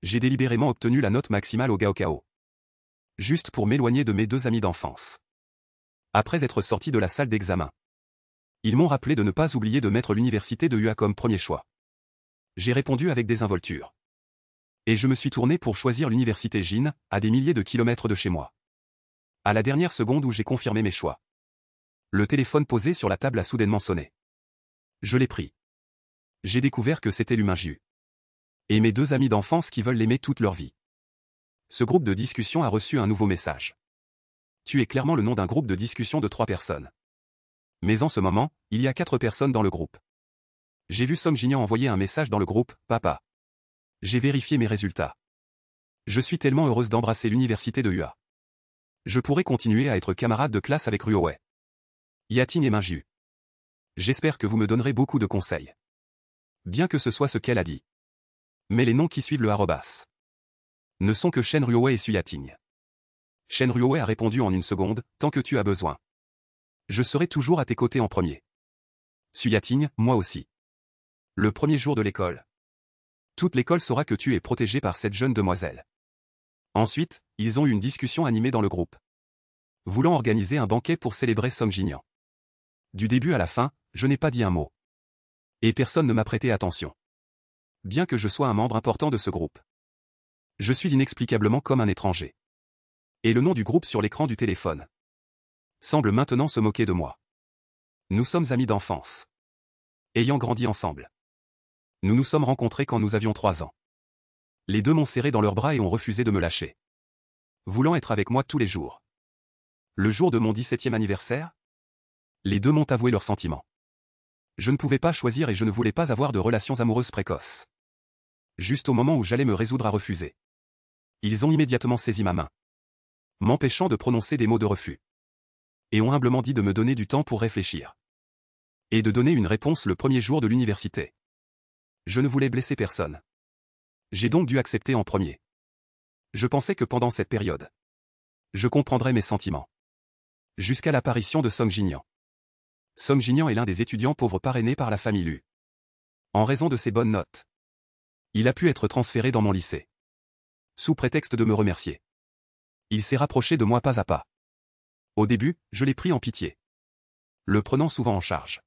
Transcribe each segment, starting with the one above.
J'ai délibérément obtenu la note maximale au Gaokao. Juste pour m'éloigner de mes deux amis d'enfance. Après être sorti de la salle d'examen. Ils m'ont rappelé de ne pas oublier de mettre l'université de UA comme premier choix. J'ai répondu avec désinvolture. Et je me suis tourné pour choisir l'université Jin, à des milliers de kilomètres de chez moi. À la dernière seconde où j'ai confirmé mes choix. Le téléphone posé sur la table a soudainement sonné. Je l'ai pris. J'ai découvert que c'était l'humain Jiu. Et mes deux amis d'enfance qui veulent l'aimer toute leur vie. Ce groupe de discussion a reçu un nouveau message. Tu es clairement le nom d'un groupe de discussion de 3 personnes. Mais en ce moment, il y a 4 personnes dans le groupe. J'ai vu Song Jin envoyer un message dans le groupe « Papa ». J'ai vérifié mes résultats. Je suis tellement heureuse d'embrasser l'université de UA. Je pourrais continuer à être camarade de classe avec Ruowei, Yating et Minju. J'espère que vous me donnerez beaucoup de conseils. Bien que ce soit ce qu'elle a dit. Mais les noms qui suivent le arrobas ne sont que Shen Ruowei et Su Yating. Shen Ruowei a répondu en une seconde, tant que tu as besoin. Je serai toujours à tes côtés en premier. Su Yating, moi aussi. Le premier jour de l'école. Toute l'école saura que tu es protégé par cette jeune demoiselle. Ensuite, ils ont eu une discussion animée dans le groupe. Voulant organiser un banquet pour célébrer Song Jin. Du début à la fin, je n'ai pas dit un mot. Et personne ne m'a prêté attention. Bien que je sois un membre important de ce groupe. Je suis inexplicablement comme un étranger. Et le nom du groupe sur l'écran du téléphone semble maintenant se moquer de moi. Nous sommes amis d'enfance. Ayant grandi ensemble. Nous nous sommes rencontrés quand nous avions 3 ans. Les deux m'ont serré dans leurs bras et ont refusé de me lâcher. Voulant être avec moi tous les jours. Le jour de mon 17e anniversaire, les deux m'ont avoué leurs sentiments. Je ne pouvais pas choisir et je ne voulais pas avoir de relations amoureuses précoces. Juste au moment où j'allais me résoudre à refuser. Ils ont immédiatement saisi ma main, m'empêchant de prononcer des mots de refus. Et ont humblement dit de me donner du temps pour réfléchir. Et de donner une réponse le premier jour de l'université. Je ne voulais blesser personne. J'ai donc dû accepter en premier. Je pensais que pendant cette période, je comprendrais mes sentiments. Jusqu'à l'apparition de Song Jin. Song Jin est l'un des étudiants pauvres parrainés par la famille Lu. En raison de ses bonnes notes, il a pu être transféré dans mon lycée. Sous prétexte de me remercier. Il s'est rapproché de moi pas à pas. Au début, je l'ai pris en pitié. Le prenant souvent en charge.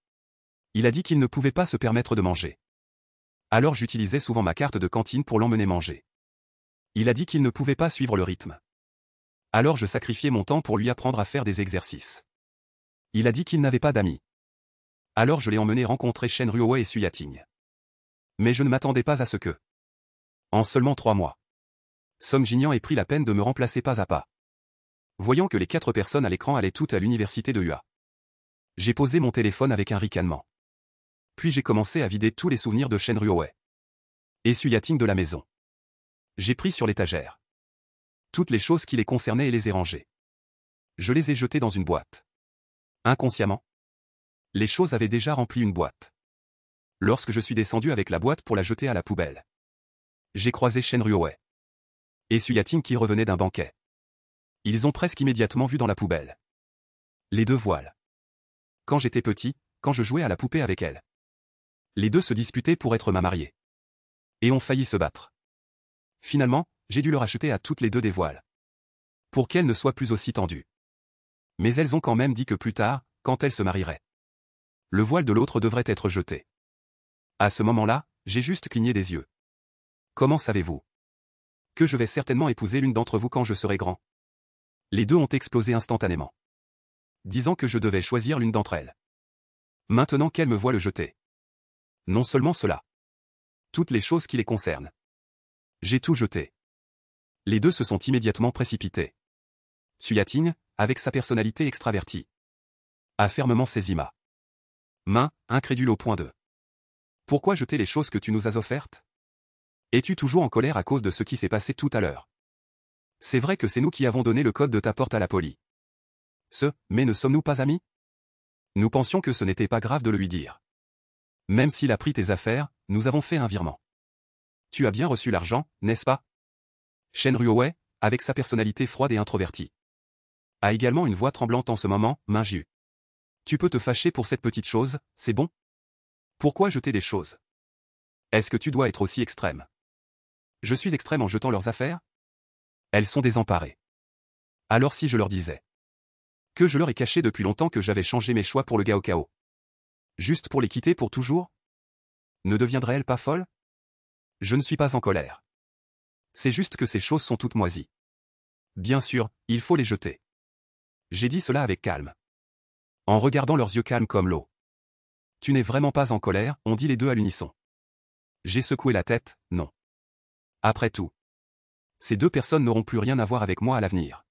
Il a dit qu'il ne pouvait pas se permettre de manger. Alors j'utilisais souvent ma carte de cantine pour l'emmener manger. Il a dit qu'il ne pouvait pas suivre le rythme. Alors je sacrifiais mon temps pour lui apprendre à faire des exercices. Il a dit qu'il n'avait pas d'amis. Alors je l'ai emmené rencontrer Shen Ruowei et Su Yating. Mais je ne m'attendais pas à ce que. En seulement 3 mois. Song Jin ait pris la peine de me remplacer pas à pas. Voyant que les 4 personnes à l'écran allaient toutes à l'université de UA. J'ai posé mon téléphone avec un ricanement. Puis j'ai commencé à vider tous les souvenirs de Shen Ruowei et Su Yating de la maison. J'ai pris sur l'étagère toutes les choses qui les concernaient et les ai rangées. Je les ai jetées dans une boîte. Inconsciemment, les choses avaient déjà rempli une boîte. Lorsque je suis descendu avec la boîte pour la jeter à la poubelle, j'ai croisé Shen Ruowei et Su Yating qui revenaient d'un banquet. Ils ont presque immédiatement vu dans la poubelle les 2 voiles. Quand j'étais petit, quand je jouais à la poupée avec elle. Les 2 se disputaient pour être ma mariée. Et ont failli se battre. Finalement, j'ai dû leur acheter à toutes les 2 des voiles. Pour qu'elles ne soient plus aussi tendues. Mais elles ont quand même dit que plus tard, quand elles se marieraient, le voile de l'autre devrait être jeté. À ce moment-là, j'ai juste cligné des yeux. Comment savez-vous que je vais certainement épouser l'une d'entre vous quand je serai grand? Les 2 ont explosé instantanément. Disant que je devais choisir l'une d'entre elles. Maintenant qu'elles me voient le jeter. Non seulement cela. Toutes les choses qui les concernent. J'ai tout jeté. Les 2 se sont immédiatement précipités. Su Yating, avec sa personnalité extravertie, a fermement saisi ma main, incrédule au point de. Pourquoi jeter les choses que tu nous as offertes? Es-tu toujours en colère à cause de ce qui s'est passé tout à l'heure? C'est vrai que c'est nous qui avons donné le code de ta porte à la police. Mais ne sommes-nous pas amis? Nous pensions que ce n'était pas grave de le lui dire. Même s'il a pris tes affaires, nous avons fait un virement. Tu as bien reçu l'argent, n'est-ce pas? Shen Ruowei, avec sa personnalité froide et introvertie, a également une voix tremblante en ce moment, Minju. Tu peux te fâcher pour cette petite chose, c'est bon? Pourquoi jeter des choses? Est-ce que tu dois être aussi extrême? Je suis extrême en jetant leurs affaires? Elles sont désemparées. Alors si je leur disais que je leur ai caché depuis longtemps que j'avais changé mes choix pour le Gaokao. Juste pour les quitter pour toujours? Ne deviendraient-elles pas folles? Je ne suis pas en colère. C'est juste que ces choses sont toutes moisies. Bien sûr, il faut les jeter. J'ai dit cela avec calme. En regardant leurs yeux calmes comme l'eau. Tu n'es vraiment pas en colère, ont dit les deux à l'unisson. J'ai secoué la tête, non. Après tout. Ces deux personnes n'auront plus rien à voir avec moi à l'avenir.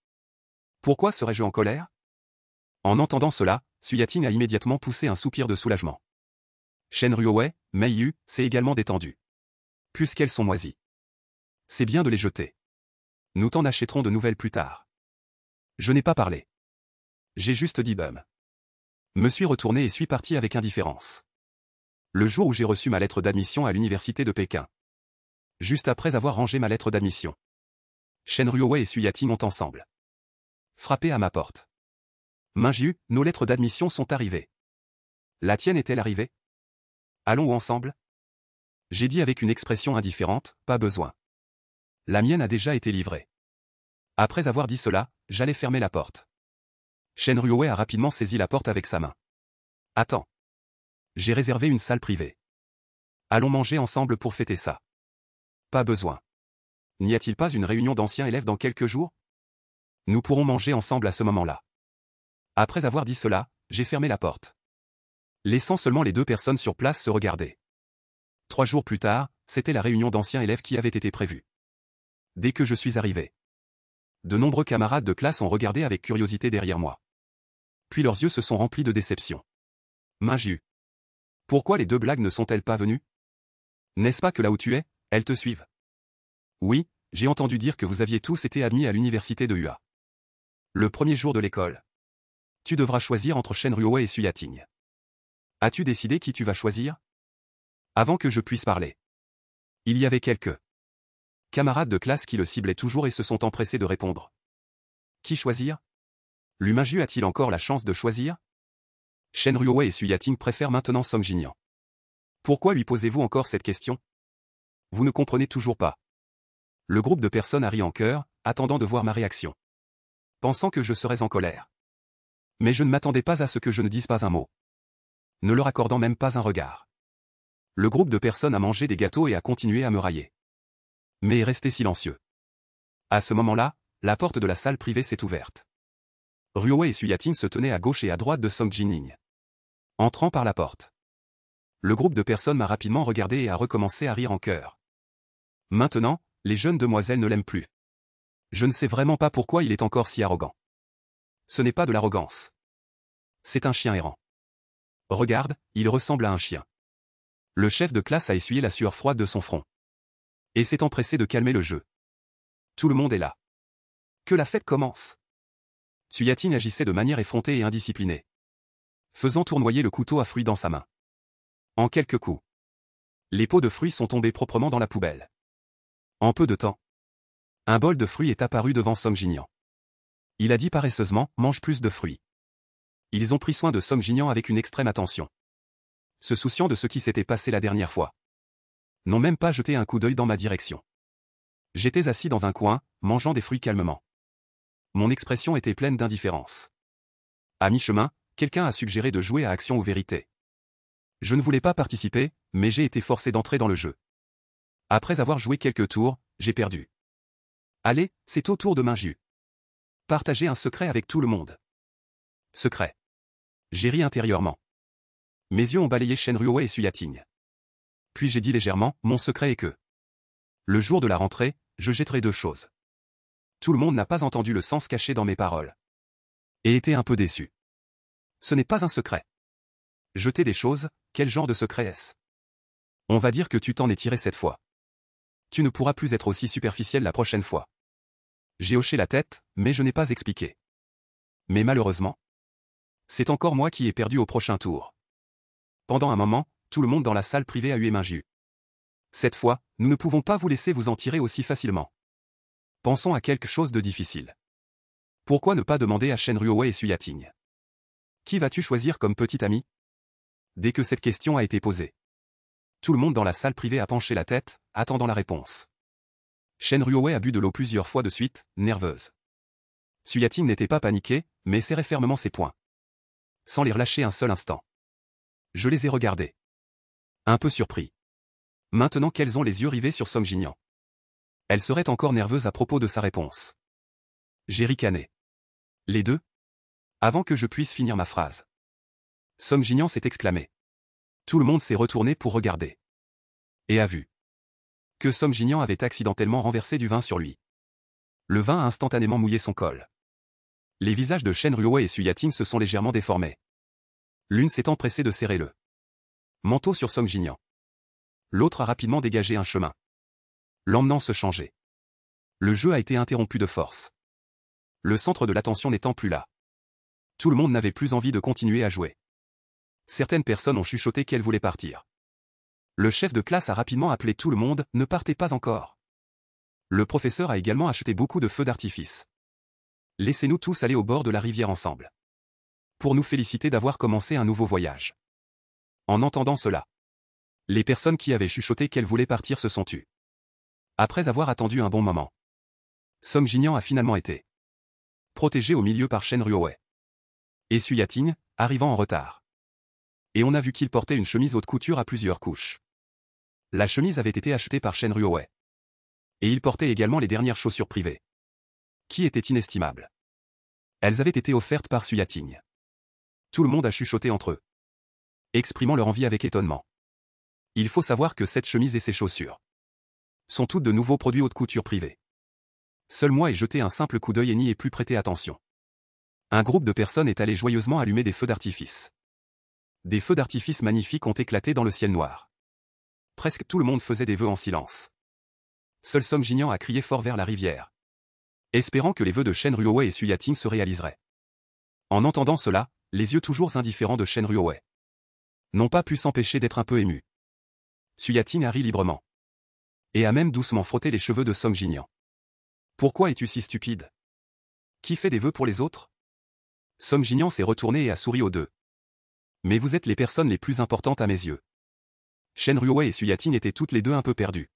Pourquoi serais-je en colère? En entendant cela, Suyating a immédiatement poussé un soupir de soulagement. Shen Ruowei, Mei Yu, s'est également détendue. Puisqu'elles sont moisies. C'est bien de les jeter. Nous t'en achèterons de nouvelles plus tard. Je n'ai pas parlé. J'ai juste dit bum. Me suis retourné et suis parti avec indifférence. Le jour où j'ai reçu ma lettre d'admission à l'université de Pékin. Juste après avoir rangé ma lettre d'admission. Shen Ruowei et Suyating ont ensemble frappé à ma porte. Mingju, nos lettres d'admission sont arrivées. La tienne est-elle arrivée? Allons ensemble? J'ai dit avec une expression indifférente, pas besoin. La mienne a déjà été livrée. Après avoir dit cela, j'allais fermer la porte. Shen Ruowei a rapidement saisi la porte avec sa main. Attends. J'ai réservé une salle privée. Allons manger ensemble pour fêter ça. Pas besoin. N'y a-t-il pas une réunion d'anciens élèves dans quelques jours? Nous pourrons manger ensemble à ce moment-là. Après avoir dit cela, j'ai fermé la porte. Laissant seulement les deux personnes sur place se regarder. 3 jours plus tard, c'était la réunion d'anciens élèves qui avait été prévue. Dès que je suis arrivé. De nombreux camarades de classe ont regardé avec curiosité derrière moi. Puis leurs yeux se sont remplis de déception. Mingju. Pourquoi les deux blagues ne sont-elles pas venues? N'est-ce pas que là où tu es, elles te suivent? Oui, j'ai entendu dire que vous aviez tous été admis à l'université de UA. Le premier jour de l'école. Tu devras choisir entre Shen Ruowei et Suyating. As-tu décidé qui tu vas choisir? Avant que je puisse parler. Il y avait quelques camarades de classe qui le ciblaient toujours et se sont empressés de répondre. Qui choisir? Mingju a-t-il encore la chance de choisir? Shen Ruowei et Suyating préfèrent maintenant Song Jinyan. Pourquoi lui posez-vous encore cette question? Vous ne comprenez toujours pas. Le groupe de personnes a ri en chœur, attendant de voir ma réaction. Pensant que je serais en colère. Mais je ne m'attendais pas à ce que je ne dise pas un mot. Ne leur accordant même pas un regard. Le groupe de personnes a mangé des gâteaux et a continué à me railler. Mais est resté silencieux. À ce moment-là, la porte de la salle privée s'est ouverte. Ruowei et Suyating se tenaient à gauche et à droite de Song Jining. Entrant par la porte. Le groupe de personnes m'a rapidement regardé et a recommencé à rire en chœur. Maintenant, les jeunes demoiselles ne l'aiment plus. Je ne sais vraiment pas pourquoi il est encore si arrogant. Ce n'est pas de l'arrogance. C'est un chien errant. Regarde, il ressemble à un chien. Le chef de classe a essuyé la sueur froide de son front. Et s'est empressé de calmer le jeu. Tout le monde est là. Que la fête commence. Suyating agissait de manière effrontée et indisciplinée. Faisant tournoyer le couteau à fruits dans sa main. En quelques coups. Les pots de fruits sont tombés proprement dans la poubelle. En peu de temps. Un bol de fruits est apparu devant Song Jinyan. Il a dit paresseusement, mange plus de fruits. Ils ont pris soin de Song Jinyan avec une extrême attention. Se souciant de ce qui s'était passé la dernière fois. N'ont même pas jeté un coup d'œil dans ma direction. J'étais assis dans un coin, mangeant des fruits calmement. Mon expression était pleine d'indifférence. À mi-chemin, quelqu'un a suggéré de jouer à action ou vérité. Je ne voulais pas participer, mais j'ai été forcé d'entrer dans le jeu. Après avoir joué quelques tours, j'ai perdu. Allez, c'est au tour de Mingju. Partagez un secret avec tout le monde. Secret. J'ai ri intérieurement. Mes yeux ont balayé Shen Ruowei et Suyating. Puis j'ai dit légèrement, mon secret est que le jour de la rentrée, je jetterai 2 choses. Tout le monde n'a pas entendu le sens caché dans mes paroles. Et était un peu déçu. Ce n'est pas un secret. Jeter des choses, quel genre de secret est-ce? On va dire que tu t'en es tiré cette fois. Tu ne pourras plus être aussi superficiel la prochaine fois. J'ai hoché la tête, mais je n'ai pas expliqué. Mais malheureusement, c'est encore moi qui ai perdu au prochain tour. Pendant un moment, tout le monde dans la salle privée a hué Mingju. Cette fois, nous ne pouvons pas vous laisser vous en tirer aussi facilement. Pensons à quelque chose de difficile. Pourquoi ne pas demander à Shen Ruowei et Suyating? Qui vas-tu choisir comme petit ami? Dès que cette question a été posée. Tout le monde dans la salle privée a penché la tête, attendant la réponse. Shen Ruowei a bu de l'eau plusieurs fois de suite, nerveuse. Su Yating n'était pas paniqué, mais serrait fermement ses poings. Sans les relâcher un seul instant. Je les ai regardés. Un peu surpris. Maintenant qu'elles ont les yeux rivés sur Song Jinian. Elle serait encore nerveuse à propos de sa réponse. J'ai ricané. Les deux? Avant que je puisse finir ma phrase. Song Jinian s'est exclamé. Tout le monde s'est retourné pour regarder. Et a vu que Song Jinian avait accidentellement renversé du vin sur lui. Le vin a instantanément mouillé son col. Les visages de Shen Ruowei et Su Yating se sont légèrement déformés. L'une s'est empressée de serrer le manteau sur Song Jinian. L'autre a rapidement dégagé un chemin, l'emmenant se changer. Le jeu a été interrompu de force. Le centre de l'attention n'étant plus là. Tout le monde n'avait plus envie de continuer à jouer. Certaines personnes ont chuchoté qu'elles voulaient partir. Le chef de classe a rapidement appelé tout le monde, ne partez pas encore. Le professeur a également acheté beaucoup de feux d'artifice. Laissez-nous tous aller au bord de la rivière ensemble. Pour nous féliciter d'avoir commencé un nouveau voyage. En entendant cela, les personnes qui avaient chuchoté qu'elles voulaient partir se sont tues. Après avoir attendu un bon moment, Song Jinian a finalement été protégé au milieu par Shen Ruowei. Et Su Yating, arrivant en retard. Et on a vu qu'il portait une chemise haute couture à plusieurs couches. La chemise avait été achetée par Shen Ruowei. Et il portait également les dernières chaussures privées. Qui étaient inestimables. Elles avaient été offertes par Su Yating. Tout le monde a chuchoté entre eux, exprimant leur envie avec étonnement. Il faut savoir que cette chemise et ces chaussures sont toutes de nouveaux produits haute couture privés. Seul moi ai jeté un simple coup d'œil et n'y ai plus prêté attention. Un groupe de personnes est allé joyeusement allumer des feux d'artifice. Des feux d'artifice magnifiques ont éclaté dans le ciel noir. Presque tout le monde faisait des vœux en silence. Seul Song Jinian a crié fort vers la rivière, espérant que les vœux de Shen Ruowei et Su Yating se réaliseraient. En entendant cela, les yeux toujours indifférents de Shen Ruowei n'ont pas pu s'empêcher d'être un peu émus. Su Yating a ri librement. Et a même doucement frotté les cheveux de Song Jinian. Pourquoi es-tu si stupide? Qui fait des vœux pour les autres? Song Jinian s'est retourné et a souri aux deux. Mais vous êtes les personnes les plus importantes à mes yeux. Shen Ruowei et Su Yating étaient toutes les deux un peu perdues.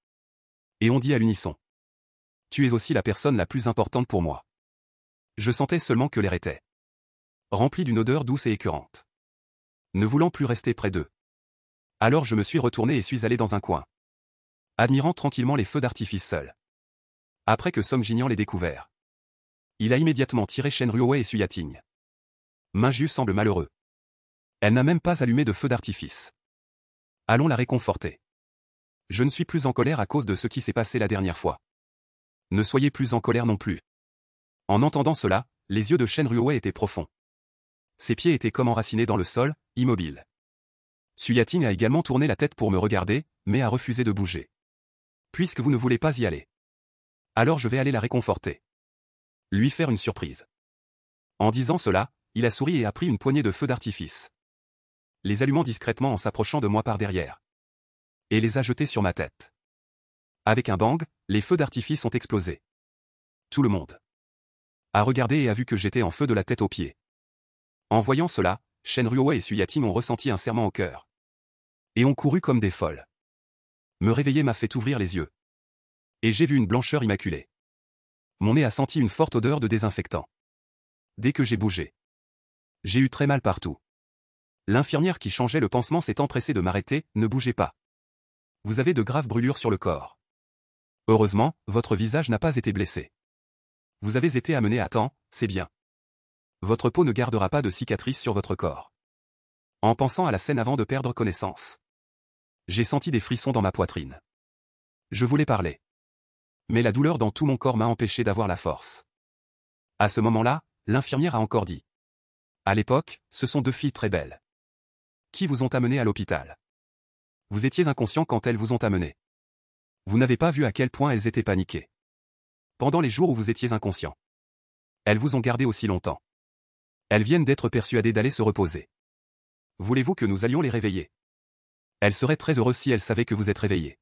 Et on dit à l'unisson. Tu es aussi la personne la plus importante pour moi. Je sentais seulement que l'air était rempli d'une odeur douce et écœurante. Ne voulant plus rester près d'eux. Alors je me suis retourné et suis allé dans un coin, admirant tranquillement les feux d'artifice seuls. Après que Song Jinian l'ait découvert, il a immédiatement tiré Shen Ruowei et Su Yating. Minju semble malheureux. Elle n'a même pas allumé de feu d'artifice. Allons la réconforter. Je ne suis plus en colère à cause de ce qui s'est passé la dernière fois. Ne soyez plus en colère non plus. En entendant cela, les yeux de Shen Ruowei étaient profonds. Ses pieds étaient comme enracinés dans le sol, immobiles. Su Yating a également tourné la tête pour me regarder, mais a refusé de bouger. Puisque vous ne voulez pas y aller, alors je vais aller la réconforter. Lui faire une surprise. En disant cela, il a souri et a pris une poignée de feux d'artifice, les allumant discrètement en s'approchant de moi par derrière. Et les a jetés sur ma tête. Avec un bang, les feux d'artifice ont explosé. Tout le monde a regardé et a vu que j'étais en feu de la tête aux pieds. En voyant cela, Shen Ruowei et Su Yating ont ressenti un serrement au cœur. Et ont couru comme des folles. Me réveiller m'a fait ouvrir les yeux. Et j'ai vu une blancheur immaculée. Mon nez a senti une forte odeur de désinfectant. Dès que j'ai bougé, j'ai eu très mal partout. L'infirmière qui changeait le pansement s'est empressée de m'arrêter, ne bougez pas. Vous avez de graves brûlures sur le corps. Heureusement, votre visage n'a pas été blessé. Vous avez été amené à temps, c'est bien. Votre peau ne gardera pas de cicatrices sur votre corps. En pensant à la scène avant de perdre connaissance, j'ai senti des frissons dans ma poitrine. Je voulais parler. Mais la douleur dans tout mon corps m'a empêché d'avoir la force. À ce moment-là, l'infirmière a encore dit. À l'époque, ce sont deux filles très belles. Qui vous ont amené à l'hôpital. Vous étiez inconscient quand elles vous ont amené. Vous n'avez pas vu à quel point elles étaient paniquées. Pendant les jours où vous étiez inconscient. Elles vous ont gardé aussi longtemps. Elles viennent d'être persuadées d'aller se reposer. Voulez-vous que nous allions les réveiller? Elles seraient très heureuses si elles savaient que vous êtes réveillés.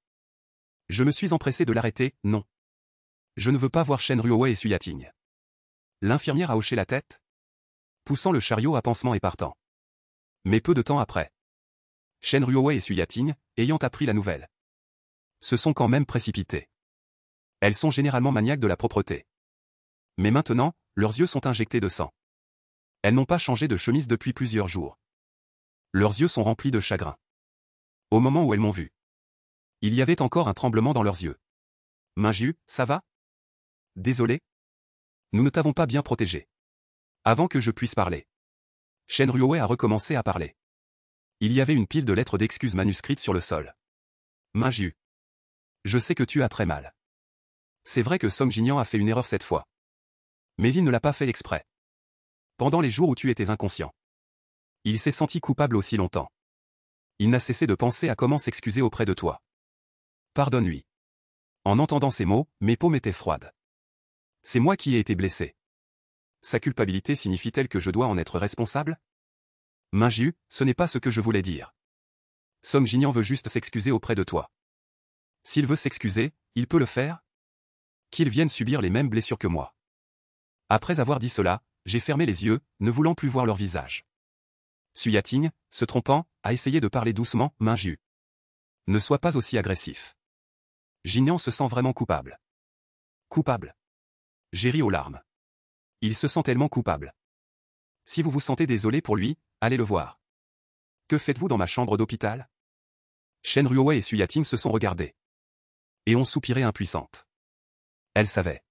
Je me suis empressé de l'arrêter, non. Je ne veux pas voir Shen Ruowei et Su Yating. L'infirmière a hoché la tête, poussant le chariot à pansement et partant. Mais peu de temps après, Shen Ruowei et Su Yating, ayant appris la nouvelle, se sont quand même précipités. Elles sont généralement maniaques de la propreté. Mais maintenant, leurs yeux sont injectés de sang. Elles n'ont pas changé de chemise depuis plusieurs jours. Leurs yeux sont remplis de chagrin. Au moment où elles m'ont vu, il y avait encore un tremblement dans leurs yeux. Minju, ça va? Désolé. Nous ne t'avons pas bien protégé. Avant que je puisse parler, Shen Ruoe a recommencé à parler. Il y avait une pile de lettres d'excuses manuscrites sur le sol. Minju. Je sais que tu as très mal. C'est vrai que Song Jinyan a fait une erreur cette fois. Mais il ne l'a pas fait exprès. Pendant les jours où tu étais inconscient, il s'est senti coupable aussi longtemps. Il n'a cessé de penser à comment s'excuser auprès de toi. Pardonne-lui. En entendant ces mots, mes paumes étaient froides. C'est moi qui ai été blessé. Sa culpabilité signifie-t-elle que je dois en être responsable? Minju, ce n'est pas ce que je voulais dire. Song Jinyan veut juste s'excuser auprès de toi. S'il veut s'excuser, il peut le faire? Qu'il vienne subir les mêmes blessures que moi. Après avoir dit cela, j'ai fermé les yeux, ne voulant plus voir leur visage. Suyating, se trompant, a essayé de parler doucement, Minju. Ne sois pas aussi agressif. Jinyan se sent vraiment coupable. Coupable. J'ai ri aux larmes. Il se sent tellement coupable. Si vous vous sentez désolé pour lui, allez le voir. Que faites-vous dans ma chambre d'hôpital? Shen Ruoe et Suyating se sont regardés. Et ont soupiré impuissantes. Elles savaient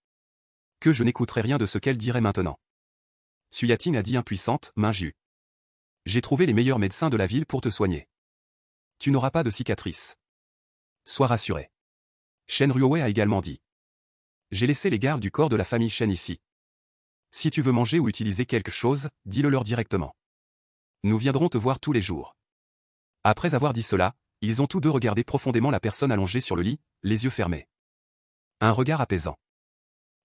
que je n'écouterais rien de ce qu'elle dirait maintenant. Suyating a dit impuissante, Minju. J'ai trouvé les meilleurs médecins de la ville pour te soigner. Tu n'auras pas de cicatrice. Sois rassuré. Shen Ruoe a également dit. J'ai laissé les gardes du corps de la famille Shen ici. Si tu veux manger ou utiliser quelque chose, dis-le leur directement. Nous viendrons te voir tous les jours. Après avoir dit cela, ils ont tous deux regardé profondément la personne allongée sur le lit, les yeux fermés. Un regard apaisant.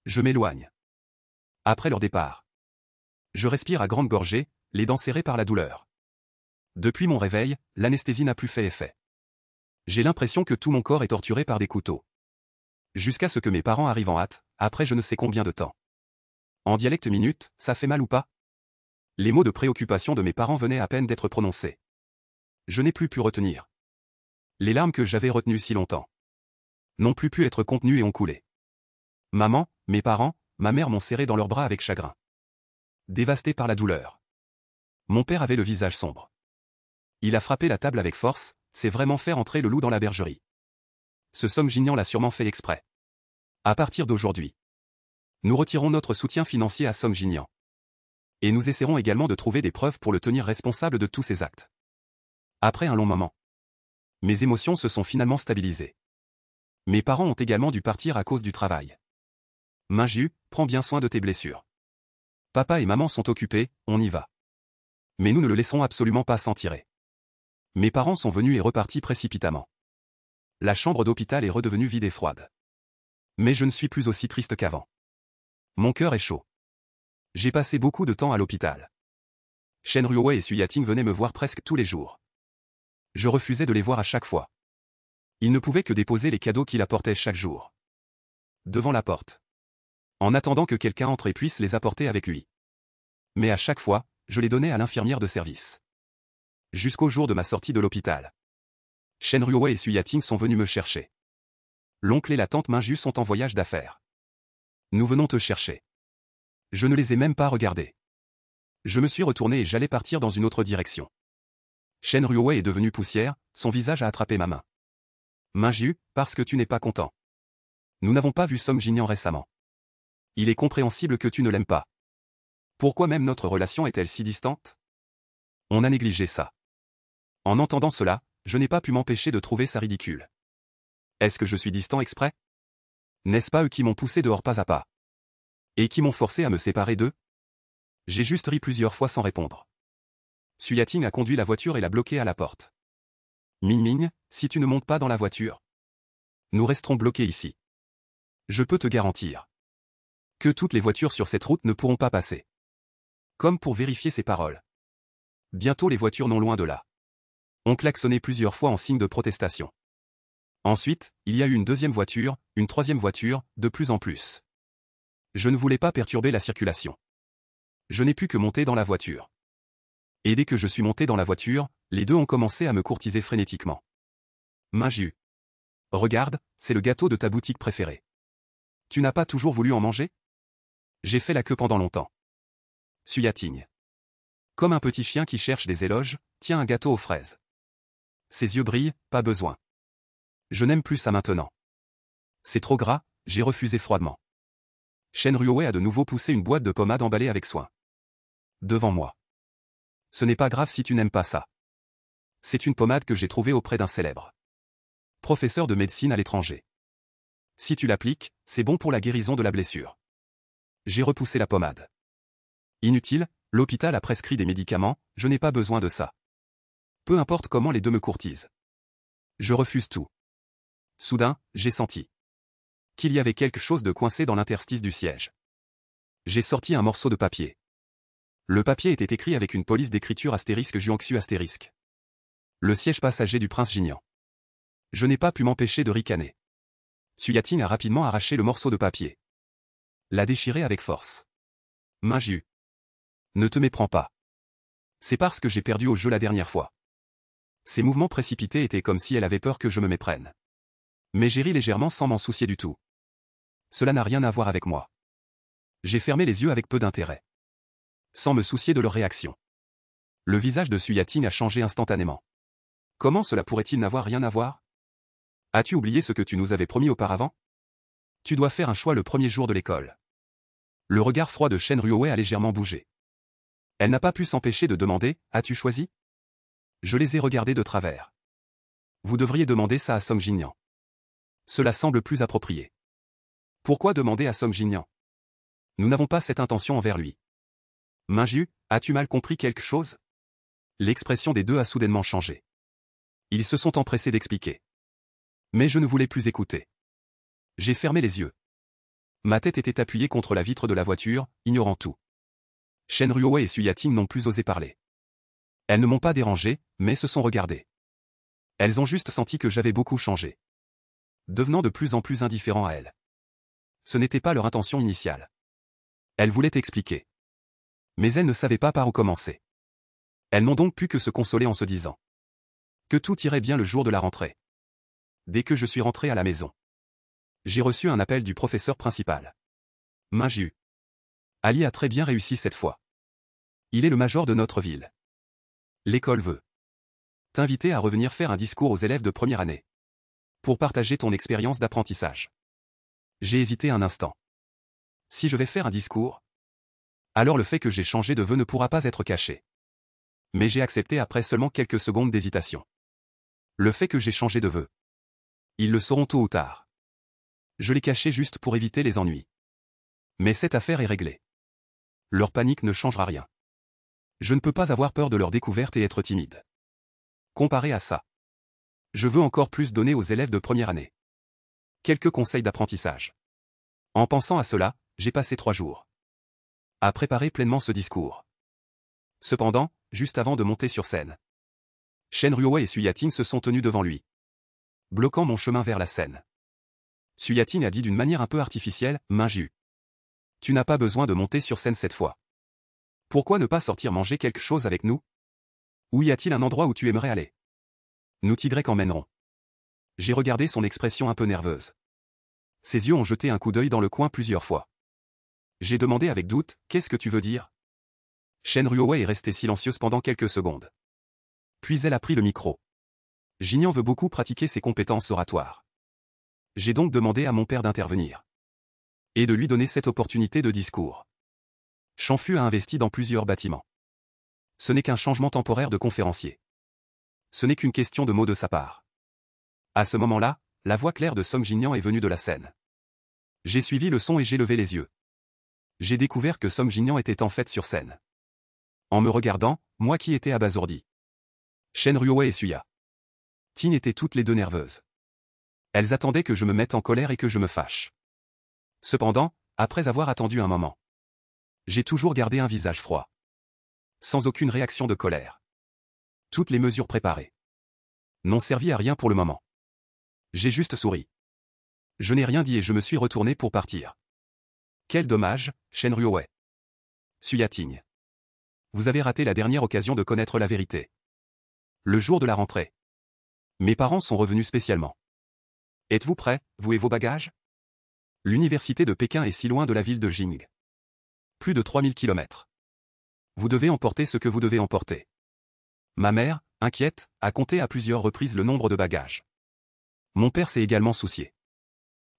Je m'éloigne. Après leur départ. Je respire à grande gorgée, les dents serrées par la douleur. Depuis mon réveil, l'anesthésie n'a plus fait effet. J'ai l'impression que tout mon corps est torturé par des couteaux. Jusqu'à ce que mes parents arrivent en hâte, après je ne sais combien de temps. En dialecte minute, ça fait mal ou pas? Les mots de préoccupation de mes parents venaient à peine d'être prononcés. Je n'ai plus pu retenir. Les larmes que j'avais retenues si longtemps n'ont plus pu être contenues et ont coulé. Maman, mes parents, ma mère m'ont serré dans leurs bras avec chagrin. Dévasté par la douleur. Mon père avait le visage sombre. Il a frappé la table avec force, c'est vraiment faire entrer le loup dans la bergerie. Ce Song Jinyan l'a sûrement fait exprès. À partir d'aujourd'hui, nous retirons notre soutien financier à Song Jinyan. Et nous essaierons également de trouver des preuves pour le tenir responsable de tous ses actes. Après un long moment, mes émotions se sont finalement stabilisées. Mes parents ont également dû partir à cause du travail. Minju, prends bien soin de tes blessures. Papa et maman sont occupés, on y va. Mais nous ne le laisserons absolument pas s'en tirer. Mes parents sont venus et repartis précipitamment. La chambre d'hôpital est redevenue vide et froide. Mais je ne suis plus aussi triste qu'avant. Mon cœur est chaud. J'ai passé beaucoup de temps à l'hôpital. Shen Ruoe et Suyating venaient me voir presque tous les jours. Je refusais de les voir à chaque fois. Ils ne pouvaient que déposer les cadeaux qu'il apportait chaque jour. Devant la porte. En attendant que quelqu'un entre et puisse les apporter avec lui. Mais à chaque fois, je les donnais à l'infirmière de service. Jusqu'au jour de ma sortie de l'hôpital. Shen Ruoe et Suyating sont venus me chercher. L'oncle et la tante Minju sont en voyage d'affaires. Nous venons te chercher. Je ne les ai même pas regardés. Je me suis retourné et j'allais partir dans une autre direction. Shen Ruoe est devenu poussière, son visage a attrapé ma main. Minju, parce que tu n'es pas content. Nous n'avons pas vu Song Jinyan récemment. Il est compréhensible que tu ne l'aimes pas. Pourquoi même notre relation est-elle si distante? On a négligé ça. En entendant cela, je n'ai pas pu m'empêcher de trouver ça ridicule. Est-ce que je suis distant exprès? N'est-ce pas eux qui m'ont poussé dehors pas à pas? Et qui m'ont forcé à me séparer d'eux? J'ai juste ri plusieurs fois sans répondre. Suyating a conduit la voiture et l'a bloquée à la porte. Ming Ming, si tu ne montes pas dans la voiture, nous resterons bloqués ici. Je peux te garantir que toutes les voitures sur cette route ne pourront pas passer. Comme pour vérifier ses paroles. Bientôt les voitures non loin de là ont klaxonné plusieurs fois en signe de protestation. Ensuite, il y a eu une deuxième voiture, une troisième voiture, de plus en plus. Je ne voulais pas perturber la circulation. Je n'ai pu que monter dans la voiture. Et dès que je suis monté dans la voiture, les deux ont commencé à me courtiser frénétiquement. Minju. Regarde, c'est le gâteau de ta boutique préférée. Tu n'as pas toujours voulu en manger? J'ai fait la queue pendant longtemps. Suyating. Comme un petit chien qui cherche des éloges, tient un gâteau aux fraises. Ses yeux brillent, pas besoin. Je n'aime plus ça maintenant. C'est trop gras, j'ai refusé froidement. Shen Ruowei a de nouveau poussé une boîte de pommade emballée avec soin. Devant moi. Ce n'est pas grave si tu n'aimes pas ça. C'est une pommade que j'ai trouvée auprès d'un célèbre professeur de médecine à l'étranger. Si tu l'appliques, c'est bon pour la guérison de la blessure. J'ai repoussé la pommade. Inutile, l'hôpital a prescrit des médicaments, je n'ai pas besoin de ça. Peu importe comment les deux me courtisent. Je refuse tout. Soudain, j'ai senti qu'il y avait quelque chose de coincé dans l'interstice du siège. J'ai sorti un morceau de papier. Le papier était écrit avec une police d'écriture astérisque Juanxu astérisque. Le siège passager du prince Jinian. Je n'ai pas pu m'empêcher de ricaner. Suyating a rapidement arraché le morceau de papier. L'a déchiré avec force. Minju. Ne te méprends pas. C'est parce que j'ai perdu au jeu la dernière fois. Ses mouvements précipités étaient comme si elle avait peur que je me méprenne. Mais j'ai ri légèrement sans m'en soucier du tout. Cela n'a rien à voir avec moi. J'ai fermé les yeux avec peu d'intérêt. Sans me soucier de leur réaction. Le visage de Suyating a changé instantanément. Comment cela pourrait-il n'avoir rien à voir? As-tu oublié ce que tu nous avais promis auparavant? Tu dois faire un choix le premier jour de l'école. Le regard froid de Shen Ruowei a légèrement bougé. Elle n'a pas pu s'empêcher de demander, as-tu choisi? Je les ai regardés de travers. Vous devriez demander ça à Song Jinian. Cela semble plus approprié. Pourquoi demander à Song Jinian? Nous n'avons pas cette intention envers lui. Minju, as-tu mal compris quelque chose? L'expression des deux a soudainement changé. Ils se sont empressés d'expliquer. Mais je ne voulais plus écouter. J'ai fermé les yeux. Ma tête était appuyée contre la vitre de la voiture, ignorant tout. Shen Ruowei et Suyating n'ont plus osé parler. Elles ne m'ont pas dérangé, mais se sont regardées. Elles ont juste senti que j'avais beaucoup changé. Devenant de plus en plus indifférent à elles. Ce n'était pas leur intention initiale. Elles voulaient expliquer. Mais elles ne savaient pas par où commencer. Elles n'ont donc pu que se consoler en se disant que tout irait bien le jour de la rentrée. Dès que je suis rentré à la maison, j'ai reçu un appel du professeur principal. Minju. Ali a très bien réussi cette fois. Il est le major de notre ville. L'école veut t'inviter à revenir faire un discours aux élèves de première année. Pour partager ton expérience d'apprentissage. J'ai hésité un instant. Si je vais faire un discours, alors le fait que j'ai changé de vœu ne pourra pas être caché. Mais j'ai accepté après seulement quelques secondes d'hésitation. Le fait que j'ai changé de vœu. Ils le sauront tôt ou tard. Je l'ai caché juste pour éviter les ennuis. Mais cette affaire est réglée. Leur panique ne changera rien. Je ne peux pas avoir peur de leur découverte et être timide. Comparé à ça, je veux encore plus donner aux élèves de première année. Quelques conseils d'apprentissage. En pensant à cela, j'ai passé 3 jours à préparer pleinement ce discours. Cependant, juste avant de monter sur scène, Shen Ruowei et Suyating se sont tenus devant lui, bloquant mon chemin vers la scène. Suyating a dit d'une manière un peu artificielle, Minju. Tu n'as pas besoin de monter sur scène cette fois. Pourquoi ne pas sortir manger quelque chose avec nous? Où y a-t-il un endroit où tu aimerais aller? Nous Y emmènerons. J'ai regardé son expression un peu nerveuse. Ses yeux ont jeté un coup d'œil dans le coin plusieurs fois. J'ai demandé avec doute, qu'est-ce que tu veux dire? Shen Ruowei est restée silencieuse pendant quelques secondes. Puis elle a pris le micro. Jinian veut beaucoup pratiquer ses compétences oratoires. J'ai donc demandé à mon père d'intervenir. Et de lui donner cette opportunité de discours. Chanfu a investi dans plusieurs bâtiments. Ce n'est qu'un changement temporaire de conférencier. Ce n'est qu'une question de mots de sa part. À ce moment-là, la voix claire de Song Jinian est venue de la scène. J'ai suivi le son et j'ai levé les yeux. J'ai découvert que Song Jinian était en fait sur scène. En me regardant, moi qui étais abasourdi. Shen Ruowei et Suyating étaient toutes les deux nerveuses. Elles attendaient que je me mette en colère et que je me fâche. Cependant, après avoir attendu un moment, j'ai toujours gardé un visage froid. Sans aucune réaction de colère. Toutes les mesures préparées n'ont servi à rien pour le moment. J'ai juste souri. Je n'ai rien dit et je me suis retourné pour partir. Quel dommage, Shen Ruowei. Suyating. Vous avez raté la dernière occasion de connaître la vérité. Le jour de la rentrée. Mes parents sont revenus spécialement. Êtes-vous prêts, vous et vos bagages? L'université de Pékin est si loin de la ville de Jing. Plus de 3000 kilomètres. Vous devez emporter ce que vous devez emporter. Ma mère, inquiète, a compté à plusieurs reprises le nombre de bagages. Mon père s'est également soucié.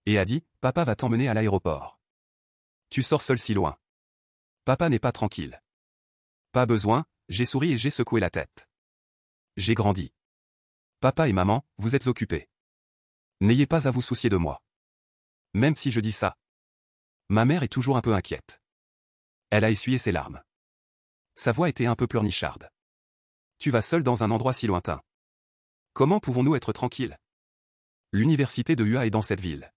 Et a dit, papa va t'emmener à l'aéroport. Tu sors seul si loin. Papa n'est pas tranquille. Pas besoin, j'ai souri et j'ai secoué la tête. J'ai grandi. Papa et maman, vous êtes occupés. N'ayez pas à vous soucier de moi. Même si je dis ça. Ma mère est toujours un peu inquiète. Elle a essuyé ses larmes. Sa voix était un peu pleurnicharde. Tu vas seul dans un endroit si lointain. Comment pouvons-nous être tranquilles? L'université de UA est dans cette ville.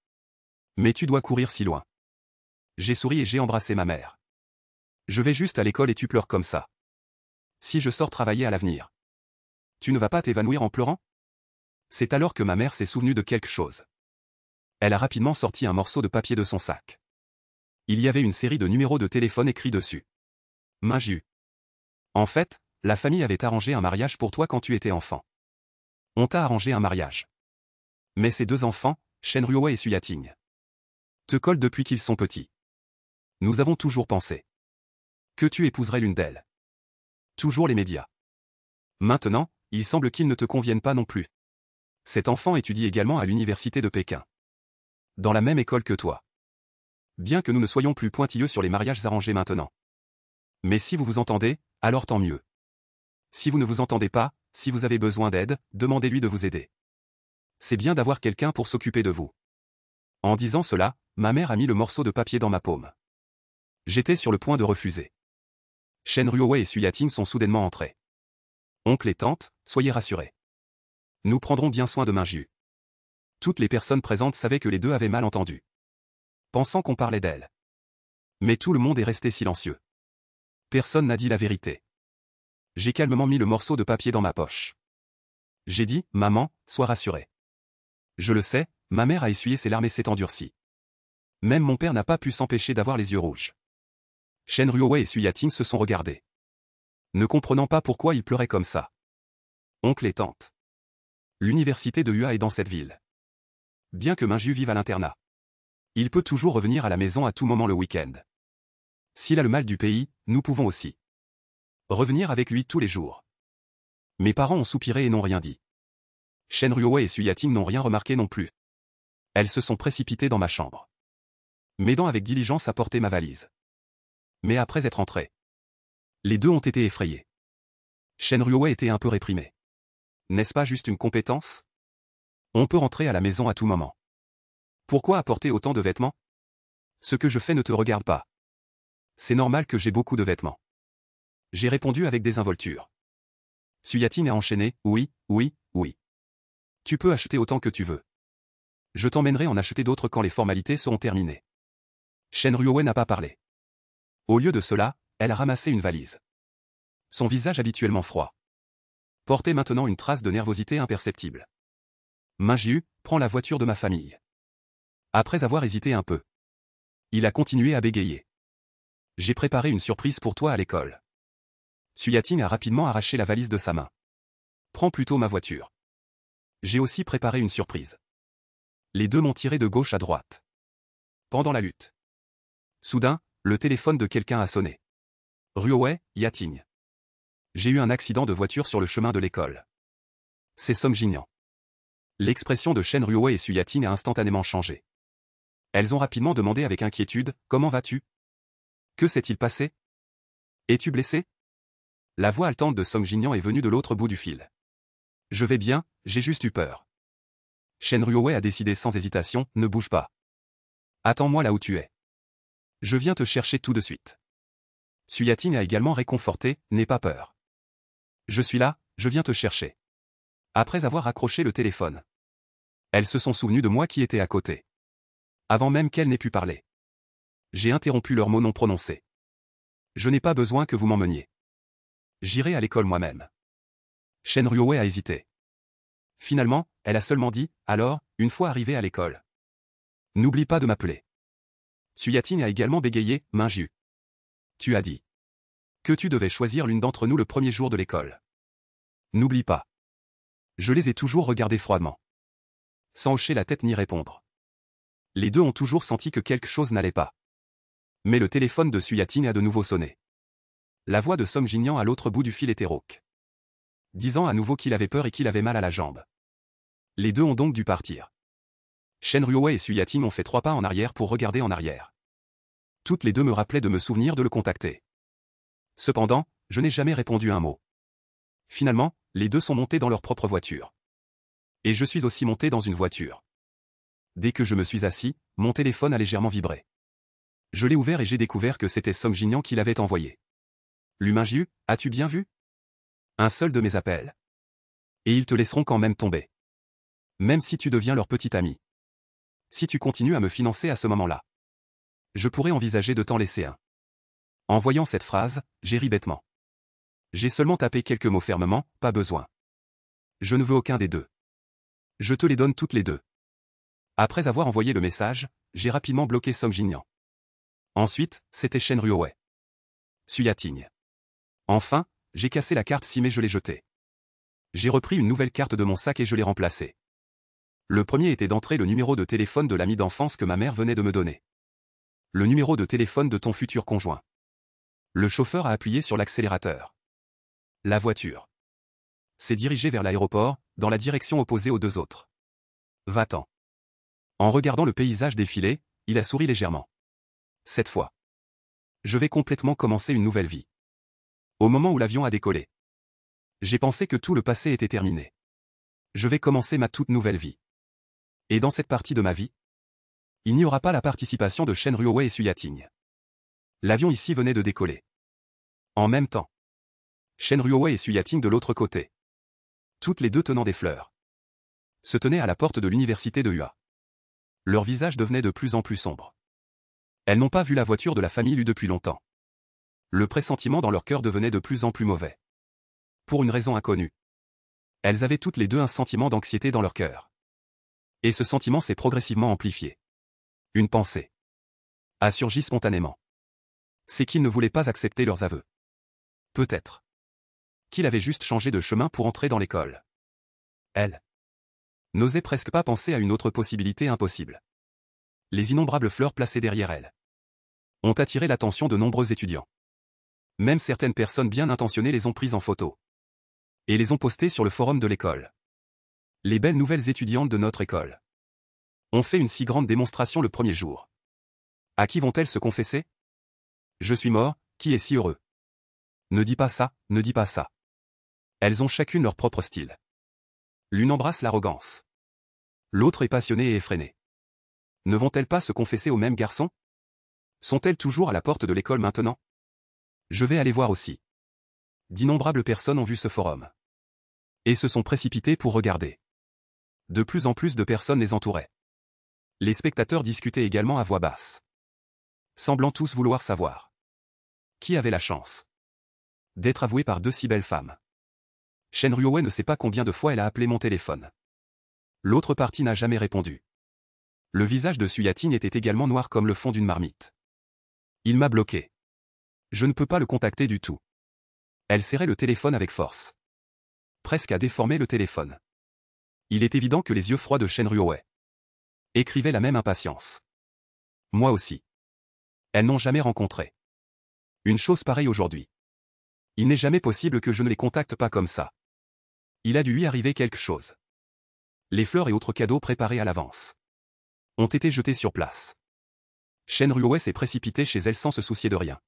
Mais tu dois courir si loin. J'ai souri et j'ai embrassé ma mère. Je vais juste à l'école et tu pleures comme ça. Si je sors travailler à l'avenir. Tu ne vas pas t'évanouir en pleurant? C'est alors que ma mère s'est souvenue de quelque chose. Elle a rapidement sorti un morceau de papier de son sac. Il y avait une série de numéros de téléphone écrits dessus. Minju. En fait, la famille avait arrangé un mariage pour toi quand tu étais enfant. On t'a arrangé un mariage. Mais ces deux enfants, Shen Ruowei et Su Yating, te collent depuis qu'ils sont petits. Nous avons toujours pensé que tu épouserais l'une d'elles. Toujours les médias. Maintenant, il semble qu'ils ne te conviennent pas non plus. Cet enfant étudie également à l'université de Pékin. Dans la même école que toi. Bien que nous ne soyons plus pointilleux sur les mariages arrangés maintenant. Mais si vous vous entendez, alors tant mieux. Si vous ne vous entendez pas, si vous avez besoin d'aide, demandez-lui de vous aider. C'est bien d'avoir quelqu'un pour s'occuper de vous. En disant cela, ma mère a mis le morceau de papier dans ma paume. J'étais sur le point de refuser. Shen Ruowei et Su Yating sont soudainement entrés. Oncle et tante, soyez rassurés. Nous prendrons bien soin de Minju. Toutes les personnes présentes savaient que les deux avaient mal entendu. Pensant qu'on parlait d'elle. Mais tout le monde est resté silencieux. Personne n'a dit la vérité. J'ai calmement mis le morceau de papier dans ma poche. J'ai dit, maman, sois rassurée. Je le sais, ma mère a essuyé ses larmes et s'est endurcie. Même mon père n'a pas pu s'empêcher d'avoir les yeux rouges. Shen Ruowei et Su Yating se sont regardés. Ne comprenant pas pourquoi ils pleuraient comme ça. Oncle et tante. L'université de UA est dans cette ville. Bien que Minju vive à l'internat. Il peut toujours revenir à la maison à tout moment le week-end. S'il a le mal du pays, nous pouvons aussi revenir avec lui tous les jours. Mes parents ont soupiré et n'ont rien dit. Shen Ruowei et Su Yating n'ont rien remarqué non plus. Elles se sont précipitées dans ma chambre, m'aidant avec diligence à porter ma valise. Mais après être entrées, les deux ont été effrayés. Shen Ruowei était un peu réprimé. N'est-ce pas juste une compétence? On peut rentrer à la maison à tout moment. Pourquoi apporter autant de vêtements? Ce que je fais ne te regarde pas. C'est normal que j'ai beaucoup de vêtements. J'ai répondu avec désinvolture. Su Yating a enchaîné, oui, oui, oui. Tu peux acheter autant que tu veux. Je t'emmènerai en acheter d'autres quand les formalités seront terminées. Shen Ruowei n'a pas parlé. Au lieu de cela, elle a ramassé une valise. Son visage habituellement froid portait maintenant une trace de nervosité imperceptible. Minju, prends la voiture de ma famille. Après avoir hésité un peu, il a continué à bégayer. J'ai préparé une surprise pour toi à l'école. Su Yating a rapidement arraché la valise de sa main. Prends plutôt ma voiture. J'ai aussi préparé une surprise. Les deux m'ont tiré de gauche à droite. Pendant la lutte. Soudain, le téléphone de quelqu'un a sonné. Ruowei, Yating. J'ai eu un accident de voiture sur le chemin de l'école. C'est Song Jinyan. L'expression de Shen Ruowei et Su Yating a instantanément changé. Elles ont rapidement demandé avec inquiétude, comment vas-tu? Que s'est-il passé? Es-tu blessé? La voix haletante de Song Jinyan est venue de l'autre bout du fil. Je vais bien, j'ai juste eu peur. Shen Ruowei a décidé sans hésitation, ne bouge pas. Attends-moi là où tu es. Je viens te chercher tout de suite. Su Yating a également réconforté, n'aie pas peur. Je suis là, je viens te chercher. Après avoir accroché le téléphone. Elles se sont souvenues de moi qui étais à côté. Avant même qu'elles n'aient pu parler. J'ai interrompu leurs mots non prononcés. Je n'ai pas besoin que vous m'emmeniez. J'irai à l'école moi-même. Shen Ruowei a hésité. Finalement, elle a seulement dit, alors, une fois arrivée à l'école. N'oublie pas de m'appeler. Su Yating a également bégayé, Minju. Tu as dit que tu devais choisir l'une d'entre nous le premier jour de l'école. N'oublie pas. Je les ai toujours regardés froidement. Sans hocher la tête ni répondre. Les deux ont toujours senti que quelque chose n'allait pas. Mais le téléphone de Suyatin a de nouveau sonné. La voix de Song Jinyan à l'autre bout du fil était rauque, disant à nouveau qu'il avait peur et qu'il avait mal à la jambe. Les deux ont donc dû partir. Shen Ruowei et Suyatin ont fait 3 pas en arrière pour regarder en arrière. Toutes les deux me rappelaient de me souvenir de le contacter. Cependant, je n'ai jamais répondu un mot. Finalement, les deux sont montés dans leur propre voiture. Et je suis aussi monté dans une voiture. Dès que je me suis assis, mon téléphone a légèrement vibré. Je l'ai ouvert et j'ai découvert que c'était Song Jinyan qui l'avait envoyé. L'humain Jiu, as-tu bien vu? Un seul de mes appels. Et ils te laisseront quand même tomber. Même si tu deviens leur petit ami. Si tu continues à me financer à ce moment-là. Je pourrais envisager de t'en laisser un. En voyant cette phrase, j'ai ri bêtement. J'ai seulement tapé quelques mots fermement, pas besoin. Je ne veux aucun des deux. Je te les donne toutes les deux. Après avoir envoyé le message, j'ai rapidement bloqué Song Jinyan. Ensuite, c'était Shen Ruowei. Suyatin. Enfin, j'ai cassé la carte SIM et je l'ai jetée. J'ai repris une nouvelle carte de mon sac et je l'ai remplacée. Le premier était d'entrer le numéro de téléphone de l'ami d'enfance que ma mère venait de me donner. Le numéro de téléphone de ton futur conjoint. Le chauffeur a appuyé sur l'accélérateur. La voiture s'est dirigée vers l'aéroport, dans la direction opposée aux deux autres. Va-t'en. En regardant le paysage défiler, il a souri légèrement. Cette fois, je vais complètement commencer une nouvelle vie. Au moment où l'avion a décollé, j'ai pensé que tout le passé était terminé. Je vais commencer ma toute nouvelle vie. Et dans cette partie de ma vie, il n'y aura pas la participation de Shen Ruowei et Suyatin. L'avion ici venait de décoller. En même temps, Shen Ruowei et Suyatin de l'autre côté, toutes les deux tenant des fleurs, se tenaient à la porte de l'université de Hua. Leur visage devenait de plus en plus sombre. Elles n'ont pas vu la voiture de la famille Lu depuis longtemps. Le pressentiment dans leur cœur devenait de plus en plus mauvais. Pour une raison inconnue. Elles avaient toutes les deux un sentiment d'anxiété dans leur cœur. Et ce sentiment s'est progressivement amplifié. Une pensée a surgi spontanément. C'est qu'ils ne voulaient pas accepter leurs aveux. Peut-être qu'il avait juste changé de chemin pour entrer dans l'école. Elle n'osait presque pas penser à une autre possibilité impossible. Les innombrables fleurs placées derrière elle ont attiré l'attention de nombreux étudiants. Même certaines personnes bien intentionnées les ont prises en photo et les ont postées sur le forum de l'école. Les belles nouvelles étudiantes de notre école ont fait une si grande démonstration le premier jour. À qui vont-elles se confesser? Je suis mort, qui est si heureux? Ne dis pas ça, ne dis pas ça. Elles ont chacune leur propre style. L'une embrasse l'arrogance. L'autre est passionnée et effrénée. Ne vont-elles pas se confesser au même garçon? Sont-elles toujours à la porte de l'école maintenant? Je vais aller voir aussi. D'innombrables personnes ont vu ce forum. Et se sont précipitées pour regarder. De plus en plus de personnes les entouraient. Les spectateurs discutaient également à voix basse, semblant tous vouloir savoir qui avait la chance d'être avoué par deux si belles femmes. Shen Ruowei ne sait pas combien de fois elle a appelé mon téléphone. L'autre partie n'a jamais répondu. Le visage de Suyatin était également noir comme le fond d'une marmite. Il m'a bloqué. Je ne peux pas le contacter du tout. Elle serrait le téléphone avec force. Presque à déformer le téléphone. Il est évident que les yeux froids de Shen Ruowei écrivaient la même impatience. Moi aussi. Elles n'ont jamais rencontré une chose pareille aujourd'hui. Il n'est jamais possible que je ne les contacte pas comme ça. Il a dû lui arriver quelque chose. Les fleurs et autres cadeaux préparés à l'avance ont été jetés sur place. Shen Ruowei s'est précipité chez elle sans se soucier de rien.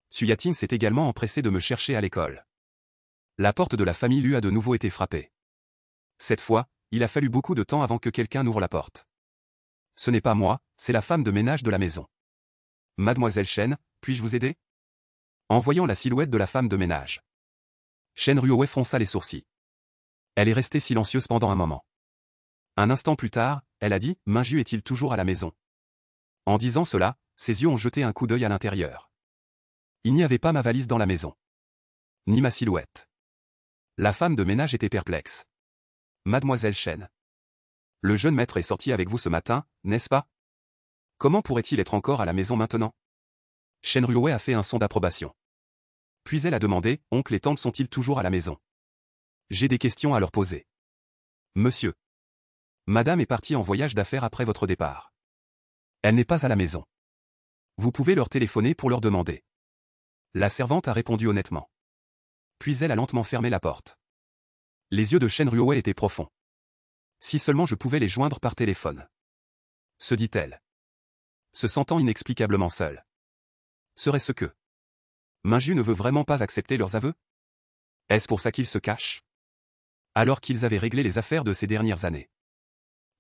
Suyatin s'est également empressé de me chercher à l'école. La porte de la famille Lu a de nouveau été frappée. Cette fois, il a fallu beaucoup de temps avant que quelqu'un n'ouvre la porte. Ce n'est pas moi, c'est la femme de ménage de la maison. Mademoiselle Shen, puis-je vous aider? En voyant la silhouette de la femme de ménage, Shen Ruowei fronça les sourcils. Elle est restée silencieuse pendant un moment. Un instant plus tard, elle a dit « Minju est-il toujours à la maison ?» En disant cela, ses yeux ont jeté un coup d'œil à l'intérieur. Il n'y avait pas ma valise dans la maison. Ni ma silhouette. La femme de ménage était perplexe. « Mademoiselle Shen. Le jeune maître est sorti avec vous ce matin, n'est-ce pas? Comment pourrait-il être encore à la maison maintenant ?» Shen Ruowei a fait un son d'approbation. Puis elle a demandé « Oncle et tante sont-ils toujours à la maison? J'ai des questions à leur poser. » Monsieur. Madame est partie en voyage d'affaires après votre départ. Elle n'est pas à la maison. Vous pouvez leur téléphoner pour leur demander. La servante a répondu honnêtement. Puis elle a lentement fermé la porte. Les yeux de Shen Ruowei étaient profonds. Si seulement je pouvais les joindre par téléphone. Se dit-elle. Se sentant inexplicablement seule. Serait-ce que Minju ne veut vraiment pas accepter leurs aveux? Est-ce pour ça qu'ils se cachent? Alors qu'ils avaient réglé les affaires de ces dernières années.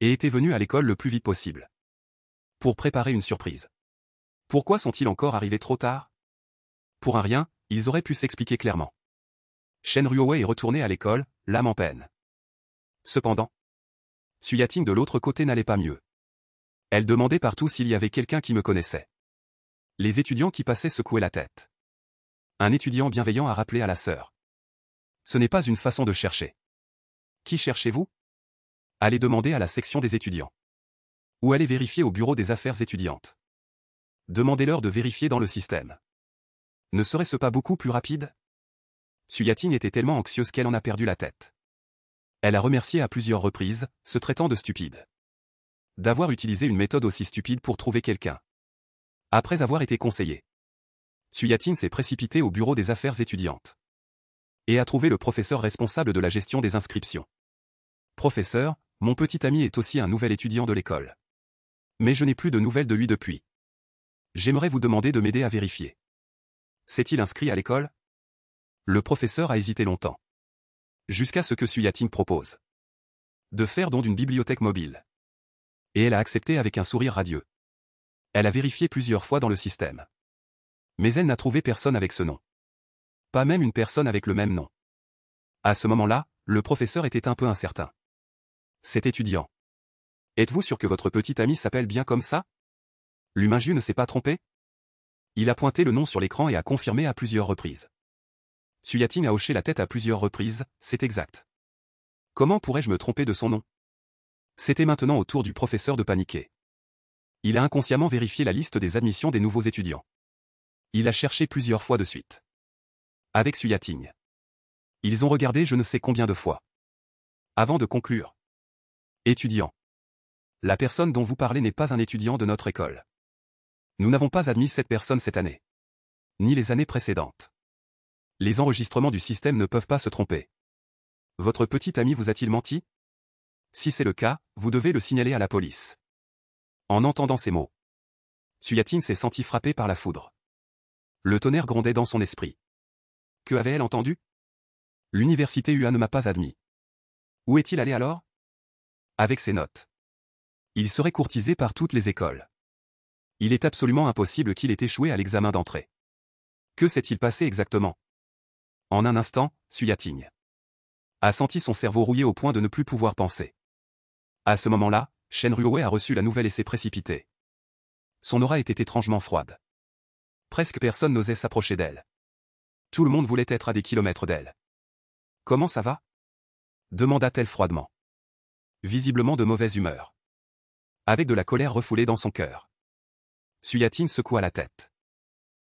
Et étaient venus à l'école le plus vite possible. Pour préparer une surprise. Pourquoi sont-ils encore arrivés trop tard? Pour un rien, ils auraient pu s'expliquer clairement. Shen Ruowei est retourné à l'école, l'âme en peine. Cependant, Suyating de l'autre côté n'allait pas mieux. Elle demandait partout s'il y avait quelqu'un qui me connaissait. Les étudiants qui passaient secouaient la tête. Un étudiant bienveillant a rappelé à la sœur. Ce n'est pas une façon de chercher. Qui cherchez-vous? Allez demander à la section des étudiants. Ou allez vérifier au bureau des affaires étudiantes. Demandez-leur de vérifier dans le système. Ne serait-ce pas beaucoup plus rapide? Suyating était tellement anxieuse qu'elle en a perdu la tête. Elle a remercié à plusieurs reprises, se traitant de stupide. D'avoir utilisé une méthode aussi stupide pour trouver quelqu'un. Après avoir été conseillée, Suyating s'est précipité au bureau des affaires étudiantes. Et a trouvé le professeur responsable de la gestion des inscriptions. Professeur, mon petit ami est aussi un nouvel étudiant de l'école. Mais je n'ai plus de nouvelles de lui depuis. J'aimerais vous demander de m'aider à vérifier. S'est-il inscrit à l'école? Le professeur a hésité longtemps. Jusqu'à ce que Suyating propose de faire don d'une bibliothèque mobile. Et elle a accepté avec un sourire radieux. Elle a vérifié plusieurs fois dans le système. Mais elle n'a trouvé personne avec ce nom. Pas même une personne avec le même nom. À ce moment-là, le professeur était un peu incertain. Cet étudiant. Êtes-vous sûr que votre petit ami s'appelle bien comme ça? Minju ne s'est pas trompé? Il a pointé le nom sur l'écran et a confirmé à plusieurs reprises. Suyating a hoché la tête à plusieurs reprises, c'est exact. Comment pourrais-je me tromper de son nom? C'était maintenant au tour du professeur de paniquer. Il a inconsciemment vérifié la liste des admissions des nouveaux étudiants. Il a cherché plusieurs fois de suite. Avec Suyating. Ils ont regardé je ne sais combien de fois. Avant de conclure. Étudiant. La personne dont vous parlez n'est pas un étudiant de notre école. Nous n'avons pas admis cette personne cette année. Ni les années précédentes. Les enregistrements du système ne peuvent pas se tromper. Votre petit ami vous a-t-il menti? Si c'est le cas, vous devez le signaler à la police. En entendant ces mots, Suyating s'est senti frappé par la foudre. Le tonnerre grondait dans son esprit. Que avait-elle entendu? L'université UA ne m'a pas admis. Où est-il allé alors? Avec ses notes. Il serait courtisé par toutes les écoles. Il est absolument impossible qu'il ait échoué à l'examen d'entrée. Que s'est-il passé exactement? En un instant, Suyating a senti son cerveau rouillé au point de ne plus pouvoir penser. À ce moment-là, Shen Ruowei a reçu la nouvelle et s'est précipité. Son aura était étrangement froide. Presque personne n'osait s'approcher d'elle. Tout le monde voulait être à des kilomètres d'elle. Comment ça va? Demanda-t-elle froidement. Visiblement de mauvaise humeur. Avec de la colère refoulée dans son cœur. Suyating secoua la tête.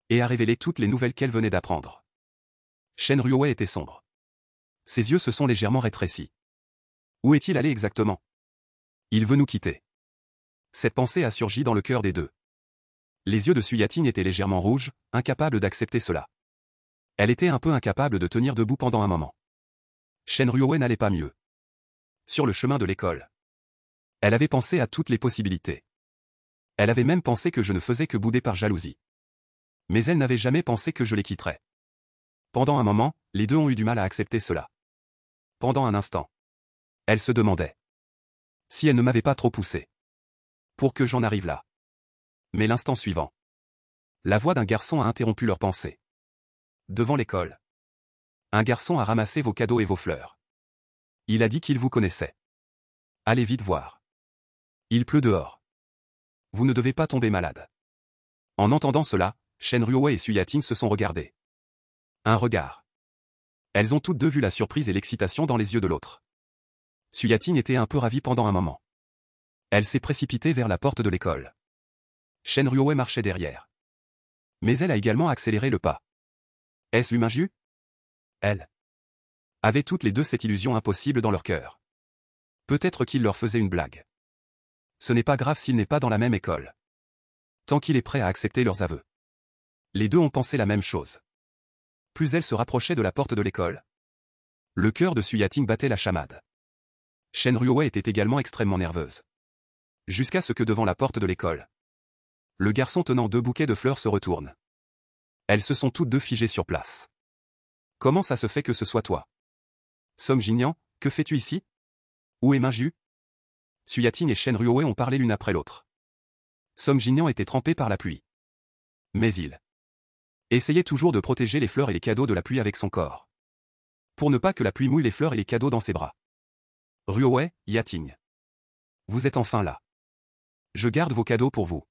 Et a révélé toutes les nouvelles qu'elle venait d'apprendre. Shen Ruowei était sombre. Ses yeux se sont légèrement rétrécis. Où est-il allé exactement? Il veut nous quitter. Cette pensée a surgi dans le cœur des deux. Les yeux de Suyating étaient légèrement rouges, incapables d'accepter cela. Elle était un peu incapable de tenir debout pendant un moment. Shen Ruowei n'allait pas mieux. Sur le chemin de l'école. Elle avait pensé à toutes les possibilités. Elle avait même pensé que je ne faisais que bouder par jalousie. Mais elle n'avait jamais pensé que je les quitterais. Pendant un moment, les deux ont eu du mal à accepter cela. Pendant un instant. Elle se demandait si elle ne m'avait pas trop poussé. Pour que j'en arrive là. Mais l'instant suivant. La voix d'un garçon a interrompu leur pensée. Devant l'école. Un garçon a ramassé vos cadeaux et vos fleurs. Il a dit qu'il vous connaissait. Allez vite voir. Il pleut dehors. Vous ne devez pas tomber malade. En entendant cela, Shen Ruowei et Suyating se sont regardés. Un regard. Elles ont toutes deux vu la surprise et l'excitation dans les yeux de l'autre. Suyating était un peu ravie pendant un moment. Elle s'est précipitée vers la porte de l'école. Shen Ruowei marchait derrière. Mais elle a également accéléré le pas. Est-ce Minju? Elle avait toutes les deux cette illusion impossible dans leur cœur. Peut-être qu'il leur faisait une blague. Ce n'est pas grave s'il n'est pas dans la même école. Tant qu'il est prêt à accepter leurs aveux. Les deux ont pensé la même chose. Plus elle se rapprochait de la porte de l'école. Le cœur de Su Yating battait la chamade. Shen Ruowei était également extrêmement nerveuse. Jusqu'à ce que devant la porte de l'école, le garçon tenant 2 bouquets de fleurs se retourne. Elles se sont toutes deux figées sur place. Comment ça se fait que ce soit toi? Song Jinyan, que fais-tu ici? Où est Minju? Su Yating et Shen Ruowei ont parlé l'une après l'autre. Song Jinyan était trempé par la pluie. Mais il essayait toujours de protéger les fleurs et les cadeaux de la pluie avec son corps. Pour ne pas que la pluie mouille les fleurs et les cadeaux dans ses bras. Ruowei, Yating. Vous êtes enfin là. Je garde vos cadeaux pour vous.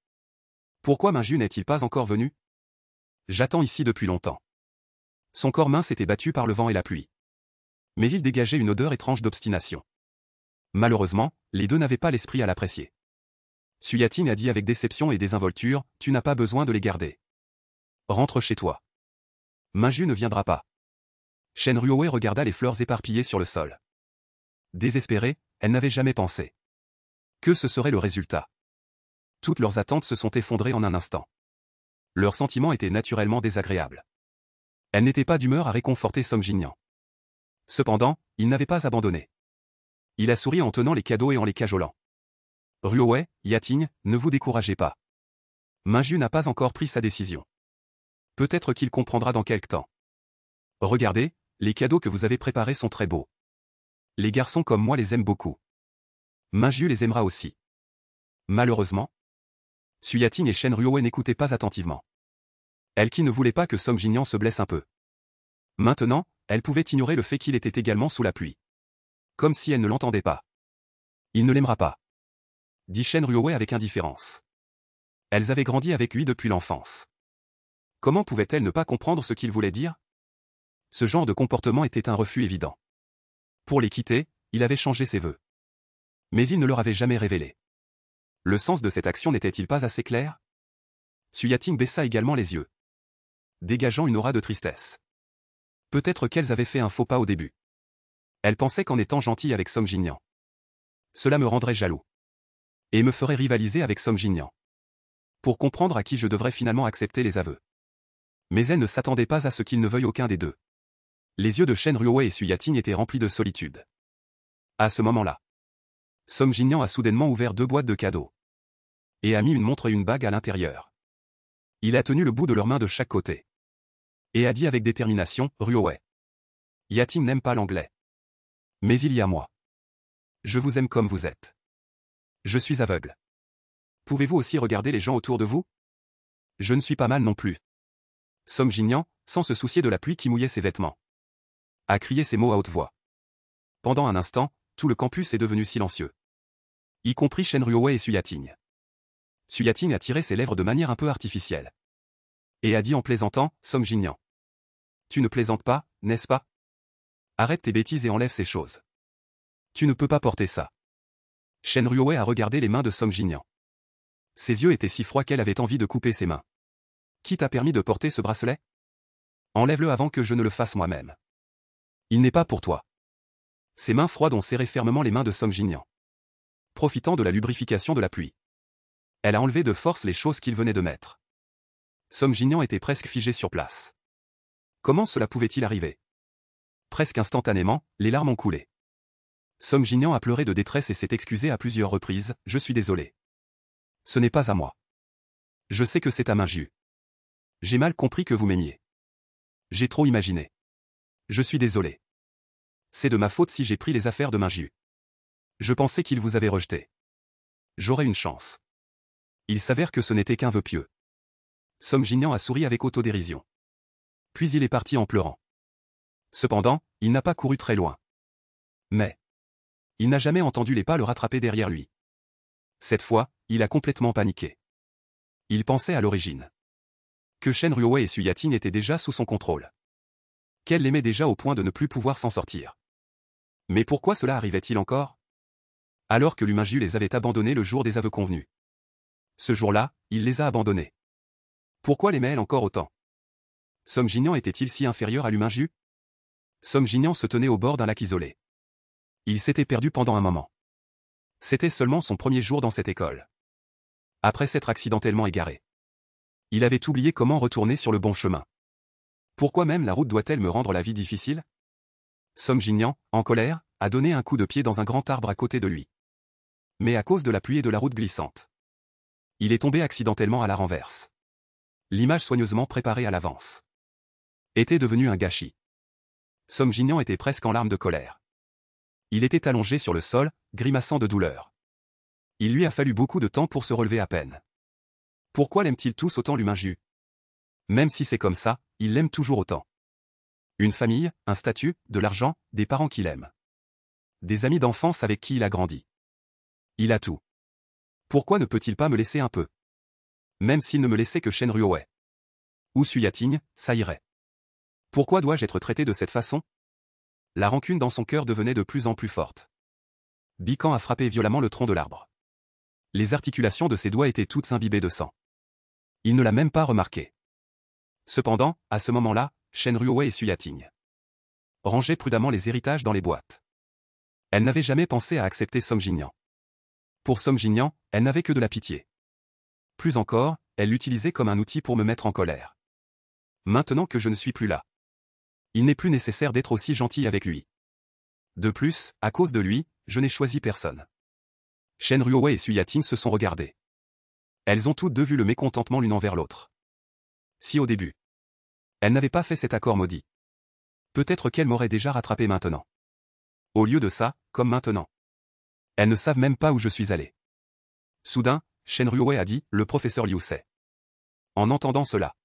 Pourquoi Minju n'est-il pas encore venu? J'attends ici depuis longtemps. Son corps mince était battu par le vent et la pluie. Mais il dégageait une odeur étrange d'obstination. Malheureusement, les deux n'avaient pas l'esprit à l'apprécier. Su Yating a dit avec déception et désinvolture, tu n'as pas besoin de les garder. Rentre chez toi. Minju ne viendra pas. Shen Ruowei regarda les fleurs éparpillées sur le sol. Désespérée, elle n'avait jamais pensé que ce serait le résultat. Toutes leurs attentes se sont effondrées en un instant. Leurs sentiments étaient naturellement désagréables. Elle n'était pas d'humeur à réconforter Song Jinyan. Cependant, il n'avait pas abandonné. Il a souri en tenant les cadeaux et en les cajolant. Ruowei, Yating, ne vous découragez pas. Minju n'a pas encore pris sa décision. Peut-être qu'il comprendra dans quelque temps. Regardez, les cadeaux que vous avez préparés sont très beaux. Les garçons comme moi les aiment beaucoup. Minju les aimera aussi. Malheureusement, Su Yating et Shen Ruowei n'écoutaient pas attentivement. Elle qui ne voulait pas que Song Jinyan se blesse un peu. Maintenant, elle pouvait ignorer le fait qu'il était également sous la pluie. Comme si elle ne l'entendait pas. Il ne l'aimera pas. Dit Shen Ruowei avec indifférence. Elles avaient grandi avec lui depuis l'enfance. Comment pouvait-elle ne pas comprendre ce qu'il voulait dire? Ce genre de comportement était un refus évident. Pour les quitter, il avait changé ses vœux. Mais il ne leur avait jamais révélé. Le sens de cette action n'était-il pas assez clair? Su Yating baissa également les yeux, dégageant une aura de tristesse. Peut-être qu'elles avaient fait un faux pas au début. Elle pensait qu'en étant gentille avec Song Jinyan, cela me rendrait jaloux. Et me ferait rivaliser avec Song Jinyan. Pour comprendre à qui je devrais finalement accepter les aveux. Mais elle ne s'attendait pas à ce qu'il ne veuille aucun des deux. Les yeux de Shen Ruowei et Su Yating étaient remplis de solitude. À ce moment-là, Song Jinyan a soudainement ouvert 2 boîtes de cadeaux. Et a mis une montre et une bague à l'intérieur. Il a tenu le bout de leurs mains de chaque côté. Et a dit avec détermination, Ruowei. Yating n'aime pas l'anglais. Mais il y a moi. Je vous aime comme vous êtes. Je suis aveugle. Pouvez-vous aussi regarder les gens autour de vous? Je ne suis pas mal non plus. Song Jinyan, sans se soucier de la pluie qui mouillait ses vêtements, a crié ces mots à haute voix. Pendant un instant, tout le campus est devenu silencieux. Y compris Shen Ruowei et Su Yating. Su Yating a tiré ses lèvres de manière un peu artificielle. Et a dit en plaisantant, Song Jinyan. Tu ne plaisantes pas, n'est-ce pas? Arrête tes bêtises et enlève ces choses. Tu ne peux pas porter ça. Shen Ruowei a regardé les mains de Song Jinyan. Ses yeux étaient si froids qu'elle avait envie de couper ses mains. Qui t'a permis de porter ce bracelet? Enlève-le avant que je ne le fasse moi-même. Il n'est pas pour toi. Ses mains froides ont serré fermement les mains de Song Jinyan. Profitant de la lubrification de la pluie. Elle a enlevé de force les choses qu'il venait de mettre. Song Jinyan était presque figé sur place. Comment cela pouvait-il arriver? Presque instantanément, les larmes ont coulé. Song Jinyan a pleuré de détresse et s'est excusé à plusieurs reprises, je suis désolé. Ce n'est pas à moi. Je sais que c'est à Minju. J'ai mal compris que vous m'aimiez. J'ai trop imaginé. Je suis désolé. C'est de ma faute si j'ai pris les affaires de Minju. Je pensais qu'il vous avait rejeté. J'aurais une chance. Il s'avère que ce n'était qu'un vœu pieux. Song Jinyan a souri avec autodérision. Puis il est parti en pleurant. Cependant, il n'a pas couru très loin. Mais il n'a jamais entendu les pas le rattraper derrière lui. Cette fois, il a complètement paniqué. Il pensait à l'origine que Shen Ruowei et Su Yating étaient déjà sous son contrôle. Qu'elle l'aimait déjà au point de ne plus pouvoir s'en sortir. Mais pourquoi cela arrivait-il encore? Alors que Minju les avait abandonnés le jour des aveux convenus. Ce jour-là, il les a abandonnés. Pourquoi l'aimait-elle encore autant? Song Jinyan était-il si inférieur à Minju? Song Jinyan se tenait au bord d'un lac isolé. Il s'était perdu pendant un moment. C'était seulement son premier jour dans cette école. Après s'être accidentellement égaré. Il avait oublié comment retourner sur le bon chemin. Pourquoi même la route doit-elle me rendre la vie difficile? Song Jinyan, en colère, a donné un coup de pied dans un grand arbre à côté de lui. Mais à cause de la pluie et de la route glissante, il est tombé accidentellement à la renverse. L'image soigneusement préparée à l'avance était devenue un gâchis. Song Jinyan était presque en larmes de colère. Il était allongé sur le sol, grimaçant de douleur. Il lui a fallu beaucoup de temps pour se relever à peine. Pourquoi l'aiment-ils tous autant l'humain Ju? Même si c'est comme ça, il l'aime toujours autant. Une famille, un statut, de l'argent, des parents qu'il aime. Des amis d'enfance avec qui il a grandi. Il a tout. Pourquoi ne peut-il pas me laisser un peu? Même s'il ne me laissait que Shen Ruoe. Ou Su Yating, ça irait. Pourquoi dois-je être traité de cette façon? La rancune dans son cœur devenait de plus en plus forte. Bican a frappé violemment le tronc de l'arbre. Les articulations de ses doigts étaient toutes imbibées de sang. Il ne l'a même pas remarqué. Cependant, à ce moment-là, Shen Ruoe et Su Yating rangeaient prudemment les héritages dans les boîtes. Elle n'avait jamais pensé à accepter Song Jinyan. Pour Song Jinyan, elle n'avait que de la pitié. Plus encore, elle l'utilisait comme un outil pour me mettre en colère. Maintenant que je ne suis plus là, il n'est plus nécessaire d'être aussi gentil avec lui. De plus, à cause de lui, je n'ai choisi personne. Shen Ruoe et Su Yating se sont regardés. Elles ont toutes deux vu le mécontentement l'une envers l'autre. Si au début, elles n'avaient pas fait cet accord maudit, peut-être qu'elles m'auraient déjà rattrapé maintenant. Au lieu de ça, comme maintenant, elles ne savent même pas où je suis allé. Soudain, Shen Ruoe a dit, le professeur Liu sait. En entendant cela,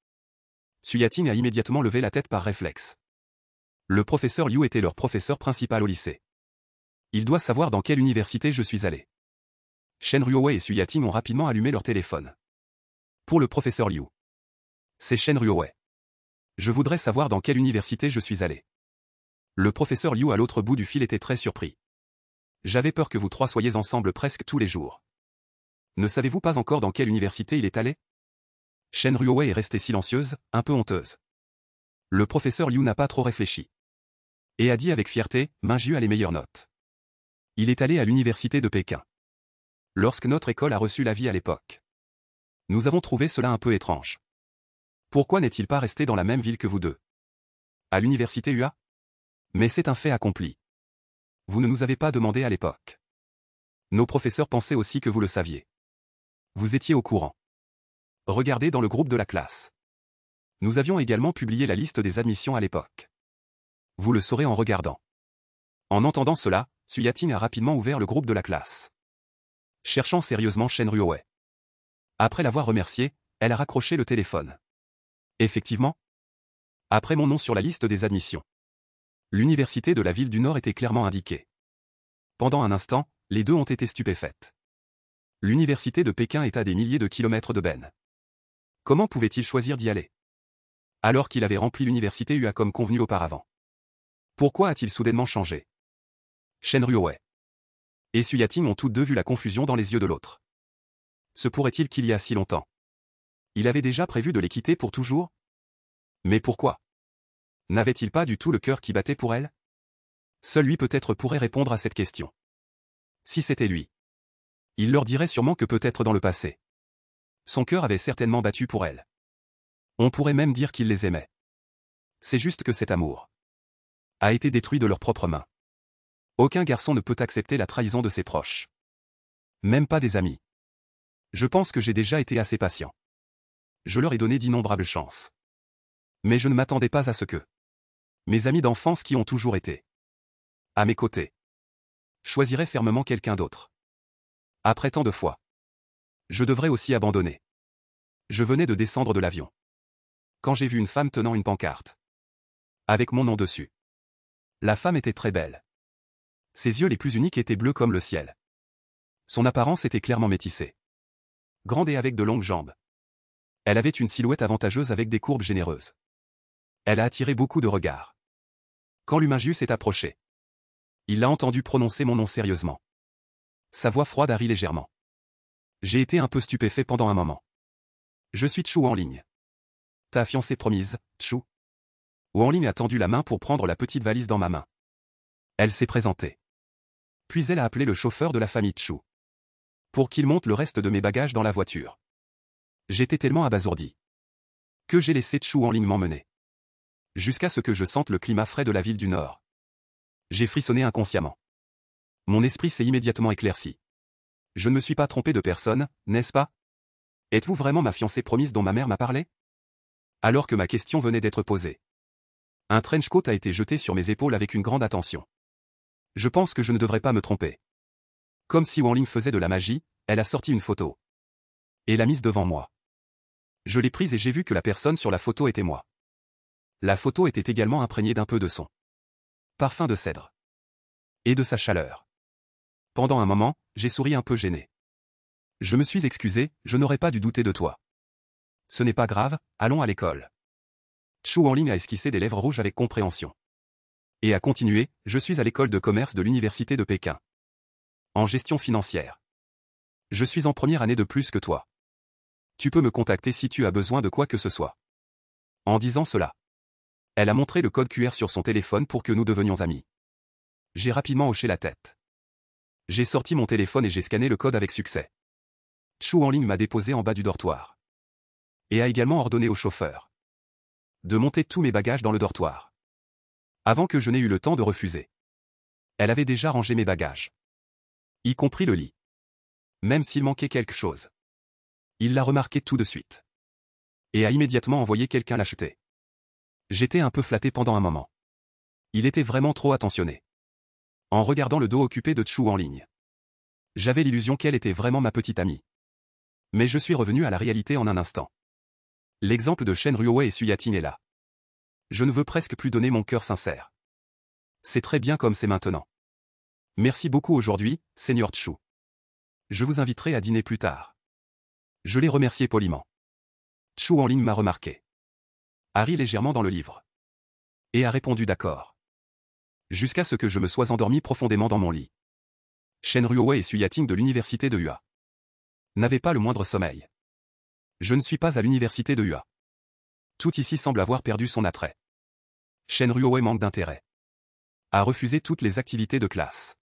Su Yating a immédiatement levé la tête par réflexe. Le professeur Liu était leur professeur principal au lycée. Il doit savoir dans quelle université je suis allé. Shen Ruoe et Su Yating ont rapidement allumé leur téléphone. Pour le professeur Liu. C'est Shen Ruoe. Je voudrais savoir dans quelle université je suis allé. Le professeur Liu à l'autre bout du fil était très surpris. J'avais peur que vous trois soyez ensemble presque tous les jours. Ne savez-vous pas encore dans quelle université il est allé? Shen Ruoe est restée silencieuse, un peu honteuse. Le professeur Liu n'a pas trop réfléchi. Et a dit avec fierté, Mingju a les meilleures notes. Il est allé à l'université de Pékin. Lorsque notre école a reçu l'avis à l'époque, nous avons trouvé cela un peu étrange. Pourquoi n'est-il pas resté dans la même ville que vous deux? À l'université UA? Mais c'est un fait accompli. Vous ne nous avez pas demandé à l'époque. Nos professeurs pensaient aussi que vous le saviez. Vous étiez au courant. Regardez dans le groupe de la classe. Nous avions également publié la liste des admissions à l'époque. Vous le saurez en regardant. En entendant cela, Su Yating a rapidement ouvert le groupe de la classe. Cherchant sérieusement Shen Ruoe. Après l'avoir remercié, elle a raccroché le téléphone. Effectivement. Après mon nom sur la liste des admissions. L'université de la ville du Nord était clairement indiquée. Pendant un instant, les deux ont été stupéfaites. L'université de Pékin est à des milliers de kilomètres de Ben. Comment pouvait-il choisir d'y aller? Alors qu'il avait rempli l'université UA comme convenu auparavant. Pourquoi a-t-il soudainement changé? Shen Ruoe et Su Yating ont toutes deux vu la confusion dans les yeux de l'autre. Se pourrait-il qu'il y a si longtemps? Il avait déjà prévu de les quitter pour toujours? Mais pourquoi? N'avait-il pas du tout le cœur qui battait pour elle? Seul lui peut-être pourrait répondre à cette question. Si c'était lui, il leur dirait sûrement que peut-être dans le passé, son cœur avait certainement battu pour elle. On pourrait même dire qu'il les aimait. C'est juste que cet amour a été détruit de leurs propres mains. Aucun garçon ne peut accepter la trahison de ses proches. Même pas des amis. Je pense que j'ai déjà été assez patient. Je leur ai donné d'innombrables chances. Mais je ne m'attendais pas à ce que mes amis d'enfance qui ont toujours été à mes côtés choisiraient fermement quelqu'un d'autre. Après tant de fois, je devrais aussi abandonner. Je venais de descendre de l'avion. Quand j'ai vu une femme tenant une pancarte avec mon nom dessus. La femme était très belle. Ses yeux les plus uniques étaient bleus comme le ciel. Son apparence était clairement métissée. Grande et avec de longues jambes. Elle avait une silhouette avantageuse avec des courbes généreuses. Elle a attiré beaucoup de regards. Quand l'humain s'est approché, il l'a entendu prononcer mon nom sérieusement. Sa voix froide a ri légèrement. J'ai été un peu stupéfait pendant un moment. Je suis Chu en ligne. Ta fiancée promise, Chu. Wang Ling a tendu la main pour prendre la petite valise dans ma main. Elle s'est présentée. Puis elle a appelé le chauffeur de la famille Chu. pour qu'il monte le reste de mes bagages dans la voiture. J'étais tellement abasourdi que j'ai laissé Chu Wanling m'emmener. Jusqu'à ce que je sente le climat frais de la ville du Nord. J'ai frissonné inconsciemment. Mon esprit s'est immédiatement éclairci. Je ne me suis pas trompé de personne, n'est-ce pas? Êtes-vous vraiment ma fiancée promise dont ma mère m'a parlé? Alors que ma question venait d'être posée. Un trench coat a été jeté sur mes épaules avec une grande attention. Je pense que je ne devrais pas me tromper. Comme si Wanling faisait de la magie, elle a sorti une photo. Et l'a mise devant moi. Je l'ai prise et j'ai vu que la personne sur la photo était moi. La photo était également imprégnée d'un peu de son parfum de cèdre. Et de sa chaleur. Pendant un moment, j'ai souri un peu gêné. Je me suis excusé, je n'aurais pas dû douter de toi. Ce n'est pas grave, allons à l'école. Chu Wanling a esquissé des lèvres rouges avec compréhension. Et a continué, je suis à l'école de commerce de l'université de Pékin. En gestion financière. Je suis en première année de plus que toi. Tu peux me contacter si tu as besoin de quoi que ce soit. En disant cela, elle a montré le code QR sur son téléphone pour que nous devenions amis. J'ai rapidement hoché la tête. J'ai sorti mon téléphone et j'ai scanné le code avec succès. Chu Wanling m'a déposé en bas du dortoir. Et a également ordonné au chauffeur de monter tous mes bagages dans le dortoir. Avant que je n'ai eu le temps de refuser. Elle avait déjà rangé mes bagages. Y compris le lit. Même s'il manquait quelque chose. Il l'a remarqué tout de suite. Et a immédiatement envoyé quelqu'un l'acheter. J'étais un peu flatté pendant un moment. Il était vraiment trop attentionné. En regardant le dos occupé de Chu Wanling. J'avais l'illusion qu'elle était vraiment ma petite amie. Mais je suis revenu à la réalité en un instant. L'exemple de Shen Ruowei et Su Yating est là. Je ne veux presque plus donner mon cœur sincère. C'est très bien comme c'est maintenant. Merci beaucoup aujourd'hui, Seigneur Chu. Je vous inviterai à dîner plus tard. Je l'ai remercié poliment. Chu Wanling m'a remarqué. A ri légèrement dans le livre. Et a répondu d'accord. Jusqu'à ce que je me sois endormi profondément dans mon lit. Shen Ruowei et Su Yating de l'université de UA n'avaient pas le moindre sommeil. Je ne suis pas à l'université de UA. Tout ici semble avoir perdu son attrait. Shen Ruowei manque d'intérêt. A refusé toutes les activités de classe.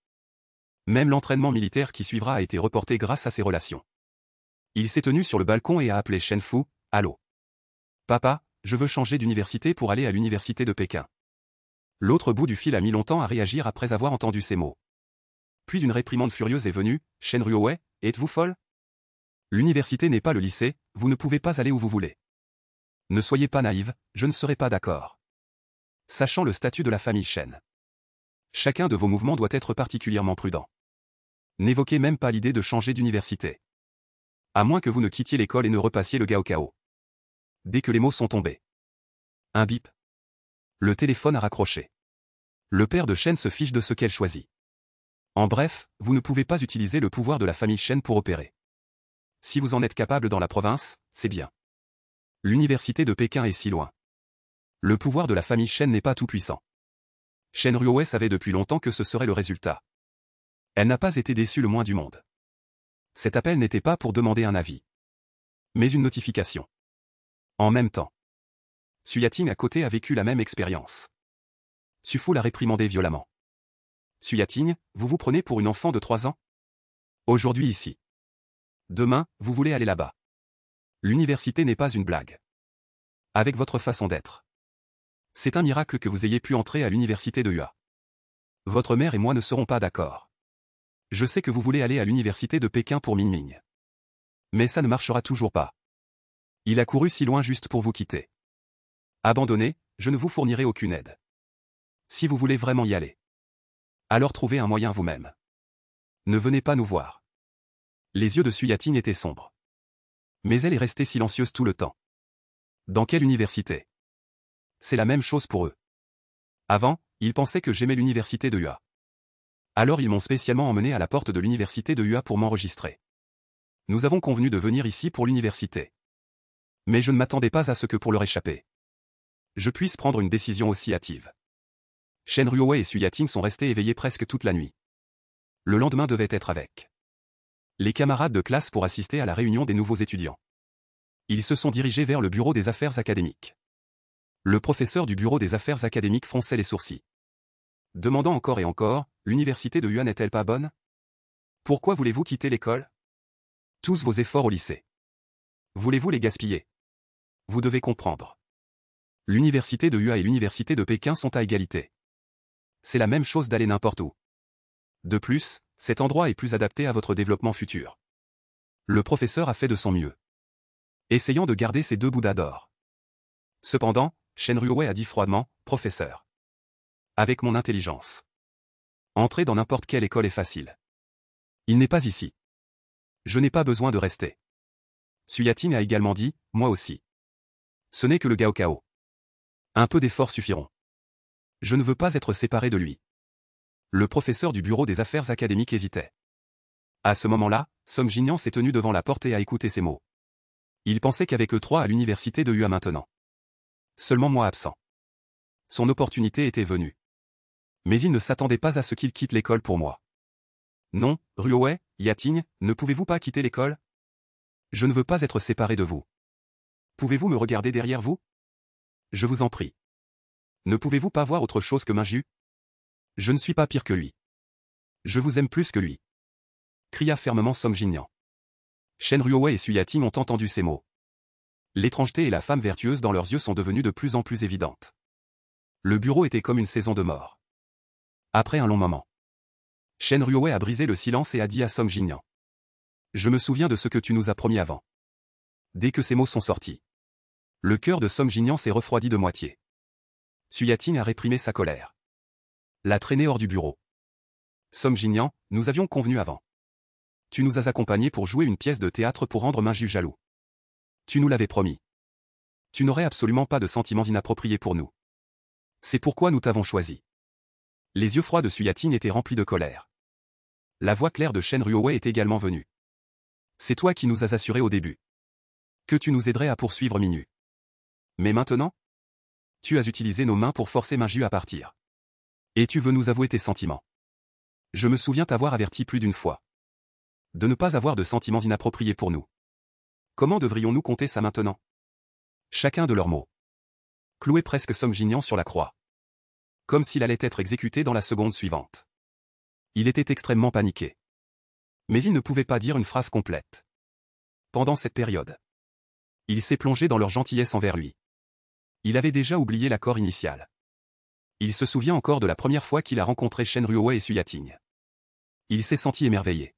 Même l'entraînement militaire qui suivra a été reporté grâce à ses relations. Il s'est tenu sur le balcon et a appelé Shen Fu, « Allô. Papa, je veux changer d'université pour aller à l'université de Pékin. » L'autre bout du fil a mis longtemps à réagir après avoir entendu ces mots. Puis une réprimande furieuse est venue, « Shen Ruowei, êtes-vous folle? L'université n'est pas le lycée, vous ne pouvez pas aller où vous voulez. Ne soyez pas naïve, je ne serai pas d'accord. Sachant le statut de la famille Shen. Chacun de vos mouvements doit être particulièrement prudent. N'évoquez même pas l'idée de changer d'université. À moins que vous ne quittiez l'école et ne repassiez le Gaokao. Dès que les mots sont tombés. Un bip. Le téléphone a raccroché. Le père de Shen se fiche de ce qu'elle choisit. En bref, vous ne pouvez pas utiliser le pouvoir de la famille Shen pour opérer. Si vous en êtes capable dans la province, c'est bien. L'université de Pékin est si loin. Le pouvoir de la famille Shen n'est pas tout puissant. Shen Ruowei savait depuis longtemps que ce serait le résultat. Elle n'a pas été déçue le moins du monde. Cet appel n'était pas pour demander un avis. Mais une notification. En même temps. Su Yating à côté a vécu la même expérience. Su Fu l'a réprimandé violemment. Su Yating, vous vous prenez pour une enfant de 3 ans? Aujourd'hui ici. Demain, vous voulez aller là-bas. L'université n'est pas une blague. Avec votre façon d'être. C'est un miracle que vous ayez pu entrer à l'université de UA. Votre mère et moi ne serons pas d'accord. Je sais que vous voulez aller à l'université de Pékin pour Minming. Mais ça ne marchera toujours pas. Il a couru si loin juste pour vous quitter. Abandonnez, je ne vous fournirai aucune aide. Si vous voulez vraiment y aller. Alors trouvez un moyen vous-même. Ne venez pas nous voir. Les yeux de Su Yating étaient sombres. Mais elle est restée silencieuse tout le temps. Dans quelle université? C'est la même chose pour eux. Avant, ils pensaient que j'aimais l'université de UA. Alors ils m'ont spécialement emmené à la porte de l'université de UA pour m'enregistrer. Nous avons convenu de venir ici pour l'université. Mais je ne m'attendais pas à ce que pour leur échapper, je puisse prendre une décision aussi hâtive. Shen Ruowei et Su Yating sont restés éveillés presque toute la nuit. Le lendemain devait être avec les camarades de classe pour assister à la réunion des nouveaux étudiants. Ils se sont dirigés vers le bureau des affaires académiques. Le professeur du bureau des affaires académiques fronçait les sourcils. Demandant encore et encore, l'université de UA n'est-elle pas bonne? Pourquoi voulez-vous quitter l'école? Tous vos efforts au lycée. Voulez-vous les gaspiller? Vous devez comprendre. L'université de Hua et l'université de Pékin sont à égalité. C'est la même chose d'aller n'importe où. De plus, cet endroit est plus adapté à votre développement futur. Le professeur a fait de son mieux, essayant de garder ses deux bouddhas d'or. Cependant, Shen Ruowei a dit froidement, « Professeur. Avec mon intelligence. Entrer dans n'importe quelle école est facile. Il n'est pas ici. Je n'ai pas besoin de rester. » Suyating a également dit, « Moi aussi. Ce n'est que le Gaokao. Un peu d'efforts suffiront. Je ne veux pas être séparé de lui. » Le professeur du bureau des affaires académiques hésitait. À ce moment-là, Song Jinyan s'est tenu devant la porte et a écouté ces mots. Il pensait qu'avec eux trois à l'université de Hua maintenant. Seulement moi absent. Son opportunité était venue. Mais il ne s'attendait pas à ce qu'il quitte l'école pour moi. Non, Ruowei, Yating, ne pouvez-vous pas quitter l'école? Je ne veux pas être séparé de vous. Pouvez-vous me regarder derrière vous? Je vous en prie. Ne pouvez-vous pas voir autre chose que Minju? Je ne suis pas pire que lui. Je vous aime plus que lui. Cria fermement Song Jinyan. Shen Ruowei et Suyating ont entendu ces mots. L'étrangeté et la femme vertueuse dans leurs yeux sont devenues de plus en plus évidentes. Le bureau était comme une saison de mort. Après un long moment, Shen Ruowei a brisé le silence et a dit à Song Jinyan. Je me souviens de ce que tu nous as promis avant. Dès que ces mots sont sortis, le cœur de Song Jinyan s'est refroidi de moitié. Suyating a réprimé sa colère. L'a traîné hors du bureau. Song Jinyan, nous avions convenu avant. Tu nous as accompagnés pour jouer une pièce de théâtre pour rendre Minju jaloux. Tu nous l'avais promis. Tu n'aurais absolument pas de sentiments inappropriés pour nous. C'est pourquoi nous t'avons choisi. Les yeux froids de Suyating étaient remplis de colère. La voix claire de Shen Ruowei est également venue. C'est toi qui nous as assuré au début que tu nous aiderais à poursuivre Minju. Mais maintenant, tu as utilisé nos mains pour forcer Minju à partir. Et tu veux nous avouer tes sentiments. Je me souviens t'avoir averti plus d'une fois de ne pas avoir de sentiments inappropriés pour nous. Comment devrions-nous compter ça maintenant? Chacun de leurs mots clouait presque Song Jinyan sur la croix. Comme s'il allait être exécuté dans la seconde suivante. Il était extrêmement paniqué. Mais il ne pouvait pas dire une phrase complète. Pendant cette période, il s'est plongé dans leur gentillesse envers lui. Il avait déjà oublié l'accord initial. Il se souvient encore de la première fois qu'il a rencontré Shen Ruowei et Suyating. Il s'est senti émerveillé.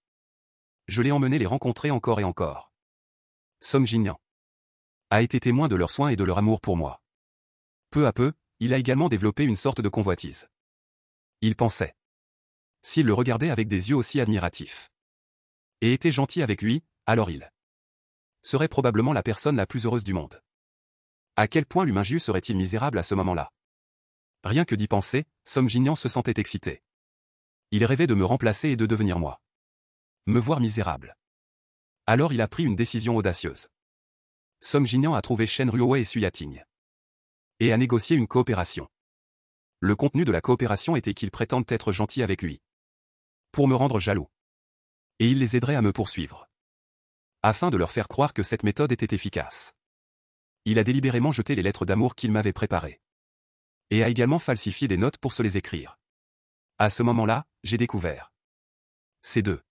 Je l'ai emmené les rencontrer encore et encore. Song Jinyan a été témoin de leurs soins et de leur amour pour moi. Peu à peu, il a également développé une sorte de convoitise. Il pensait. S'il le regardait avec des yeux aussi admiratifs et était gentil avec lui, alors il serait probablement la personne la plus heureuse du monde. À quel point Minju serait-il misérable à ce moment-là? Rien que d'y penser, Song Jinyan se sentait excité. Il rêvait de me remplacer et de devenir moi. Me voir misérable. Alors il a pris une décision audacieuse. Song Jinyan a trouvé Shen Ruowei et Suyating. Et a négocié une coopération. Le contenu de la coopération était qu'ils prétendent être gentils avec lui. Pour me rendre jaloux. Et il les aiderait à me poursuivre. Afin de leur faire croire que cette méthode était efficace. Il a délibérément jeté les lettres d'amour qu'il m'avait préparées. Et a également falsifié des notes pour se les écrire. À ce moment-là, j'ai découvert ces deux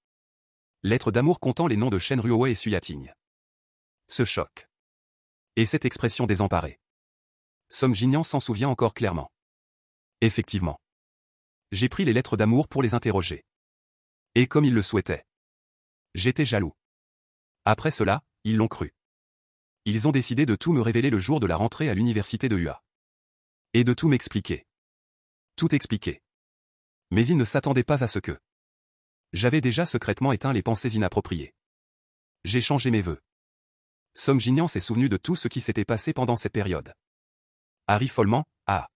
lettres d'amour comptant les noms de Shen Ruowei et Suyating. Ce choc. Et cette expression désemparée. Song Jinyan s'en souvient encore clairement. Effectivement. J'ai pris les lettres d'amour pour les interroger. Et comme ils le souhaitaient. J'étais jaloux. Après cela, ils l'ont cru. Ils ont décidé de tout me révéler le jour de la rentrée à l'université de Hua. Et de tout m'expliquer. Tout expliquer. Mais ils ne s'attendaient pas à ce que j'avais déjà secrètement éteint les pensées inappropriées. J'ai changé mes vœux. Song Jinyan s'est souvenu de tout ce qui s'était passé pendant cette période. Harry follement, ah.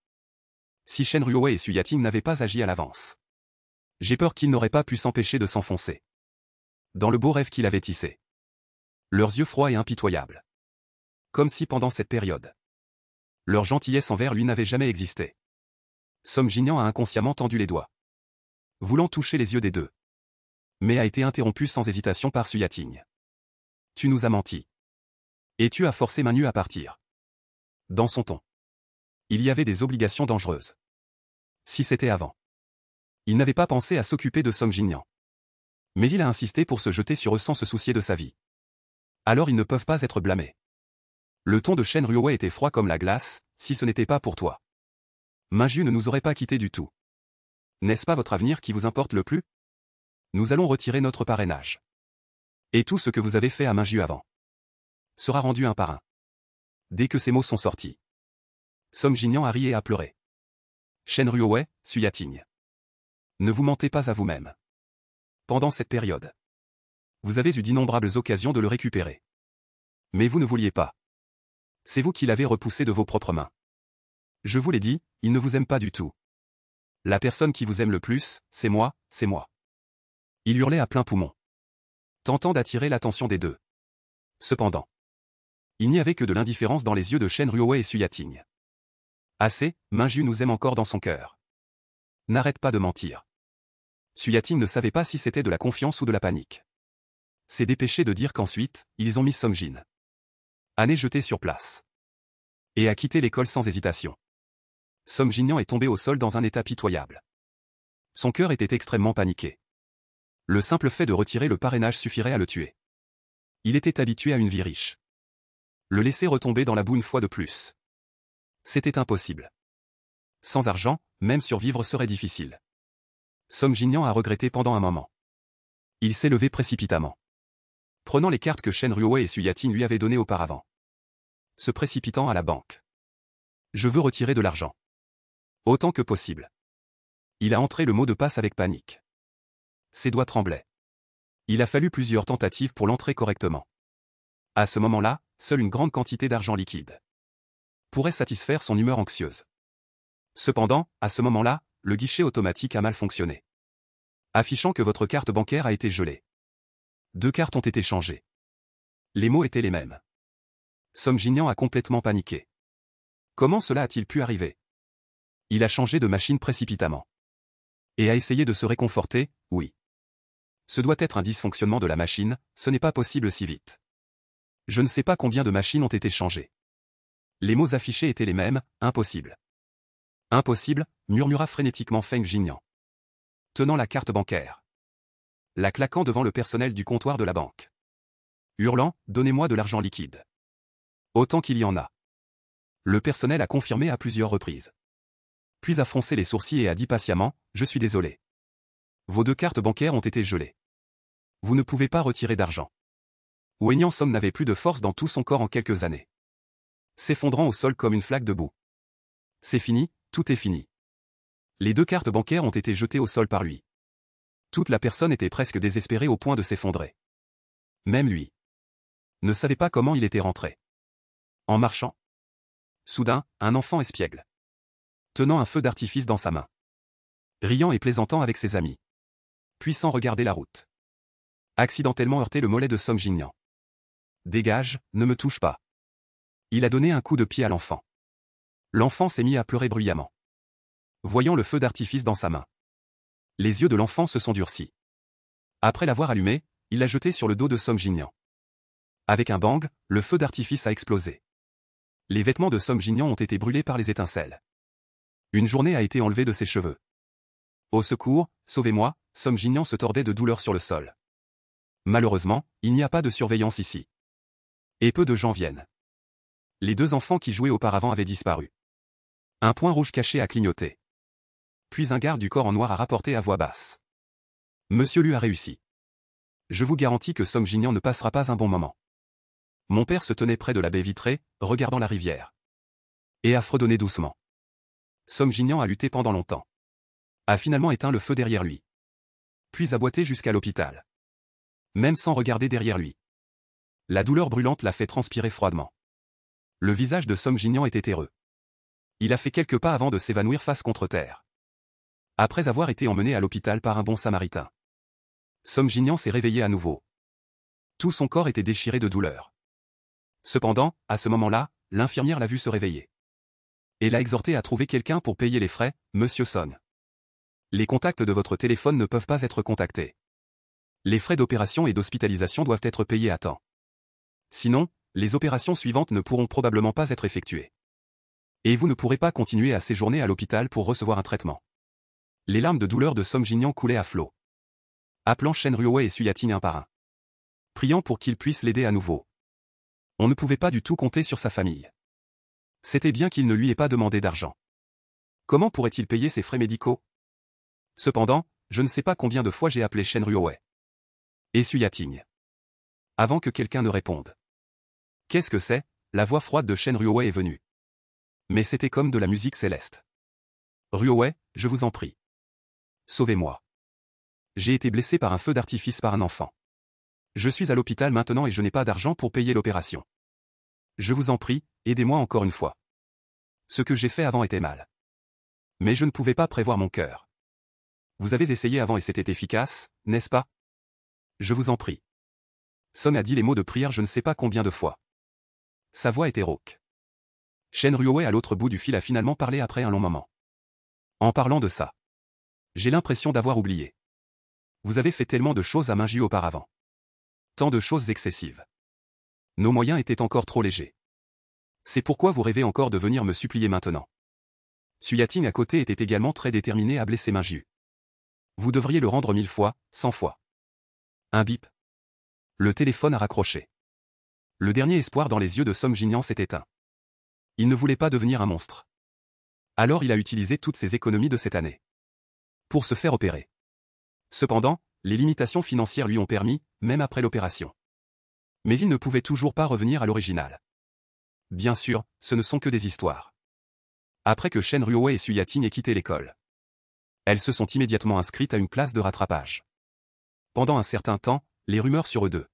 Si Shen Ruowei et Suyating n'avaient pas agi à l'avance. J'ai peur qu'ils n'auraient pas pu s'empêcher de s'enfoncer dans le beau rêve qu'il avait tissé. Leurs yeux froids et impitoyables. Comme si pendant cette période, leur gentillesse envers lui n'avait jamais existé. Song Jinyan a inconsciemment tendu les doigts, voulant toucher les yeux des deux. Mais a été interrompu sans hésitation par Suyating. Tu nous as menti. Et tu as forcé Minju à partir. Dans son ton. Il y avait des obligations dangereuses. Si c'était avant. Il n'avait pas pensé à s'occuper de Song Jinyan. Mais il a insisté pour se jeter sur eux sans se soucier de sa vie. Alors ils ne peuvent pas être blâmés. Le ton de Shen Ruowei était froid comme la glace, si ce n'était pas pour toi. Minju ne nous aurait pas quittés du tout. N'est-ce pas votre avenir qui vous importe le plus? Nous allons retirer notre parrainage. Et tout ce que vous avez fait à Minju avant sera rendu un par un. Dès que ces mots sont sortis, Song Jinyan a ri et a pleuré. Shen Ruowei, Su Yating. Ne vous mentez pas à vous-même. Pendant cette période, vous avez eu d'innombrables occasions de le récupérer. Mais vous ne vouliez pas. C'est vous qui l'avez repoussé de vos propres mains. Je vous l'ai dit, il ne vous aime pas du tout. La personne qui vous aime le plus, c'est moi, c'est moi. Il hurlait à plein poumon, tentant d'attirer l'attention des deux. Cependant, il n'y avait que de l'indifférence dans les yeux de Shen Ruowei et Su Yating. Assez, Minju nous aime encore dans son cœur. N'arrête pas de mentir. Su Yating ne savait pas si c'était de la confiance ou de la panique. C'est dépêché de dire qu'ensuite, ils ont mis Song Jin à nez jeté sur place et a quitté l'école sans hésitation. Song Jinyan est tombé au sol dans un état pitoyable. Son cœur était extrêmement paniqué. Le simple fait de retirer le parrainage suffirait à le tuer. Il était habitué à une vie riche. Le laisser retomber dans la boue une fois de plus, c'était impossible. Sans argent, même survivre serait difficile. Song Jinyan a regretté pendant un moment. Il s'est levé précipitamment, prenant les cartes que Shen Ruowei et Su Yating lui avaient données auparavant. Se précipitant à la banque. Je veux retirer de l'argent. Autant que possible. Il a entré le mot de passe avec panique. Ses doigts tremblaient. Il a fallu plusieurs tentatives pour l'entrer correctement. À ce moment-là, seule une grande quantité d'argent liquide pourrait satisfaire son humeur anxieuse. Cependant, à ce moment-là, le guichet automatique a mal fonctionné, affichant que votre carte bancaire a été gelée. 2 cartes ont été changées. Les mots étaient les mêmes. Song Jinyan a complètement paniqué. Comment cela a-t-il pu arriver? Il a changé de machine précipitamment. Et a essayé de se réconforter, oui. Ce doit être un dysfonctionnement de la machine, ce n'est pas possible si vite. Je ne sais pas combien de machines ont été changées. Les mots affichés étaient les mêmes, impossible. Impossible, murmura frénétiquement Feng Jinyan, tenant la carte bancaire, la claquant devant le personnel du comptoir de la banque, hurlant, donnez-moi de l'argent liquide. Autant qu'il y en a. Le personnel a confirmé à plusieurs reprises. Puis a froncé les sourcils et a dit patiemment, je suis désolé. Vos 2 cartes bancaires ont été gelées. Vous ne pouvez pas retirer d'argent. Wenyan Song n'avait plus de force dans tout son corps en quelques années, s'effondrant au sol comme une flaque de boue. C'est fini, tout est fini. Les 2 cartes bancaires ont été jetées au sol par lui. Toute la personne était presque désespérée au point de s'effondrer. Même lui ne savait pas comment il était rentré. En marchant. Soudain, un enfant espiègle, tenant un feu d'artifice dans sa main, riant et plaisantant avec ses amis, puis sans regarder la route, accidentellement heurté le mollet de Song Jinyan. Dégage, ne me touche pas. Il a donné un coup de pied à l'enfant. L'enfant s'est mis à pleurer bruyamment, voyant le feu d'artifice dans sa main. Les yeux de l'enfant se sont durcis. Après l'avoir allumé, il l'a jeté sur le dos de Song Jinyan. Avec un bang, le feu d'artifice a explosé. Les vêtements de Song Jinyan ont été brûlés par les étincelles. Une journée a été enlevée de ses cheveux. Au secours, sauvez-moi, Song Jinyan se tordait de douleur sur le sol. Malheureusement, il n'y a pas de surveillance ici. Et peu de gens viennent. Les 2 enfants qui jouaient auparavant avaient disparu. Un point rouge caché a clignoté. Puis un garde du corps en noir a rapporté à voix basse. Monsieur Lu a réussi. Je vous garantis que Song Jinyan ne passera pas un bon moment. Mon père se tenait près de la baie vitrée, regardant la rivière, et a fredonné doucement. Song Jinyan a lutté pendant longtemps, a finalement éteint le feu derrière lui, puis a boité jusqu'à l'hôpital, même sans regarder derrière lui. La douleur brûlante l'a fait transpirer froidement. Le visage de Song Jinyan était terreux. Il a fait quelques pas avant de s'évanouir face contre terre, après avoir été emmené à l'hôpital par un bon samaritain. Song Jinyan s'est réveillé à nouveau. Tout son corps était déchiré de douleur. Cependant, à ce moment-là, l'infirmière l'a vu se réveiller. Et l'a exhorté à trouver quelqu'un pour payer les frais, Monsieur Song. Les contacts de votre téléphone ne peuvent pas être contactés. Les frais d'opération et d'hospitalisation doivent être payés à temps. Sinon, les opérations suivantes ne pourront probablement pas être effectuées. Et vous ne pourrez pas continuer à séjourner à l'hôpital pour recevoir un traitement. Les larmes de douleur de Song Jinyan coulaient à flot, appelant Shen Ruowei et Su Yating un par un, priant pour qu'ils puissent l'aider à nouveau. On ne pouvait pas du tout compter sur sa famille. C'était bien qu'il ne lui ait pas demandé d'argent. Comment pourrait-il payer ses frais médicaux? Cependant, je ne sais pas combien de fois j'ai appelé Shen Ruowei. Essuya-t-il. Avant que quelqu'un ne réponde. Qu'est-ce que c'est? La voix froide de Shen Ruowei est venue. Mais c'était comme de la musique céleste. Ruowei, je vous en prie. Sauvez-moi. J'ai été blessé par un feu d'artifice par un enfant. Je suis à l'hôpital maintenant et je n'ai pas d'argent pour payer l'opération. Je vous en prie, aidez-moi encore une fois. Ce que j'ai fait avant était mal. Mais je ne pouvais pas prévoir mon cœur. Vous avez essayé avant et c'était efficace, n'est-ce pas? Je vous en prie. Song a dit les mots de prière je ne sais pas combien de fois. Sa voix était rauque. Shen Ruowei à l'autre bout du fil a finalement parlé après un long moment. En parlant de ça. J'ai l'impression d'avoir oublié. Vous avez fait tellement de choses à Minju auparavant. Tant de choses excessives. Nos moyens étaient encore trop légers. C'est pourquoi vous rêvez encore de venir me supplier maintenant. Suyating à côté était également très déterminé à blesser Minju. Vous devriez le rendre 1000 fois, 100 fois. Un bip. Le téléphone a raccroché. Le dernier espoir dans les yeux de Song Jinyan s'est éteint. Il ne voulait pas devenir un monstre. Alors il a utilisé toutes ses économies de cette année. Pour se faire opérer. Cependant, les limitations financières lui ont permis, même après l'opération. Mais il ne pouvait toujours pas revenir à l'original. Bien sûr, ce ne sont que des histoires. Après que Shen Ruowei et Suyating aient quitté l'école. Elles se sont immédiatement inscrites à une classe de rattrapage. Pendant un certain temps, les rumeurs sur eux deux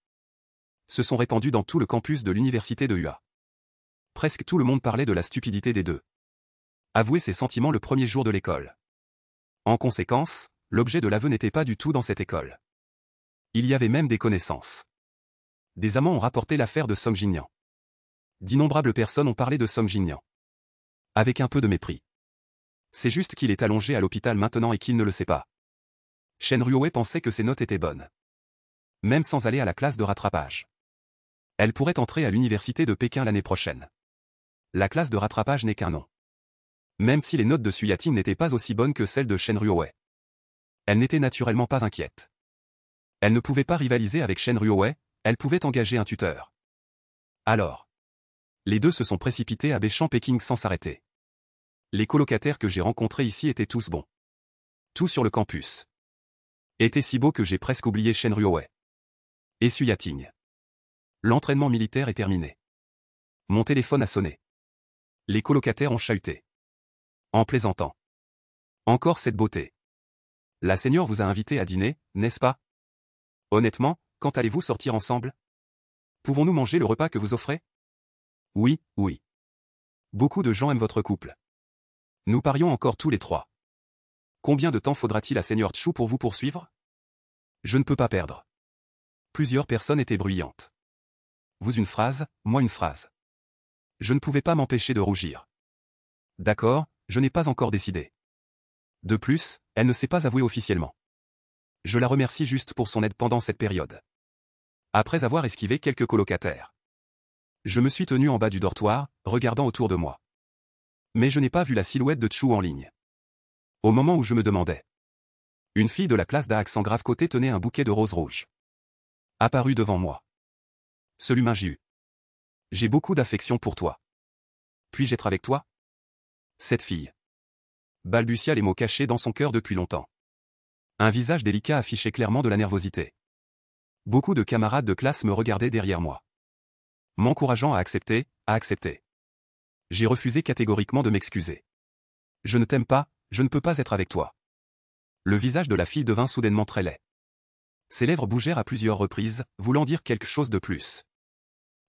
se sont répandues dans tout le campus de l'université de UA. Presque tout le monde parlait de la stupidité des deux. Avouer ses sentiments le premier jour de l'école. En conséquence, l'objet de l'aveu n'était pas du tout dans cette école. Il y avait même des connaissances. Des amants ont rapporté l'affaire de Song Jinyan. D'innombrables personnes ont parlé de Song Jinyan. Avec un peu de mépris. C'est juste qu'il est allongé à l'hôpital maintenant et qu'il ne le sait pas. Shen Ruowei pensait que ses notes étaient bonnes. Même sans aller à la classe de rattrapage. Elle pourrait entrer à l'université de Pékin l'année prochaine. La classe de rattrapage n'est qu'un nom. Même si les notes de Suyating n'étaient pas aussi bonnes que celles de Shen Ruowei. Elle n'était naturellement pas inquiète. Elle ne pouvait pas rivaliser avec Shen Ruowei, elle pouvait engager un tuteur. Alors. Les deux se sont précipités à Béchamp Péking sans s'arrêter. Les colocataires que j'ai rencontrés ici étaient tous bons. Tout sur le campus. Était si beau que j'ai presque oublié Shen Ruowei. Et Suyating. L'entraînement militaire est terminé. Mon téléphone a sonné. Les colocataires ont chahuté. En plaisantant. Encore cette beauté. La seigneur vous a invité à dîner, n'est-ce pas? Honnêtement, quand allez-vous sortir ensemble? Pouvons-nous manger le repas que vous offrez? Oui, oui. Beaucoup de gens aiment votre couple. Nous parions encore tous les trois. Combien de temps faudra-t-il à Seigneur Chu pour vous poursuivre? Je ne peux pas perdre. Plusieurs personnes étaient bruyantes. Vous une phrase, moi une phrase. Je ne pouvais pas m'empêcher de rougir. D'accord, je n'ai pas encore décidé. De plus, elle ne s'est pas avouée officiellement. Je la remercie juste pour son aide pendant cette période. Après avoir esquivé quelques colocataires. Je me suis tenu en bas du dortoir, regardant autour de moi. Mais je n'ai pas vu la silhouette de Chu en ligne. Au moment où je me demandais. Une fille de la classe d'A accent grave côté tenait un bouquet de roses rouges. Apparut devant moi. Celui Minju. J'ai beaucoup d'affection pour toi. Puis-je être avec toi? Cette fille. Balbutia les mots cachés dans son cœur depuis longtemps. Un visage délicat affichait clairement de la nervosité. Beaucoup de camarades de classe me regardaient derrière moi. M'encourageant à accepter, à accepter. J'ai refusé catégoriquement de m'excuser. Je ne t'aime pas, je ne peux pas être avec toi. Le visage de la fille devint soudainement très laid. Ses lèvres bougèrent à plusieurs reprises, voulant dire quelque chose de plus.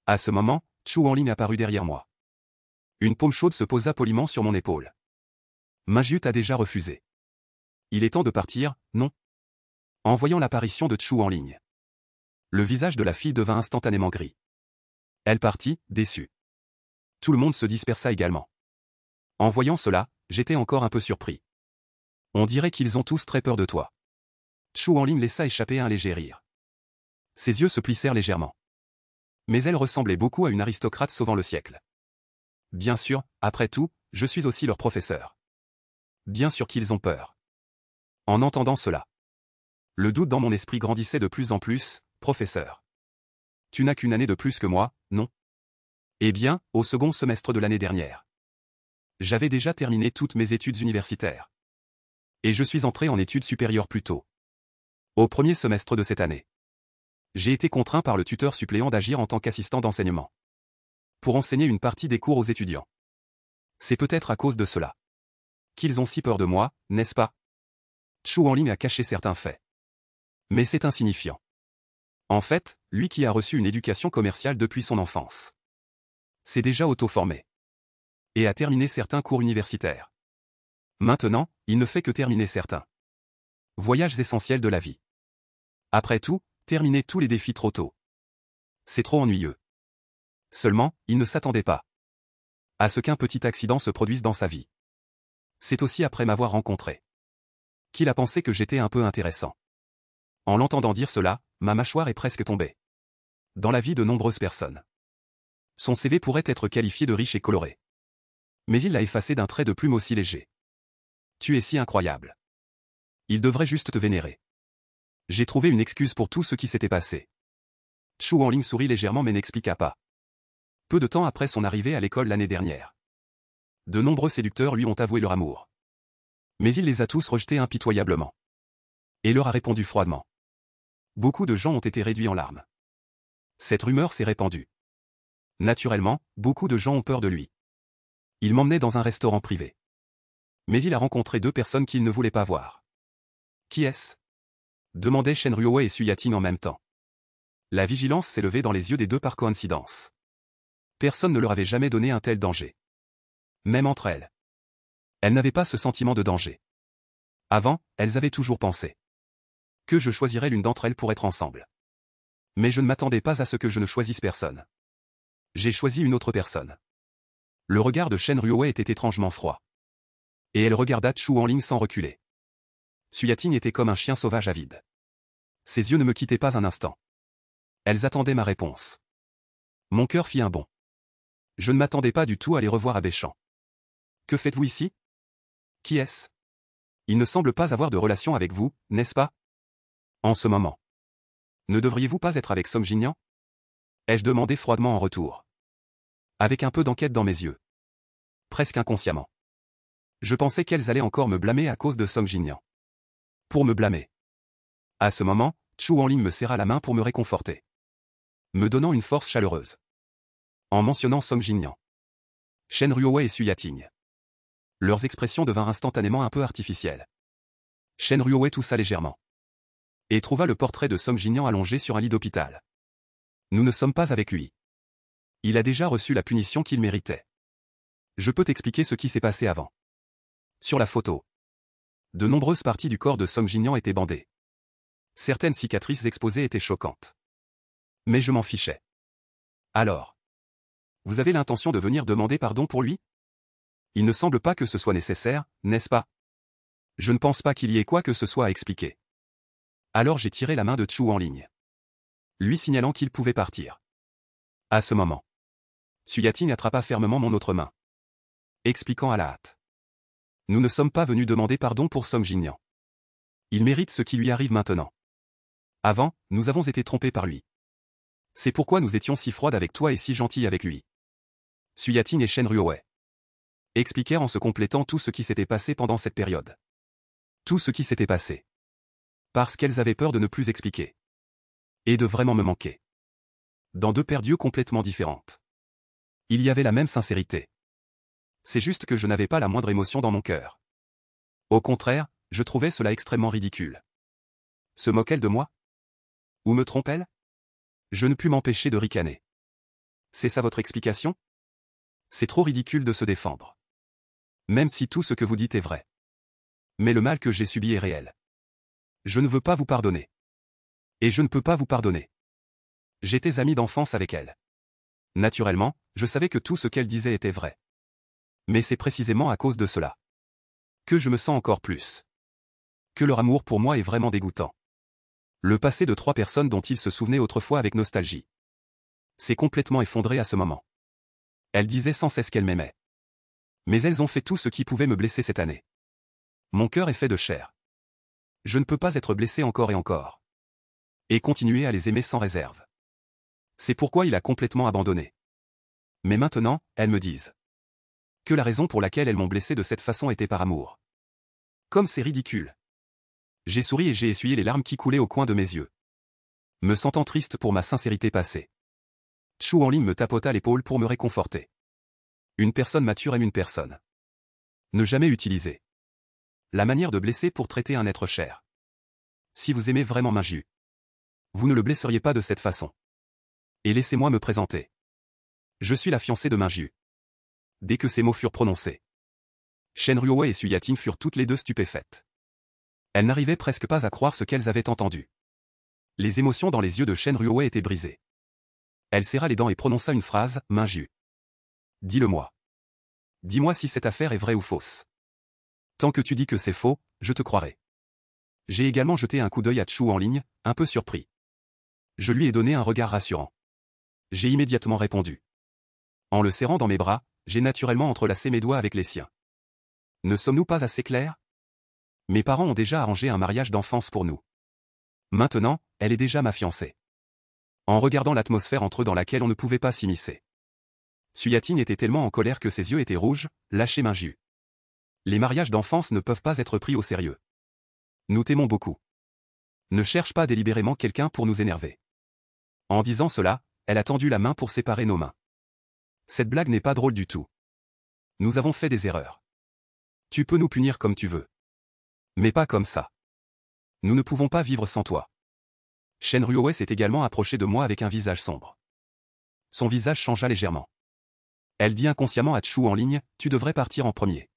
À ce moment, Chu Wanling apparut derrière moi. Une paume chaude se posa poliment sur mon épaule. Minju t'a déjà refusé. Il est temps de partir, non? En voyant l'apparition de Chu Wanling. Le visage de la fille devint instantanément gris. Elle partit, déçue. Tout le monde se dispersa également. En voyant cela, j'étais encore un peu surpris. On dirait qu'ils ont tous très peur de toi. Chu Wanling laissa échapper un léger rire. Ses yeux se plissèrent légèrement. Mais elle ressemblait beaucoup à une aristocrate sauvant le siècle. Bien sûr, après tout, je suis aussi leur professeur. Bien sûr qu'ils ont peur. En entendant cela. Le doute dans mon esprit grandissait de plus en plus, professeur. Tu n'as qu'une année de plus que moi, non? Eh bien, au second semestre de l'année dernière. J'avais déjà terminé toutes mes études universitaires. Et je suis entré en études supérieures plus tôt. Au premier semestre de cette année. J'ai été contraint par le tuteur suppléant d'agir en tant qu'assistant d'enseignement. Pour enseigner une partie des cours aux étudiants. C'est peut-être à cause de cela. Qu'ils ont si peur de moi, n'est-ce pas? Chu Wanling a caché certains faits. Mais c'est insignifiant. En fait, lui qui a reçu une éducation commerciale depuis son enfance. C'est déjà auto-formé. Et a terminé certains cours universitaires. Maintenant, il ne fait que terminer certains voyages essentiels de la vie. Après tout, terminer tous les défis trop tôt. C'est trop ennuyeux. Seulement, il ne s'attendait pas à ce qu'un petit accident se produise dans sa vie. C'est aussi après m'avoir rencontré qu'il a pensé que j'étais un peu intéressant. En l'entendant dire cela, ma mâchoire est presque tombée. Dans la vie de nombreuses personnes. Son CV pourrait être qualifié de riche et coloré. Mais il l'a effacé d'un trait de plume aussi léger. Tu es si incroyable. Il devrait juste te vénérer. J'ai trouvé une excuse pour tout ce qui s'était passé. Chu Wanling sourit légèrement mais n'expliqua pas. Peu de temps après son arrivée à l'école l'année dernière. De nombreux séducteurs lui ont avoué leur amour. Mais il les a tous rejetés impitoyablement. Et leur a répondu froidement. Beaucoup de gens ont été réduits en larmes. Cette rumeur s'est répandue. Naturellement, beaucoup de gens ont peur de lui. Il m'emmenait dans un restaurant privé. Mais il a rencontré deux personnes qu'il ne voulait pas voir. Qui est-ce? Demandaient Shen Ruowei et Su Yating en même temps. La vigilance s'est levée dans les yeux des deux par coïncidence. Personne ne leur avait jamais donné un tel danger. Même entre elles. Elles n'avaient pas ce sentiment de danger. Avant, elles avaient toujours pensé que je choisirais l'une d'entre elles pour être ensemble. Mais je ne m'attendais pas à ce que je ne choisisse personne. J'ai choisi une autre personne. Le regard de Shen Ruowei était étrangement froid. Et elle regarda Chu Wanling sans reculer. Su Yating était comme un chien sauvage avide. Ses yeux ne me quittaient pas un instant. Elles attendaient ma réponse. Mon cœur fit un bond. Je ne m'attendais pas du tout à les revoir à Béchamp. Que faites-vous ici? Qui est-ce? Il ne semble pas avoir de relation avec vous, n'est-ce pas? En ce moment. Ne devriez-vous pas être avec Song Jinyan? Ai-je demandé froidement en retour. Avec un peu d'enquête dans mes yeux. Presque inconsciemment. Je pensais qu'elles allaient encore me blâmer à cause de Song Jinyan. Pour me blâmer. À ce moment, Chu Wanling me serra la main pour me réconforter. Me donnant une force chaleureuse. En mentionnant Song Jinyan. Shen Ruowei et Su Yating. Leurs expressions devinrent instantanément un peu artificielles. Shen Ruowei toussa légèrement. Et trouva le portrait de Song Jinyan allongé sur un lit d'hôpital. Nous ne sommes pas avec lui. Il a déjà reçu la punition qu'il méritait. Je peux t'expliquer ce qui s'est passé avant. Sur la photo. De nombreuses parties du corps de Song Jinyan étaient bandées. Certaines cicatrices exposées étaient choquantes. Mais je m'en fichais. Alors. Vous avez l'intention de venir demander pardon pour lui? Il ne semble pas que ce soit nécessaire, n'est-ce pas? Je ne pense pas qu'il y ait quoi que ce soit à expliquer. Alors j'ai tiré la main de Chu Wanling. Lui signalant qu'il pouvait partir. À ce moment. Su Yating attrapa fermement mon autre main. Expliquant à la hâte. Nous ne sommes pas venus demander pardon pour Song Jinyan. Il mérite ce qui lui arrive maintenant. Avant, nous avons été trompés par lui. C'est pourquoi nous étions si froides avec toi et si gentils avec lui. Su Yating et Shen Ruowei expliquèrent en se complétant tout ce qui s'était passé pendant cette période. Tout ce qui s'était passé. Parce qu'elles avaient peur de ne plus expliquer. Et de vraiment me manquer. Dans deux paires d'yeux complètement différentes. Il y avait la même sincérité. C'est juste que je n'avais pas la moindre émotion dans mon cœur. Au contraire, je trouvais cela extrêmement ridicule. Se moque-t-elle de moi? Ou me trompe-t-elle? Je ne pus m'empêcher de ricaner. C'est ça votre explication? C'est trop ridicule de se défendre. Même si tout ce que vous dites est vrai. Mais le mal que j'ai subi est réel. Je ne veux pas vous pardonner. Et je ne peux pas vous pardonner. J'étais ami d'enfance avec elle. Naturellement, je savais que tout ce qu'elle disait était vrai. Mais c'est précisément à cause de cela que je me sens encore plus. Que leur amour pour moi est vraiment dégoûtant. Le passé de trois personnes dont ils se souvenaient autrefois avec nostalgie s'est complètement effondré à ce moment. Elles disaient sans cesse qu'elles m'aimaient. Mais elles ont fait tout ce qui pouvait me blesser cette année. Mon cœur est fait de chair. Je ne peux pas être blessé encore et encore. Et continuer à les aimer sans réserve. C'est pourquoi il a complètement abandonné. Mais maintenant, elles me disent que la raison pour laquelle elles m'ont blessé de cette façon était par amour. Comme c'est ridicule. J'ai souri et j'ai essuyé les larmes qui coulaient au coin de mes yeux. Me sentant triste pour ma sincérité passée. Chu Hanling me tapota l'épaule pour me réconforter. Une personne mature aime une personne. Ne jamais utiliser la manière de blesser pour traiter un être cher. Si vous aimez vraiment Minju, vous ne le blesseriez pas de cette façon. Et laissez-moi me présenter. Je suis la fiancée de Minju. Dès que ces mots furent prononcés, Shen Ruowei et Su Yating furent toutes les deux stupéfaites. Elles n'arrivaient presque pas à croire ce qu'elles avaient entendu. Les émotions dans les yeux de Shen Ruowei étaient brisées. Elle serra les dents et prononça une phrase, Minju. Dis-le-moi. Dis-moi si cette affaire est vraie ou fausse. Tant que tu dis que c'est faux, je te croirai. J'ai également jeté un coup d'œil à Chu Hanling, un peu surpris. Je lui ai donné un regard rassurant. J'ai immédiatement répondu. En le serrant dans mes bras, j'ai naturellement entrelacé mes doigts avec les siens. Ne sommes-nous pas assez clairs? Mes parents ont déjà arrangé un mariage d'enfance pour nous. Maintenant, elle est déjà ma fiancée. En regardant l'atmosphère entre eux dans laquelle on ne pouvait pas s'immiscer. Su Yating était tellement en colère que ses yeux étaient rouges, lâchés Minju. Les mariages d'enfance ne peuvent pas être pris au sérieux. Nous t'aimons beaucoup. Ne cherche pas délibérément quelqu'un pour nous énerver. En disant cela, elle a tendu la main pour séparer nos mains. Cette blague n'est pas drôle du tout. Nous avons fait des erreurs. Tu peux nous punir comme tu veux. Mais pas comme ça. Nous ne pouvons pas vivre sans toi. Shen Ruowei s'est également approchée de moi avec un visage sombre. Son visage changea légèrement. Elle dit inconsciemment à Chu Hanling, tu devrais partir en premier.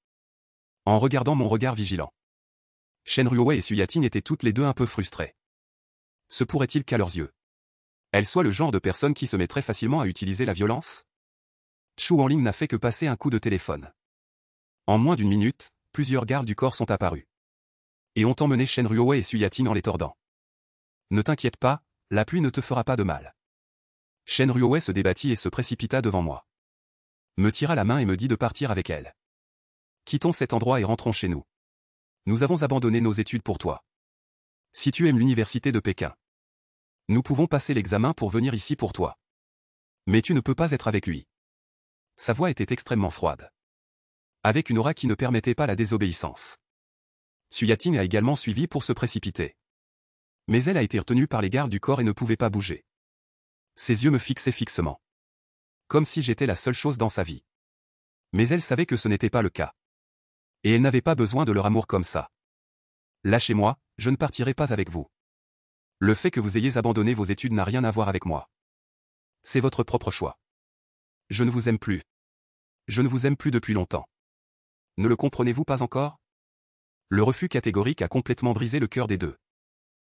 En regardant mon regard vigilant. Shen Ruowei et Su Yating étaient toutes les deux un peu frustrées. Se pourrait-il qu'à leurs yeux, elle soit le genre de personne qui se mettrait facilement à utiliser la violence? Chu Hanling n'a fait que passer un coup de téléphone. En moins d'une minute, plusieurs gardes du corps sont apparus. Et ont emmené Shen Ruowei et Su Yating en les tordant. Ne t'inquiète pas, la pluie ne te fera pas de mal. Shen Ruowei se débattit et se précipita devant moi. Me tira la main et me dit de partir avec elle. Quittons cet endroit et rentrons chez nous. Nous avons abandonné nos études pour toi. Si tu aimes l'université de Pékin, nous pouvons passer l'examen pour venir ici pour toi. Mais tu ne peux pas être avec lui. Sa voix était extrêmement froide. Avec une aura qui ne permettait pas la désobéissance. Su Yating a également suivi pour se précipiter. Mais elle a été retenue par les gardes du corps et ne pouvait pas bouger. Ses yeux me fixaient fixement. Comme si j'étais la seule chose dans sa vie. Mais elle savait que ce n'était pas le cas. Et elle n'avait pas besoin de leur amour comme ça. Lâchez-moi, je ne partirai pas avec vous. Le fait que vous ayez abandonné vos études n'a rien à voir avec moi. C'est votre propre choix. Je ne vous aime plus. Je ne vous aime plus depuis longtemps. Ne le comprenez-vous pas encore? Le refus catégorique a complètement brisé le cœur des deux.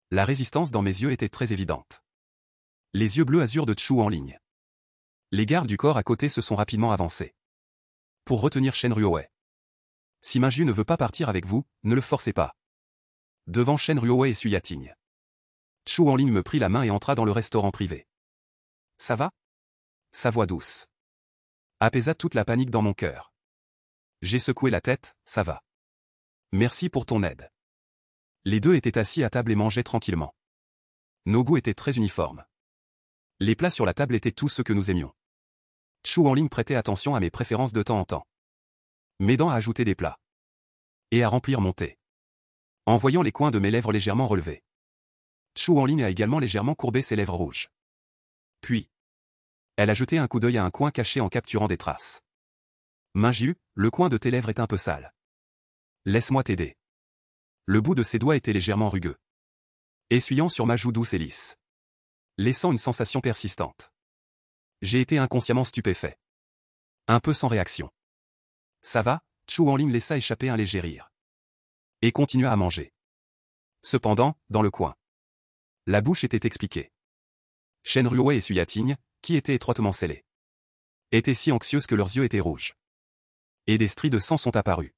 La résistance dans mes yeux était très évidente. Les yeux bleus azur de Chu Hanling. Les gardes du corps à côté se sont rapidement avancés. Pour retenir Shen Ruowei. Si Minju ne veut pas partir avec vous, ne le forcez pas. Devant Shen Ruowei et Su Yating. Chu Hanling me prit la main et entra dans le restaurant privé. Ça va? Sa voix douce apaisa toute la panique dans mon cœur. J'ai secoué la tête, ça va. Merci pour ton aide. Les deux étaient assis à table et mangeaient tranquillement. Nos goûts étaient très uniformes. Les plats sur la table étaient tous ceux que nous aimions. Chu Hanling prêtait attention à mes préférences de temps en temps. M'aidant à ajouter des plats. Et à remplir mon thé. En voyant les coins de mes lèvres légèrement relevés. Chu Hanling a également légèrement courbé ses lèvres rouges. Puis, elle a jeté un coup d'œil à un coin caché en capturant des traces. Minju, le coin de tes lèvres est un peu sale. Laisse-moi t'aider. Le bout de ses doigts était légèrement rugueux. Essuyant sur ma joue douce et lisse. Laissant une sensation persistante. J'ai été inconsciemment stupéfait. Un peu sans réaction. Ça va? Chu Hanling laissa échapper un léger rire. Et continua à manger. Cependant, dans le coin. La bouche était expliquée. Shen Ruowei et Su Yating, qui étaient étroitement scellés, étaient si anxieuses que leurs yeux étaient rouges. Et des stries de sang sont apparus.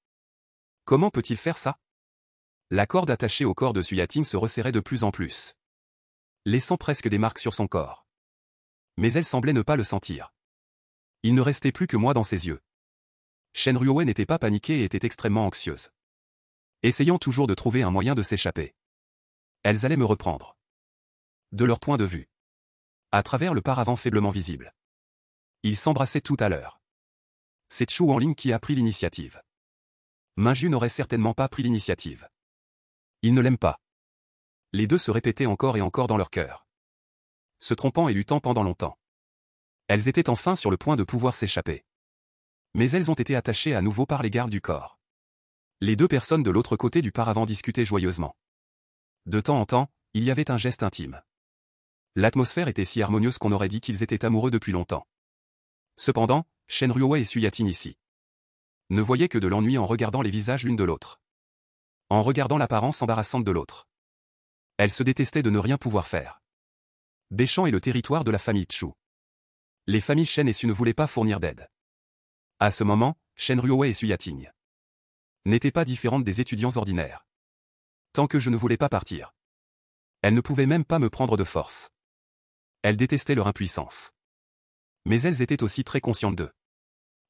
Comment peut-il faire ça? La corde attachée au corps de Su Yating se resserrait de plus en plus. Laissant presque des marques sur son corps. Mais elle semblait ne pas le sentir. Il ne restait plus que moi dans ses yeux. Shen Ruowei n'était pas paniquée et était extrêmement anxieuse. Essayant toujours de trouver un moyen de s'échapper. Elles allaient me reprendre. De leur point de vue. À travers le paravent faiblement visible. Ils s'embrassaient tout à l'heure. C'est Chu Wanling qui a pris l'initiative. Minju n'aurait certainement pas pris l'initiative. Il ne l'aime pas. Les deux se répétaient encore et encore dans leur cœur. Se trompant et luttant pendant longtemps. Elles étaient enfin sur le point de pouvoir s'échapper. Mais elles ont été attachées à nouveau par les gardes du corps. Les deux personnes de l'autre côté du paravent discutaient joyeusement. De temps en temps, il y avait un geste intime. L'atmosphère était si harmonieuse qu'on aurait dit qu'ils étaient amoureux depuis longtemps. Cependant, Shen Ruowei et Su Yating ici ne voyaient que de l'ennui en regardant les visages l'une de l'autre. En regardant l'apparence embarrassante de l'autre. Elles se détestaient de ne rien pouvoir faire. Béchamp est le territoire de la famille Chu. Les familles Shen et Su ne voulaient pas fournir d'aide. À ce moment, Shen Ruowei et Su Yating n'étaient pas différentes des étudiants ordinaires. Tant que je ne voulais pas partir. Elles ne pouvaient même pas me prendre de force. Elles détestaient leur impuissance. Mais elles étaient aussi très conscientes d'eux.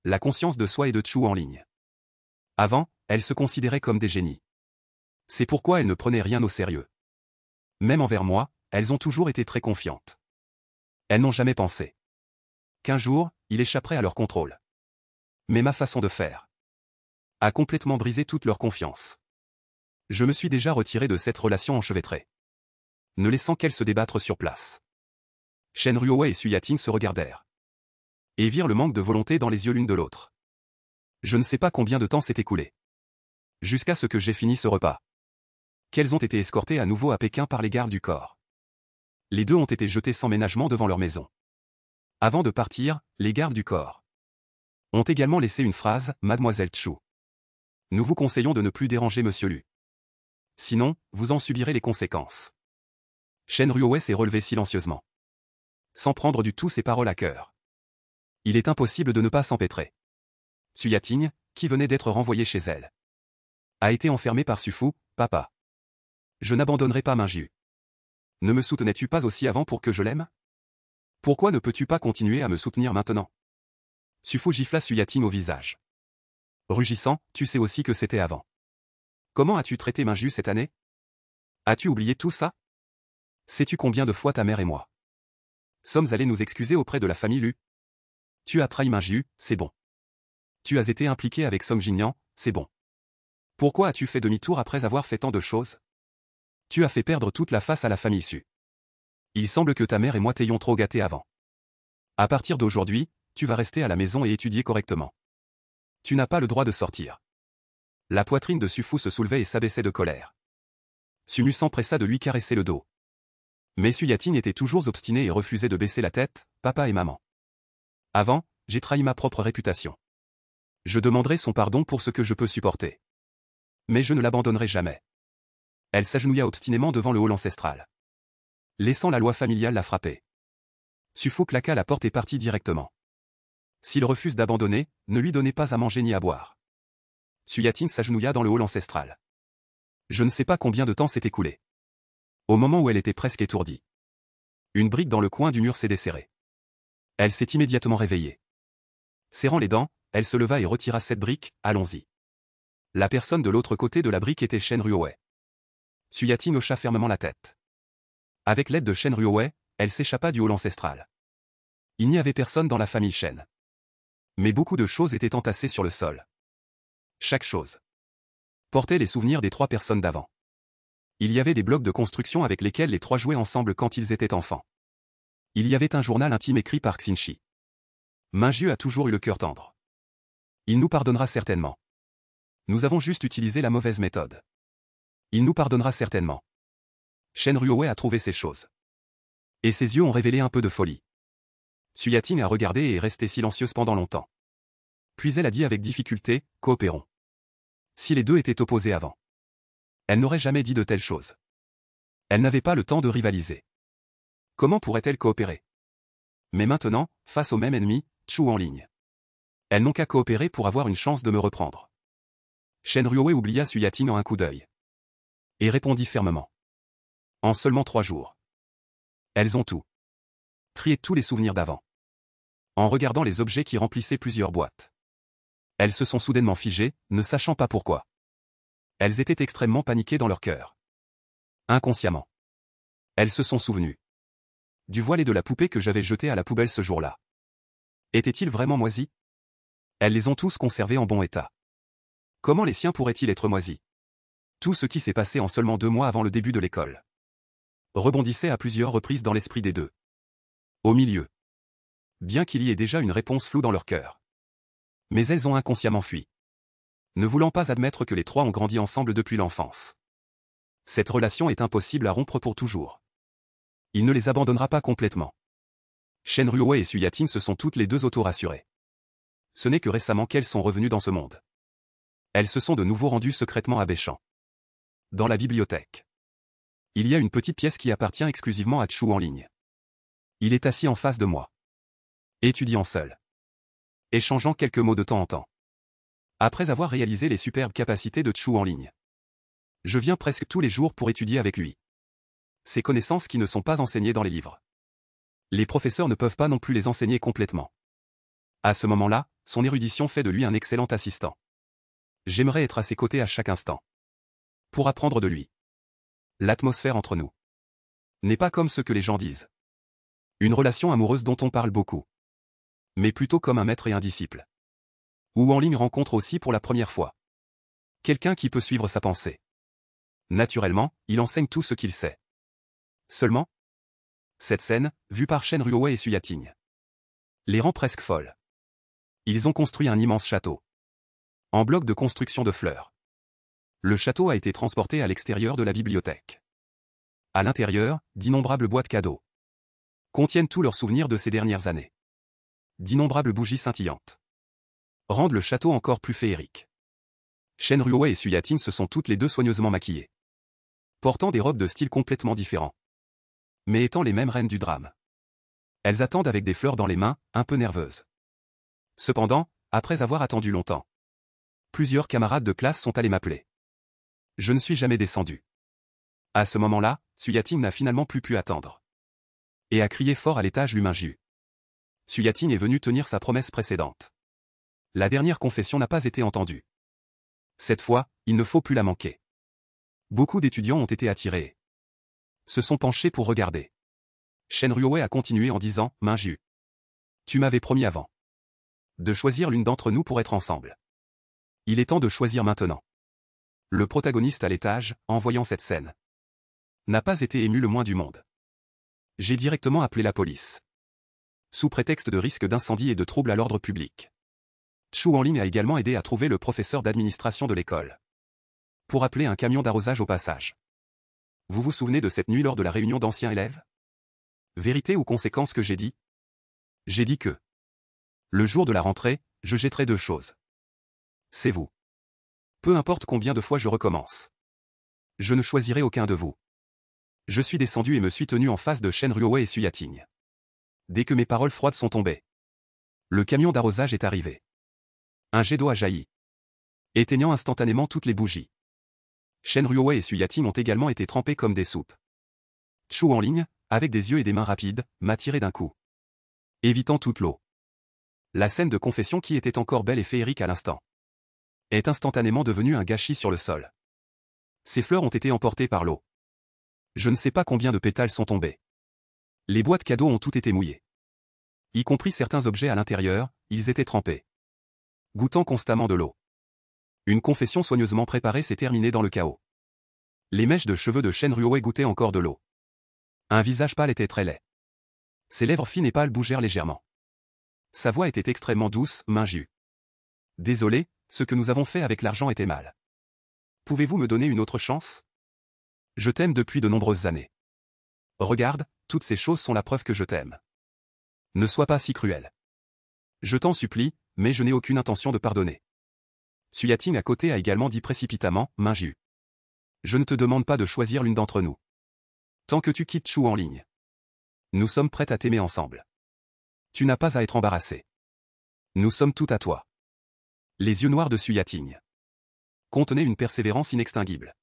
La conscience de soi et de Chu Wanling. Avant, elles se considéraient comme des génies. C'est pourquoi elles ne prenaient rien au sérieux. Même envers moi, elles ont toujours été très confiantes. Elles n'ont jamais pensé qu'un jour, il échapperait à leur contrôle. Mais ma façon de faire a complètement brisé toute leur confiance. Je me suis déjà retiré de cette relation enchevêtrée, ne laissant qu'elles se débattre sur place. Shen Ruowei et Su Yating se regardèrent et virent le manque de volonté dans les yeux l'une de l'autre. Je ne sais pas combien de temps s'est écoulé. Jusqu'à ce que j'ai fini ce repas. Qu'elles ont été escortées à nouveau à Pékin par les gardes du corps. Les deux ont été jetés sans ménagement devant leur maison. Avant de partir, les gardes du corps ont également laissé une phrase, Mademoiselle Chu. Nous vous conseillons de ne plus déranger Monsieur Lu. Sinon, vous en subirez les conséquences. Shen Ruowei s'est relevé silencieusement. Sans prendre du tout ses paroles à cœur. Il est impossible de ne pas s'empêtrer. Su Yating, qui venait d'être renvoyée chez elle, a été enfermée par Su Fu, papa. Je n'abandonnerai pas Minju. Ne me soutenais-tu pas aussi avant pour que je l'aime? Pourquoi ne peux-tu pas continuer à me soutenir maintenant? Su Fu gifla Su Yating au visage. Rugissant, tu sais aussi que c'était avant. Comment as-tu traité Minju cette année? As-tu oublié tout ça? Sais-tu combien de fois ta mère et moi sommes allés nous excuser auprès de la famille Lu? Tu as trahi Minju, c'est bon. Tu as été impliqué avec Song Jingyan, c'est bon. Pourquoi as-tu fait demi-tour après avoir fait tant de choses? Tu as fait perdre toute la face à la famille Su. Il semble que ta mère et moi t'ayons trop gâté avant. À partir d'aujourd'hui, tu vas rester à la maison et étudier correctement. Tu n'as pas le droit de sortir. La poitrine de Su Fu se soulevait et s'abaissait de colère. Su Mu s'empressa de lui caresser le dos. Mais Su Yating était toujours obstiné et refusait de baisser la tête, papa et maman. Avant, j'ai trahi ma propre réputation. Je demanderai son pardon pour ce que je peux supporter. Mais je ne l'abandonnerai jamais. Elle s'agenouilla obstinément devant le hall ancestral. Laissant la loi familiale la frapper. Su Fu claqua la porte et partit directement. S'il refuse d'abandonner, ne lui donnez pas à manger ni à boire. Su Yating s'agenouilla dans le hall ancestral. Je ne sais pas combien de temps s'est écoulé. Au moment où elle était presque étourdie. Une brique dans le coin du mur s'est desserrée. Elle s'est immédiatement réveillée. Serrant les dents, elle se leva et retira cette brique, allons-y. La personne de l'autre côté de la brique était Shen Ruowei. Su Yating hocha fermement la tête. Avec l'aide de Shen Ruowei, elle s'échappa du hall ancestral. Il n'y avait personne dans la famille Shen. Mais beaucoup de choses étaient entassées sur le sol. Chaque chose portait les souvenirs des trois personnes d'avant. Il y avait des blocs de construction avec lesquels les trois jouaient ensemble quand ils étaient enfants. Il y avait un journal intime écrit par Xinchi. Minju a toujours eu le cœur tendre. Il nous pardonnera certainement. Nous avons juste utilisé la mauvaise méthode. Il nous pardonnera certainement. Shen Ruowei a trouvé ces choses. Et ses yeux ont révélé un peu de folie. Su Yating a regardé et est restée silencieuse pendant longtemps. Puis elle a dit avec difficulté, coopérons. Si les deux étaient opposés avant. Elle n'aurait jamais dit de telles choses. Elle n'avait pas le temps de rivaliser. Comment pourrait-elle coopérer? Mais maintenant, face au même ennemi, Chu Wanling. Elles n'ont qu'à coopérer pour avoir une chance de me reprendre. Shen Ruowei oublia Su Yating en un coup d'œil. Et répondit fermement. En seulement 3 jours. Elles ont tout. Trié tous les souvenirs d'avant. En regardant les objets qui remplissaient plusieurs boîtes. Elles se sont soudainement figées, ne sachant pas pourquoi. Elles étaient extrêmement paniquées dans leur cœur. Inconsciemment. Elles se sont souvenues du voile et de la poupée que j'avais jetée à la poubelle ce jour-là. Étaient-ils vraiment moisis? Elles les ont tous conservés en bon état. Comment les siens pourraient-ils être moisis? Tout ce qui s'est passé en seulement 2 mois avant le début de l'école rebondissait à plusieurs reprises dans l'esprit des deux. Au milieu. Bien qu'il y ait déjà une réponse floue dans leur cœur. Mais elles ont inconsciemment fui. Ne voulant pas admettre que les trois ont grandi ensemble depuis l'enfance. Cette relation est impossible à rompre pour toujours. Il ne les abandonnera pas complètement. Shen Ruowei et Su Yating se sont toutes les deux auto-rassurées. Ce n'est que récemment qu'elles sont revenues dans ce monde. Elles se sont de nouveau rendues secrètement à Baichang. Dans la bibliothèque. Il y a une petite pièce qui appartient exclusivement à Chu en ligne. Il est assis en face de moi. Étudiant seul. Échangeant quelques mots de temps en temps. Après avoir réalisé les superbes capacités de Chu en ligne. Je viens presque tous les jours pour étudier avec lui. Ces connaissances qui ne sont pas enseignées dans les livres. Les professeurs ne peuvent pas non plus les enseigner complètement. À ce moment-là, son érudition fait de lui un excellent assistant. J'aimerais être à ses côtés à chaque instant. Pour apprendre de lui. L'atmosphère entre nous n'est pas comme ce que les gens disent. Une relation amoureuse dont on parle beaucoup. Mais plutôt comme un maître et un disciple. Ou en ligne rencontre aussi pour la première fois. Quelqu'un qui peut suivre sa pensée. Naturellement, il enseigne tout ce qu'il sait. Seulement, cette scène, vue par Shen Ruowei et Su Yating, les rend presque folles. Ils ont construit un immense château. En bloc de construction de fleurs. Le château a été transporté à l'extérieur de la bibliothèque. À l'intérieur, d'innombrables boîtes cadeaux contiennent tous leurs souvenirs de ces dernières années. D'innombrables bougies scintillantes rendent le château encore plus féerique. Shen Ruowei et Su Yating se sont toutes les deux soigneusement maquillées. Portant des robes de style complètement différents. Mais étant les mêmes reines du drame. Elles attendent avec des fleurs dans les mains, un peu nerveuses. Cependant, après avoir attendu longtemps, plusieurs camarades de classe sont allés m'appeler. Je ne suis jamais descendu. À ce moment-là, Su Yating n'a finalement plus pu attendre. Et a crié fort à l'étage l'humain Ju. Su Yating est venu tenir sa promesse précédente. La dernière confession n'a pas été entendue. Cette fois, il ne faut plus la manquer. Beaucoup d'étudiants ont été attirés. Se sont penchés pour regarder. Shen Ruowei a continué en disant, Minju. Tu m'avais promis avant. De choisir l'une d'entre nous pour être ensemble. Il est temps de choisir maintenant. Le protagoniste à l'étage, en voyant cette scène, n'a pas été ému le moins du monde. J'ai directement appelé la police. Sous prétexte de risque d'incendie et de troubles à l'ordre public. Chu en ligne a également aidé à trouver le professeur d'administration de l'école. Pour appeler un camion d'arrosage au passage. Vous vous souvenez de cette nuit lors de la réunion d'anciens élèves? Vérité ou conséquence que j'ai dit? J'ai dit que, le jour de la rentrée, je jetterai 2 choses. C'est vous. Peu importe combien de fois je recommence. Je ne choisirai aucun de vous. Je suis descendu et me suis tenu en face de Shen Ruowei et Su Yating. Dès que mes paroles froides sont tombées, le camion d'arrosage est arrivé. Un jet d'eau a jailli, éteignant instantanément toutes les bougies. Shen Ruowei et Su Yating ont également été trempés comme des soupes. Chu en ligne, avec des yeux et des mains rapides, m'a tiré d'un coup, évitant toute l'eau. La scène de confession qui était encore belle et féerique à l'instant est instantanément devenue un gâchis sur le sol. Ces fleurs ont été emportées par l'eau. Je ne sais pas combien de pétales sont tombés. Les boîtes cadeaux ont toutes été mouillées. Y compris certains objets à l'intérieur, ils étaient trempés. Goûtant constamment de l'eau. Une confession soigneusement préparée s'est terminée dans le chaos. Les mèches de cheveux de Shen Ruowei goûtaient encore de l'eau. Un visage pâle était très laid. Ses lèvres fines et pâles bougèrent légèrement. Sa voix était extrêmement douce, Minju. Désolé, ce que nous avons fait avec l'argent était mal. Pouvez-vous me donner une autre chance? Je t'aime depuis de nombreuses années. Regarde, toutes ces choses sont la preuve que je t'aime. Ne sois pas si cruel. Je t'en supplie, mais je n'ai aucune intention de pardonner. Su Yating à côté a également dit précipitamment, Minju. Je ne te demande pas de choisir l'une d'entre nous. Tant que tu quittes Chu en ligne. Nous sommes prêts à t'aimer ensemble. Tu n'as pas à être embarrassé. Nous sommes tout à toi. Les yeux noirs de Su Yating contenaient une persévérance inextinguible.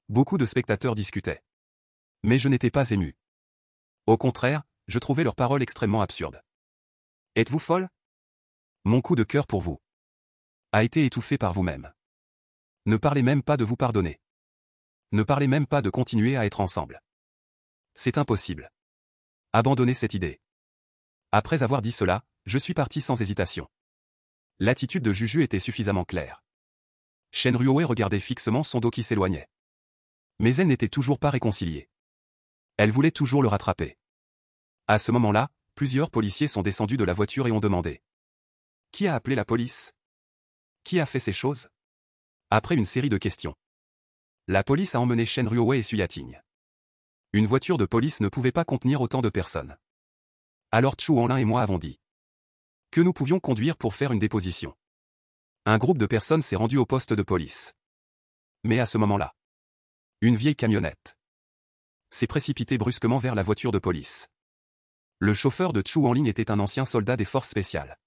Beaucoup de spectateurs discutaient. Mais je n'étais pas ému. Au contraire, je trouvais leurs paroles extrêmement absurdes. Êtes-vous folle? Mon coup de cœur pour vous a été étouffé par vous-même. Ne parlez même pas de vous pardonner. Ne parlez même pas de continuer à être ensemble. C'est impossible. Abandonnez cette idée. Après avoir dit cela, Je suis parti sans hésitation. L'attitude de Juju était suffisamment claire. Shen Ruoe regardait fixement son dos qui s'éloignait. Mais elle n'était toujours pas réconciliée. Elle voulait toujours le rattraper. À ce moment-là, plusieurs policiers sont descendus de la voiture et ont demandé. Qui a appelé la police? Qui a fait ces choses? Après une série de questions. La police a emmené Shen Ruoe et Su Yating. Une voiture de police ne pouvait pas contenir autant de personnes. Alors Chu Wanlin et moi avons dit que nous pouvions conduire pour faire une déposition. Un groupe de personnes s'est rendu au poste de police. Mais à ce moment-là, une vieille camionnette s'est précipitée brusquement vers la voiture de police. Le chauffeur de Chu Wanling était un ancien soldat des forces spéciales.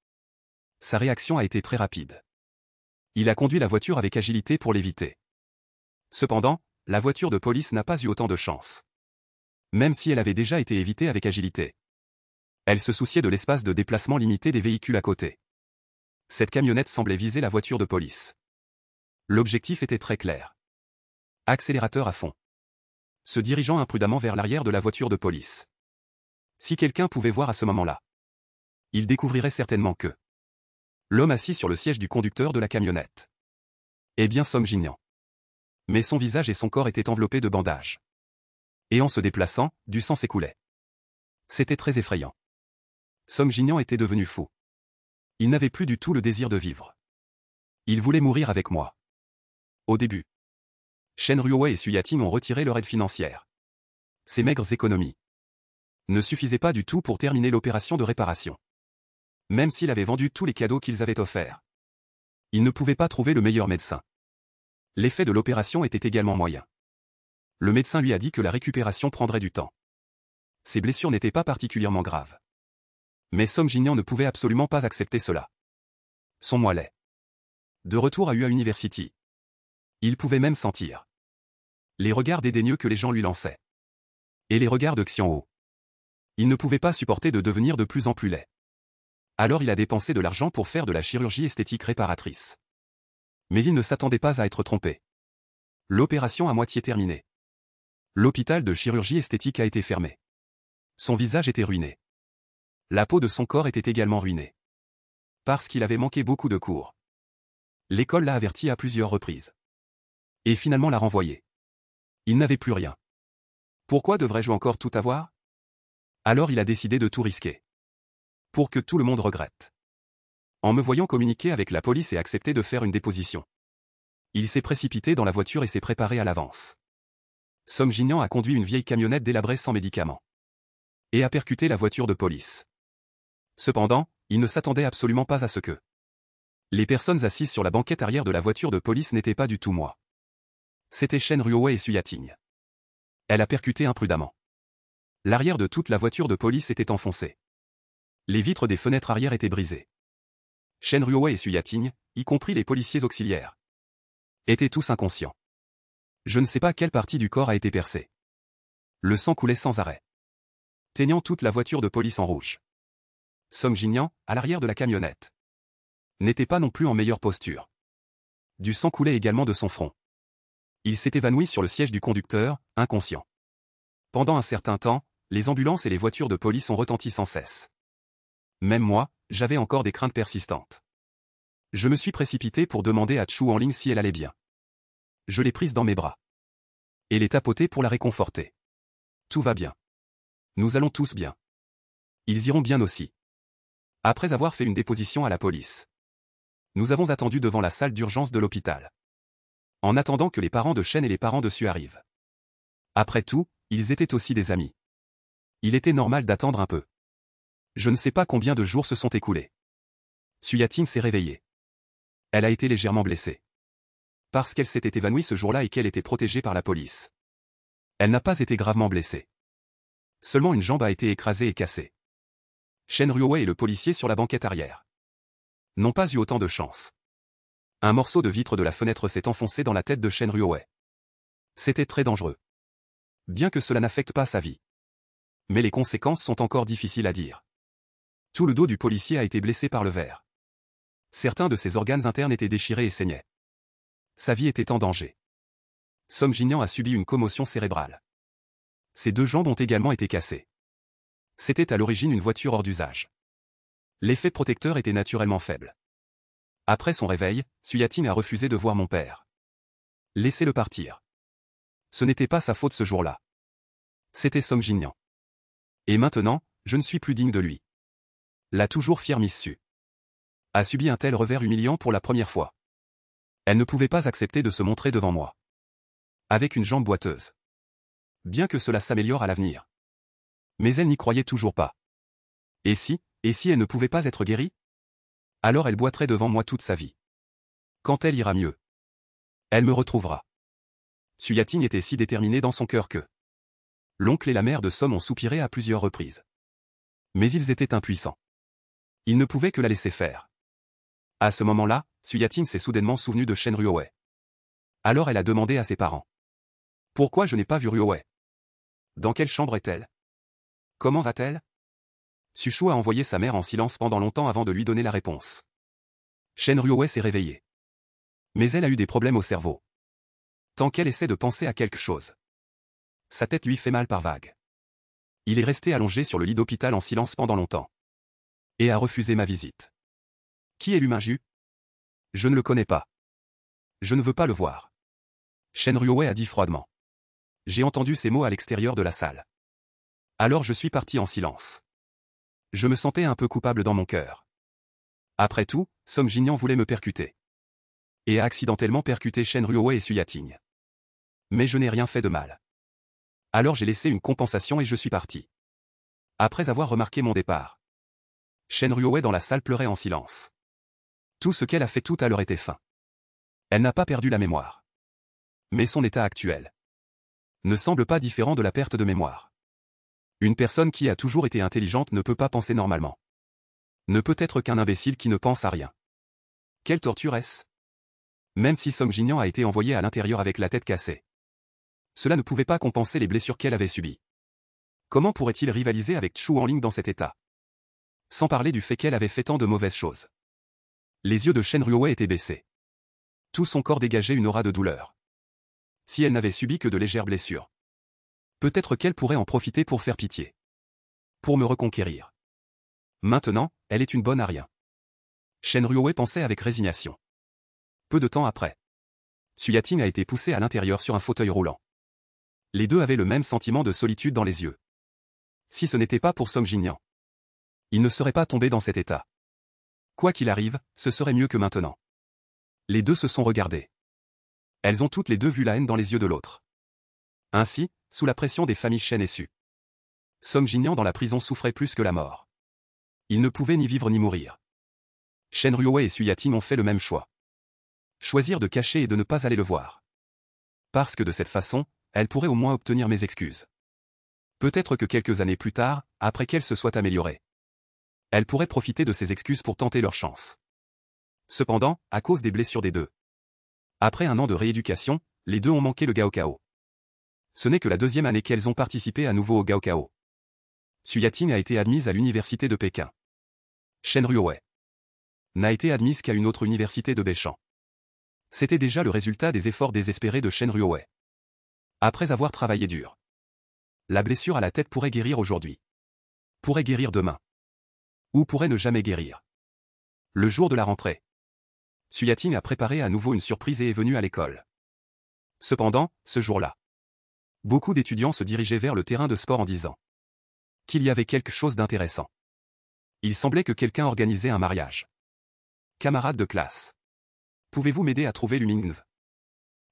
Sa réaction a été très rapide. Il a conduit la voiture avec agilité pour l'éviter. Cependant, la voiture de police n'a pas eu autant de chance. Même si elle avait déjà été évitée avec agilité. Elle se souciait de l'espace de déplacement limité des véhicules à côté. Cette camionnette semblait viser la voiture de police. L'objectif était très clair. Accélérateur à fond. Se dirigeant imprudemment vers l'arrière de la voiture de police. Si quelqu'un pouvait voir à ce moment-là, il découvrirait certainement que l'homme assis sur le siège du conducteur de la camionnette. Eh bien Song Jinyan. Mais son visage et son corps étaient enveloppés de bandages. Et en se déplaçant, du sang s'écoulait. C'était très effrayant. Song Jinyan était devenu fou. Il n'avait plus du tout le désir de vivre. Il voulait mourir avec moi. Au début, Shen Ruoe et Su Yating ont retiré leur aide financière. Ces maigres économies ne suffisaient pas du tout pour terminer l'opération de réparation. Même s'il avait vendu tous les cadeaux qu'ils avaient offerts, il ne pouvait pas trouver le meilleur médecin. L'effet de l'opération était également moyen. Le médecin lui a dit que la récupération prendrait du temps. Ses blessures n'étaient pas particulièrement graves. Mais Song Jinyan ne pouvait absolument pas accepter cela. Son moellet. De retour à UA University. Il pouvait même sentir les regards dédaigneux que les gens lui lançaient. Et les regards de Xianho. Il ne pouvait pas supporter de devenir de plus en plus laid. Alors il a dépensé de l'argent pour faire de la chirurgie esthétique réparatrice. Mais il ne s'attendait pas à être trompé. L'opération à moitié terminée. L'hôpital de chirurgie esthétique a été fermé. Son visage était ruiné. La peau de son corps était également ruinée. Parce qu'il avait manqué beaucoup de cours. L'école l'a averti à plusieurs reprises. Et finalement l'a renvoyé. Il n'avait plus rien. Pourquoi devrais-je encore tout avoir? Alors il a décidé de tout risquer. Pour que tout le monde regrette. En me voyant communiquer avec la police et accepter de faire une déposition. Il s'est précipité dans la voiture et s'est préparé à l'avance. Song Jinyan a conduit une vieille camionnette délabrée sans médicaments. Et a percuté la voiture de police. Cependant, il ne s'attendait absolument pas à ce que les personnes assises sur la banquette arrière de la voiture de police n'étaient pas du tout moi. C'était Shen Ruoe et Su Yating. Elle a percuté imprudemment. L'arrière de toute la voiture de police était enfoncée. Les vitres des fenêtres arrière étaient brisées. Shen Ruoe et Su Yating, y compris les policiers auxiliaires, étaient tous inconscients. Je ne sais pas quelle partie du corps a été percée. Le sang coulait sans arrêt, teignant toute la voiture de police en rouge. Song Jinyan, à l'arrière de la camionnette, n'était pas non plus en meilleure posture. Du sang coulait également de son front. Il s'est évanoui sur le siège du conducteur, inconscient. Pendant un certain temps, les ambulances et les voitures de police ont retenti sans cesse. Même moi, j'avais encore des craintes persistantes. Je me suis précipité pour demander à Chu Wanling si elle allait bien. Je l'ai prise dans mes bras. Et l'ai tapotée pour la réconforter. Tout va bien. Nous allons tous bien. Ils iront bien aussi. Après avoir fait une déposition à la police, nous avons attendu devant la salle d'urgence de l'hôpital. En attendant que les parents de Shen et les parents de Su arrivent. Après tout, ils étaient aussi des amis. Il était normal d'attendre un peu. Je ne sais pas combien de jours se sont écoulés. Su Yating s'est réveillée. Elle a été légèrement blessée. Parce qu'elle s'était évanouie ce jour-là et qu'elle était protégée par la police. Elle n'a pas été gravement blessée. Seulement une jambe a été écrasée et cassée. Shen Ruoe et le policier sur la banquette arrière n'ont pas eu autant de chance. Un morceau de vitre de la fenêtre s'est enfoncé dans la tête de Shen Ruoe. C'était très dangereux. Bien que cela n'affecte pas sa vie. Mais les conséquences sont encore difficiles à dire. Tout le dos du policier a été blessé par le verre. Certains de ses organes internes étaient déchirés et saignaient. Sa vie était en danger. Song Jinyan a subi une commotion cérébrale. Ses deux jambes ont également été cassées. C'était à l'origine une voiture hors d'usage. L'effet protecteur était naturellement faible. Après son réveil, Suyatin a refusé de voir mon père. Laissez-le partir. Ce n'était pas sa faute ce jour-là. C'était Song Jinyan. Et maintenant, je ne suis plus digne de lui. La toujours fière Miss Su a subi un tel revers humiliant pour la première fois. Elle ne pouvait pas accepter de se montrer devant moi. Avec une jambe boiteuse. Bien que cela s'améliore à l'avenir. Mais elle n'y croyait toujours pas. Et si elle ne pouvait pas être guérie? Alors elle boiterait devant moi toute sa vie. Quand elle ira mieux, elle me retrouvera. Suyatin était si déterminé dans son cœur que l'oncle et la mère de Som ont soupiré à plusieurs reprises. Mais ils étaient impuissants. Ils ne pouvaient que la laisser faire. À ce moment-là, Suyatin s'est soudainement souvenu de Shen Ruowei. Alors elle a demandé à ses parents. Pourquoi je n'ai pas vu Ruowei? Dans quelle chambre est-elle? Comment va-t-elle? Sushu a envoyé sa mère en silence pendant longtemps avant de lui donner la réponse. Shen Ruowei s'est réveillée. Mais elle a eu des problèmes au cerveau. Tant qu'elle essaie de penser à quelque chose. Sa tête lui fait mal par vagues. Il est resté allongé sur le lit d'hôpital en silence pendant longtemps. Et a refusé ma visite. Qui est l'humain Ju? Je ne le connais pas. Je ne veux pas le voir. Shen Ruowei a dit froidement. J'ai entendu ces mots à l'extérieur de la salle. Alors je suis parti en silence. Je me sentais un peu coupable dans mon cœur. Après tout, Song Jinyan voulait me percuter. Et a accidentellement percuté Shen Ruowei et Suyatin. Mais je n'ai rien fait de mal. Alors j'ai laissé une compensation et je suis parti. Après avoir remarqué mon départ. Shen Ruowei dans la salle pleurait en silence. Tout ce qu'elle a fait tout à l'heure était fin. Elle n'a pas perdu la mémoire. Mais son état actuel ne semble pas différent de la perte de mémoire. Une personne qui a toujours été intelligente ne peut pas penser normalement. Ne peut être qu'un imbécile qui ne pense à rien. Quelle torture est-ce? Même si Song Jinyan a été envoyé à l'intérieur avec la tête cassée. Cela ne pouvait pas compenser les blessures qu'elle avait subies. Comment pourrait-il rivaliser avec Chu Wanling dans cet état? Sans parler du fait qu'elle avait fait tant de mauvaises choses. Les yeux de Shen Ruowei étaient baissés. Tout son corps dégageait une aura de douleur. Si elle n'avait subi que de légères blessures. Peut-être qu'elle pourrait en profiter pour faire pitié. Pour me reconquérir. Maintenant, elle est une bonne à rien. Shen Ruowei pensait avec résignation. Peu de temps après. Suyatin a été poussé à l'intérieur sur un fauteuil roulant. Les deux avaient le même sentiment de solitude dans les yeux. Si ce n'était pas pour Song Jinyan, il ne serait pas tombé dans cet état. Quoi qu'il arrive, ce serait mieux que maintenant. Les deux se sont regardés. Elles ont toutes les deux vu la haine dans les yeux de l'autre. Ainsi, sous la pression des familles Shen et Su. Song Jinyan dans la prison souffrait plus que la mort. Il ne pouvait ni vivre ni mourir. Shen Ruowei et Suyatin ont fait le même choix. Choisir de cacher et de ne pas aller le voir. Parce que de cette façon, elle pourrait au moins obtenir mes excuses. Peut-être que quelques années plus tard, après qu'elle se soit améliorée, elle pourrait profiter de ces excuses pour tenter leur chance. Cependant, à cause des blessures des deux. Après un an de rééducation, les deux ont manqué le Gaokao. Ce n'est que la deuxième année qu'elles ont participé à nouveau au Gaokao. Suyatin a été admise à l'université de Pékin. Shen Ruowei n'a été admise qu'à une autre université de Beichan. C'était déjà le résultat des efforts désespérés de Shen Ruowei. Après avoir travaillé dur. La blessure à la tête pourrait guérir aujourd'hui. Pourrait guérir demain. Ou pourrait ne jamais guérir. Le jour de la rentrée. Suyatin a préparé à nouveau une surprise et est venu à l'école. Cependant, ce jour-là, beaucoup d'étudiants se dirigeaient vers le terrain de sport en disant qu'il y avait quelque chose d'intéressant. Il semblait que quelqu'un organisait un mariage. Camarade de classe. Pouvez-vous m'aider à trouver l'Umingv?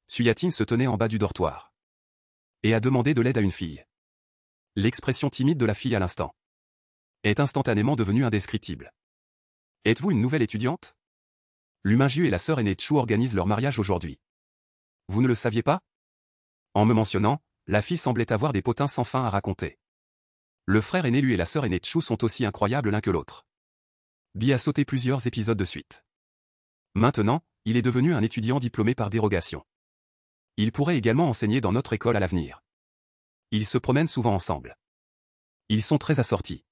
Suyatin se tenait en bas du dortoir. Et a demandé de l'aide à une fille. L'expression timide de la fille à l'instant est instantanément devenue indescriptible. Êtes-vous une nouvelle étudiante? L'Umingju et la sœur aînée Chu organisent leur mariage aujourd'hui. Vous ne le saviez pas? En me mentionnant, la fille semblait avoir des potins sans fin à raconter. Le frère aîné lui et la sœur aînée Chu sont aussi incroyables l'un que l'autre. Bi a sauté plusieurs épisodes de suite. Maintenant, il est devenu un étudiant diplômé par dérogation. Il pourrait également enseigner dans notre école à l'avenir. Ils se promènent souvent ensemble. Ils sont très assortis.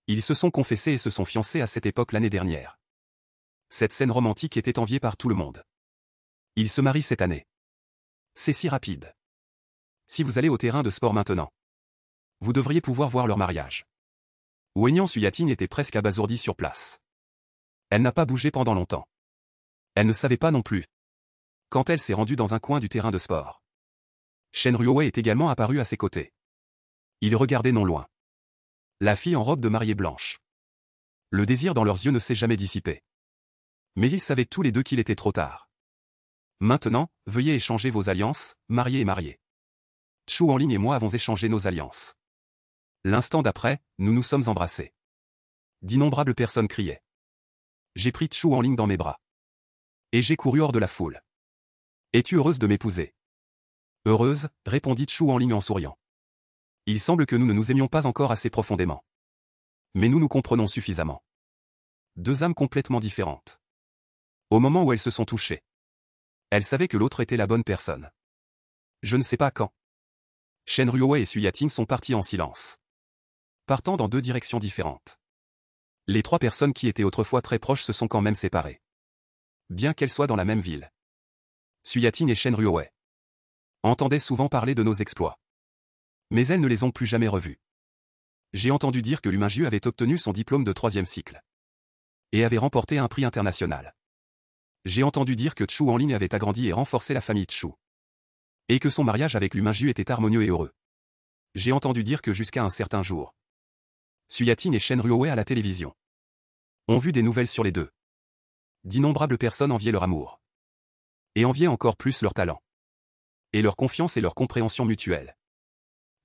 Ils se sont confessés et se sont fiancés à cette époque l'année dernière. Cette scène romantique était enviée par tout le monde. Ils se marient cette année. C'est si rapide. Si vous allez au terrain de sport maintenant, vous devriez pouvoir voir leur mariage. Wenyang Suyating était presque abasourdie sur place. Elle n'a pas bougé pendant longtemps. Elle ne savait pas non plus. Quand elle s'est rendue dans un coin du terrain de sport. Shen Ruowei est également apparu à ses côtés. Il regardait non loin. La fille en robe de mariée blanche. Le désir dans leurs yeux ne s'est jamais dissipé. Mais ils savaient tous les deux qu'il était trop tard. Maintenant, veuillez échanger vos alliances, mariés et mariés. Chu Wanling et moi avons échangé nos alliances. L'instant d'après, nous nous sommes embrassés. D'innombrables personnes criaient. J'ai pris Chu Wanling dans mes bras. Et j'ai couru hors de la foule. Es-tu heureuse de m'épouser? Heureuse, répondit Chu Wanling en souriant. Il semble que nous ne nous aimions pas encore assez profondément. Mais nous nous comprenons suffisamment. Deux âmes complètement différentes. Au moment où elles se sont touchées. Elles savaient que l'autre était la bonne personne. Je ne sais pas quand. Shen Ruowei et Suyating sont partis en silence. Partant dans deux directions différentes. Les trois personnes qui étaient autrefois très proches se sont quand même séparées. Bien qu'elles soient dans la même ville. Suyating et Shen Ruowei entendaient souvent parler de nos exploits. Mais elles ne les ont plus jamais revus. J'ai entendu dire que l'humain Jiu avait obtenu son diplôme de 3e cycle. Et avait remporté un prix international. J'ai entendu dire que Chu Wanling avait agrandi et renforcé la famille Chu. Et que son mariage avec l'humain Jiu était harmonieux et heureux. J'ai entendu dire que jusqu'à un certain jour, Suyating et Shen Ruowei à la télévision ont vu des nouvelles sur les deux. D'innombrables personnes enviaient leur amour. Et enviaient encore plus leur talent. Et leur confiance et leur compréhension mutuelle.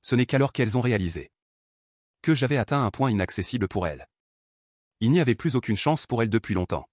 Ce n'est qu'alors qu'elles ont réalisé que j'avais atteint un point inaccessible pour elles. Il n'y avait plus aucune chance pour elles depuis longtemps.